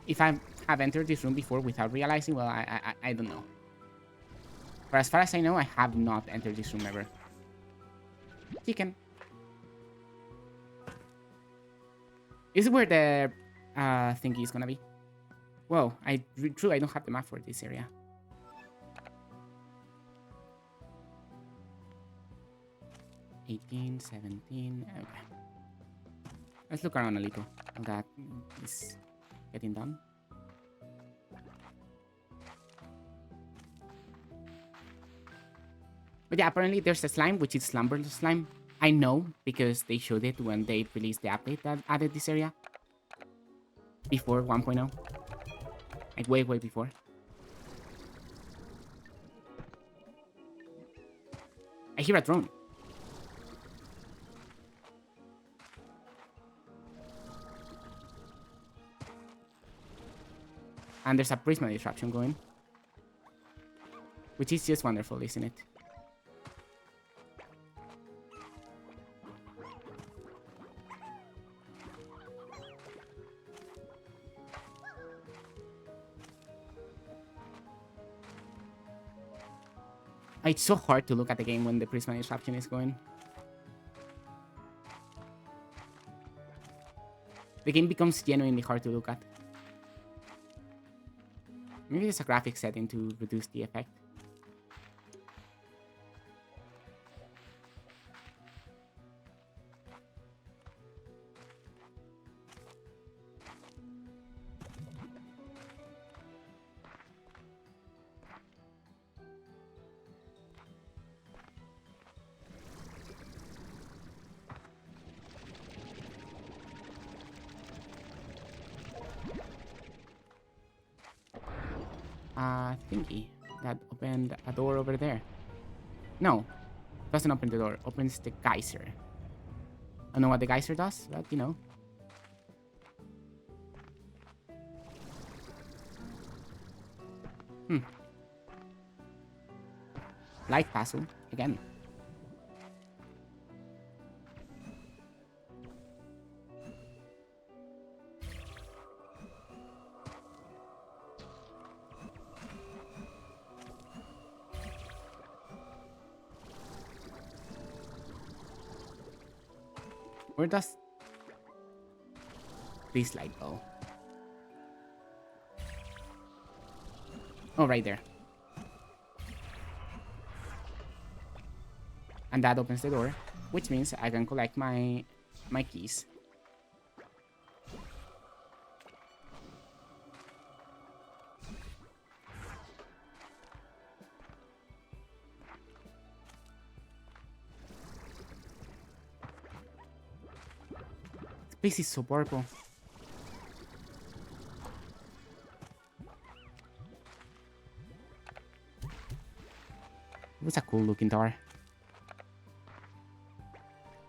If I have entered this room before without realizing, well, I don't know. But as far as I know, I have not entered this room ever. Chicken. This is where the thingy is gonna be. Whoa, true, I don't have the map for this area. $18, $17, okay. Let's look around a little. That is getting done. But yeah, apparently there's a slime, which is Slumber Slime. I know because they showed it when they released the update that added this area. Before 1.0. Like way before. I hear a drone. And there's a Prisma disruption going. Which is just wonderful, isn't it? It's so hard to look at the game when the Prisma disruption is going. The game becomes genuinely hard to look at. Maybe there's a graphic setting to reduce the effect. Thingy that opened a door over there. No, doesn't open the door. Opens the geyser. I don't know what the geyser does, but you know. Light puzzle again. Where does this light go? Oh, right there. And that opens the door, which means I can collect my keys. This place is so purple. It was a cool looking tower.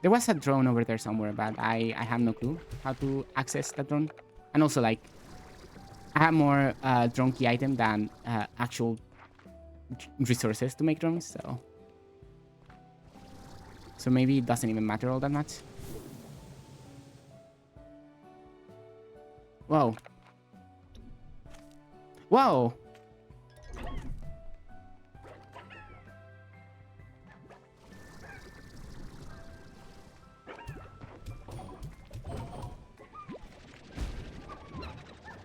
There was a drone over there somewhere, but I have no clue how to access that drone. And also, like, I have more drone key item than actual resources to make drones, so maybe it doesn't even matter all that much. Whoa. Whoa!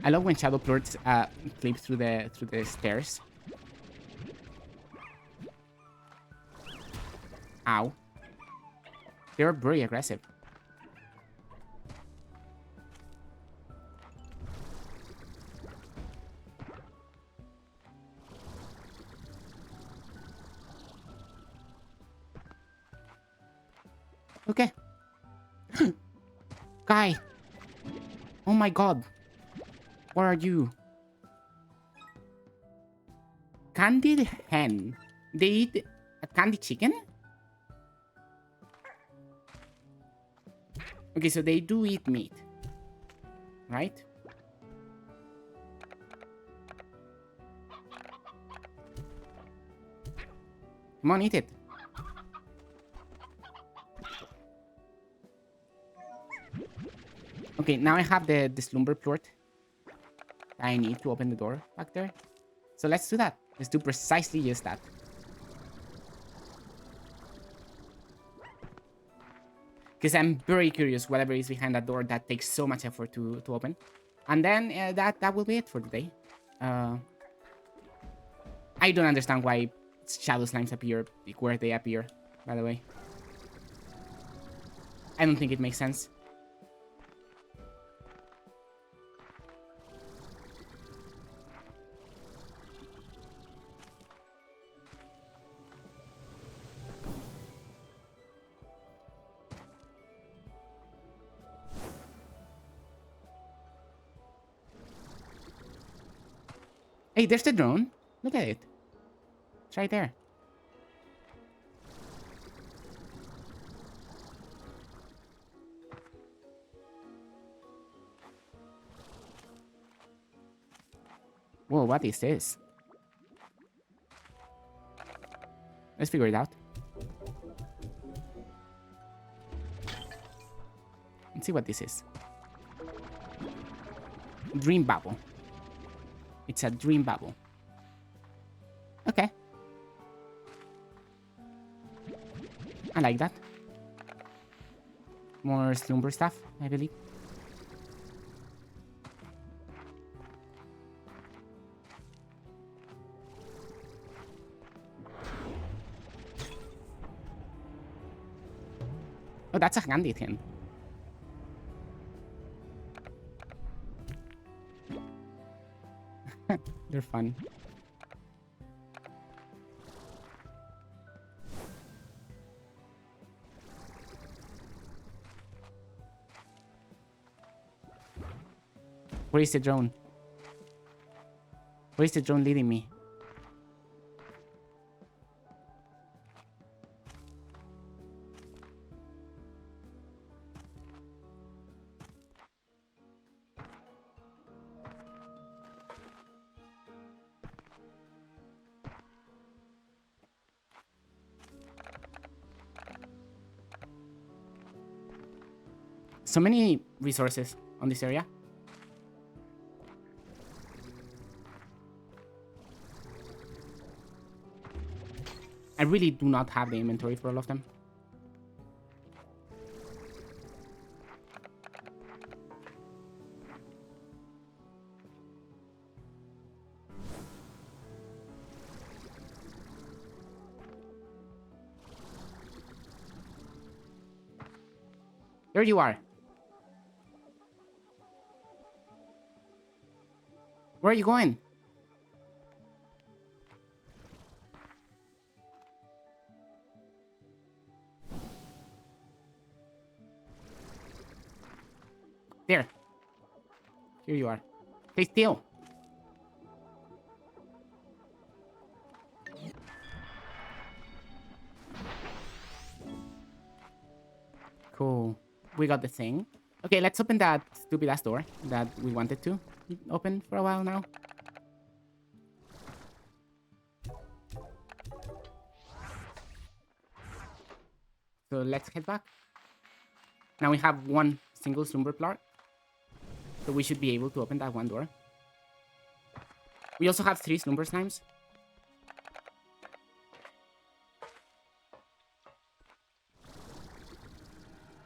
I love when shadow plorts flip through the stairs. Ow. They're very aggressive. Okay. Guy. Oh my god. What are you? Candied hen. They eat a candied chicken? Okay, so they do eat meat. Right? Come on, eat it. Okay, now I have the slumber plort I need to open the door back there. So let's do that. Let's do precisely just that. Because I'm very curious whatever is behind that door that takes so much effort to open. And then that will be it for today. I don't understand why shadow slimes appear where they appear, by the way. I don't think it makes sense. Hey, there's the drone. Look at it. It's right there. Whoa, what is this? Let's figure it out. Let's see what this is. Dream bubble. It's a dream bubble. Okay. I like that. More slumber stuff, I believe. Oh, that's a handy thing. They're fun. Where is the drone? Where is the drone leading me? So many resources on this area. I really do not have the inventory for all of them. There you are. Where are you going? There. Here you are. Stay still. Cool. We got the thing. Okay, let's open that stupid ass door that we wanted to open for a while now. So let's head back. Now we have one single slumber plot. So we should be able to open that one door. We also have 3 slumber slimes.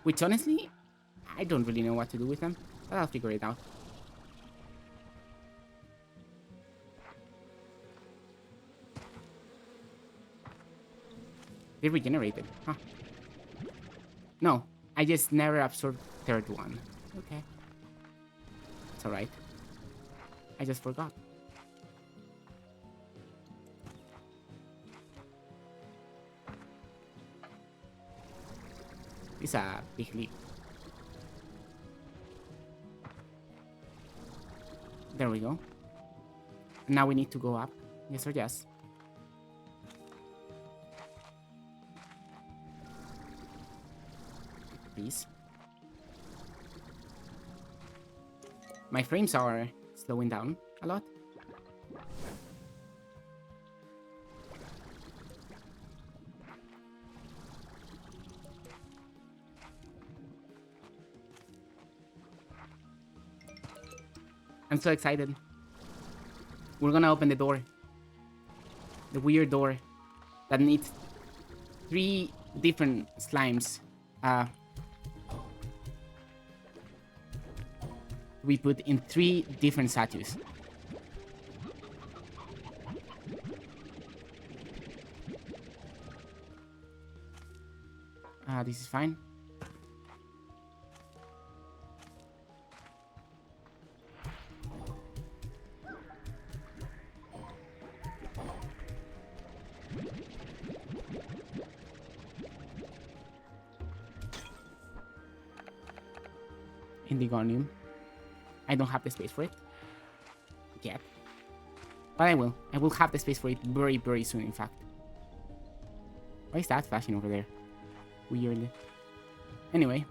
Which honestly, I don't really know what to do with them. But I'll figure it out. They regenerated, huh? No, I just never absorbed third one. Okay. It's alright. I just forgot. It's a big leap. There we go. Now we need to go up. Yes or yes? Please. My frames are slowing down a lot. I'm so excited. We're gonna open the door. The weird door that needs 3 different slimes we put in 3 different statues. This is fine. Indigonium. I don't have the space for it yet. But I will. I will have the space for it very, very soon, in fact. Why is that flashing over there? Weirdly. Anyway.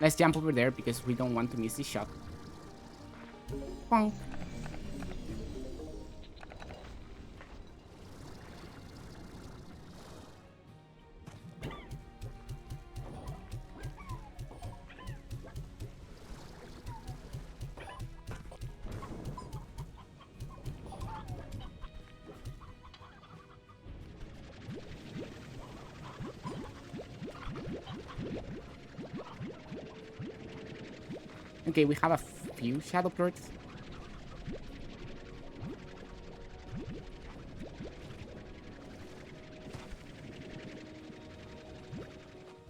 Let's jump over there because we don't want to miss this shot. Bonk. Okay, we have a few shadow turrets.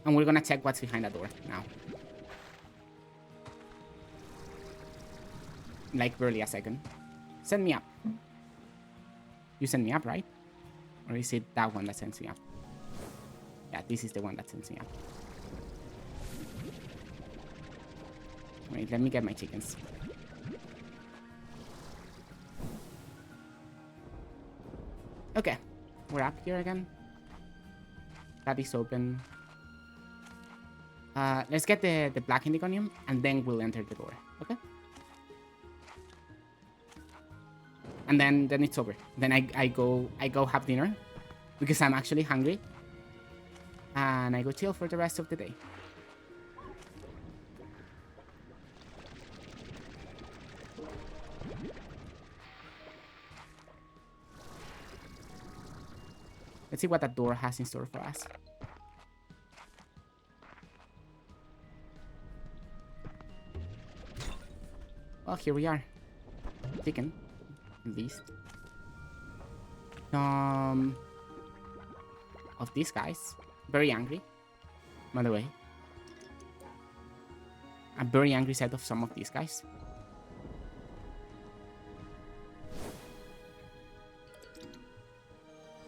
And we're gonna check what's behind the door now. Like barely a second. Send me up. You send me up, right? Or is it that one that sends me up? Yeah, this is the one that sends me up. Wait, let me get my chickens. Okay, we're up here again. That is open. Let's get the black indigonium and then we'll enter the door. Okay. And then it's over. Then I go have dinner because I'm actually hungry. And I go chill for the rest of the day. Let's see what that door has in store for us. Well, here we are. Chicken, at least. Of these guys. Very angry, by the way. A very angry set of some of these guys.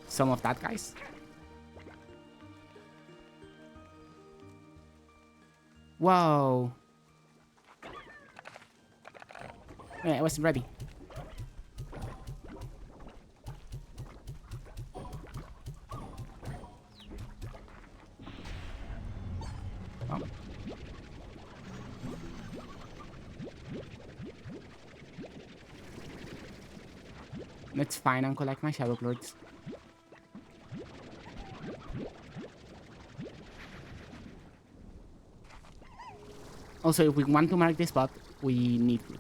Some of that guys. Whoa. Wait, I wasn't ready. Oh. Let's find and collect my shadow lords. Also, if we want to mark this spot, we need fruit.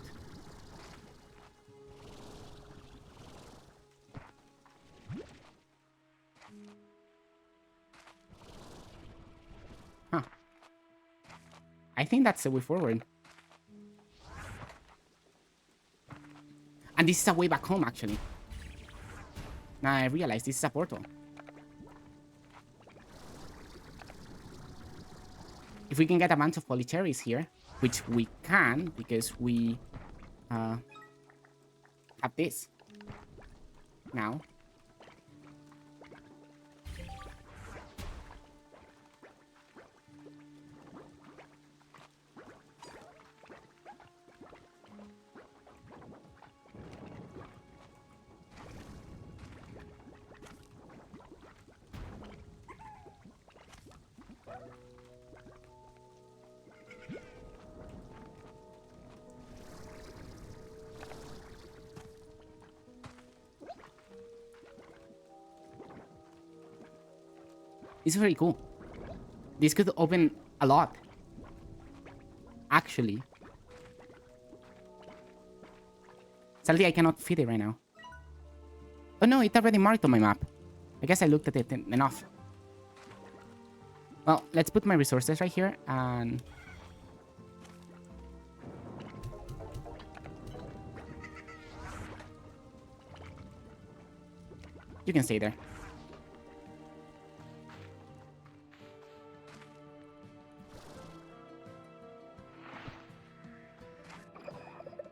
Huh. I think that's the way forward. And this is a way back home, actually. Now I realize this is a portal. If we can get a bunch of polycherries here, which we can because we have this now. It's very cool. This could open a lot. Actually. Sadly, I cannot fit it right now. Oh no, it already marked on my map. I guess I looked at it enough. Well, let's put my resources right here and... You can stay there.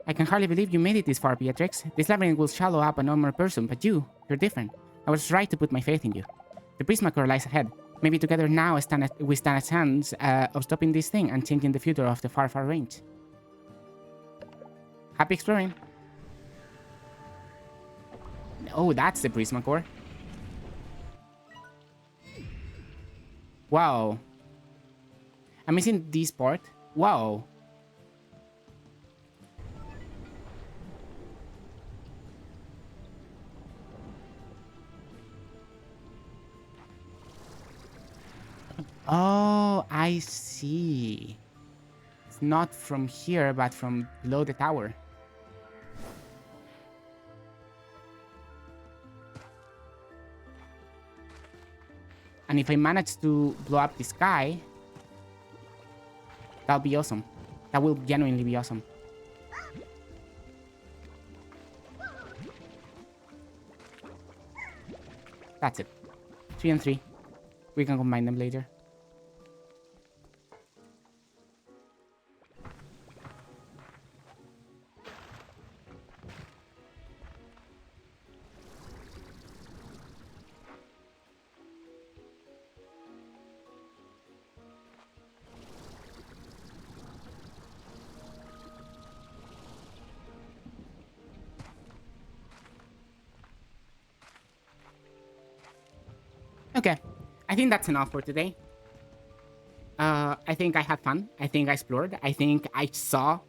I can hardly believe you made it this far, Beatrix. This labyrinth will swallow up a normal person, but you're different. I was right to put my faith in you. The Prismacore lies ahead. Maybe together now we stand a chance of stopping this thing and changing the future of the far, far range. Happy exploring. Oh, that's the Prismacore. Wow. I'm missing this part. Wow. Oh, I see. It's not from here, but from below the tower. And if I manage to blow up the sky, that'll be awesome. That will genuinely be awesome. That's it. 3 and 3. We can combine them later. Okay, I think that's enough for today. I think I had fun. I think I explored. I think I saw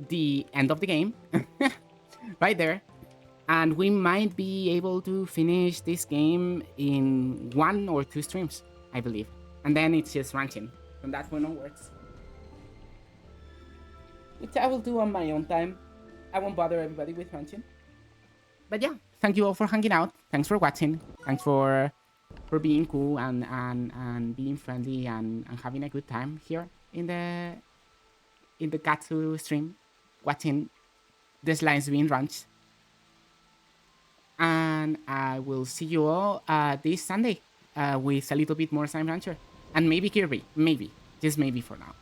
the end of the game right there. And we might be able to finish this game in 1 or 2 streams, I believe. And then it's just ranching from that point onwards. Which I will do on my own time. I won't bother everybody with ranching. But yeah, thank you all for hanging out. Thanks for watching. Thanks for being cool and being friendly and having a good time here in the Katsu stream, watching the slimes being runched. And I will see you all this Sunday with a little bit more Slime Rancher. And maybe Kirby. Maybe. Just maybe for now.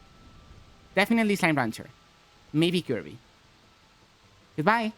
Definitely Slime Rancher. Maybe Kirby. Goodbye.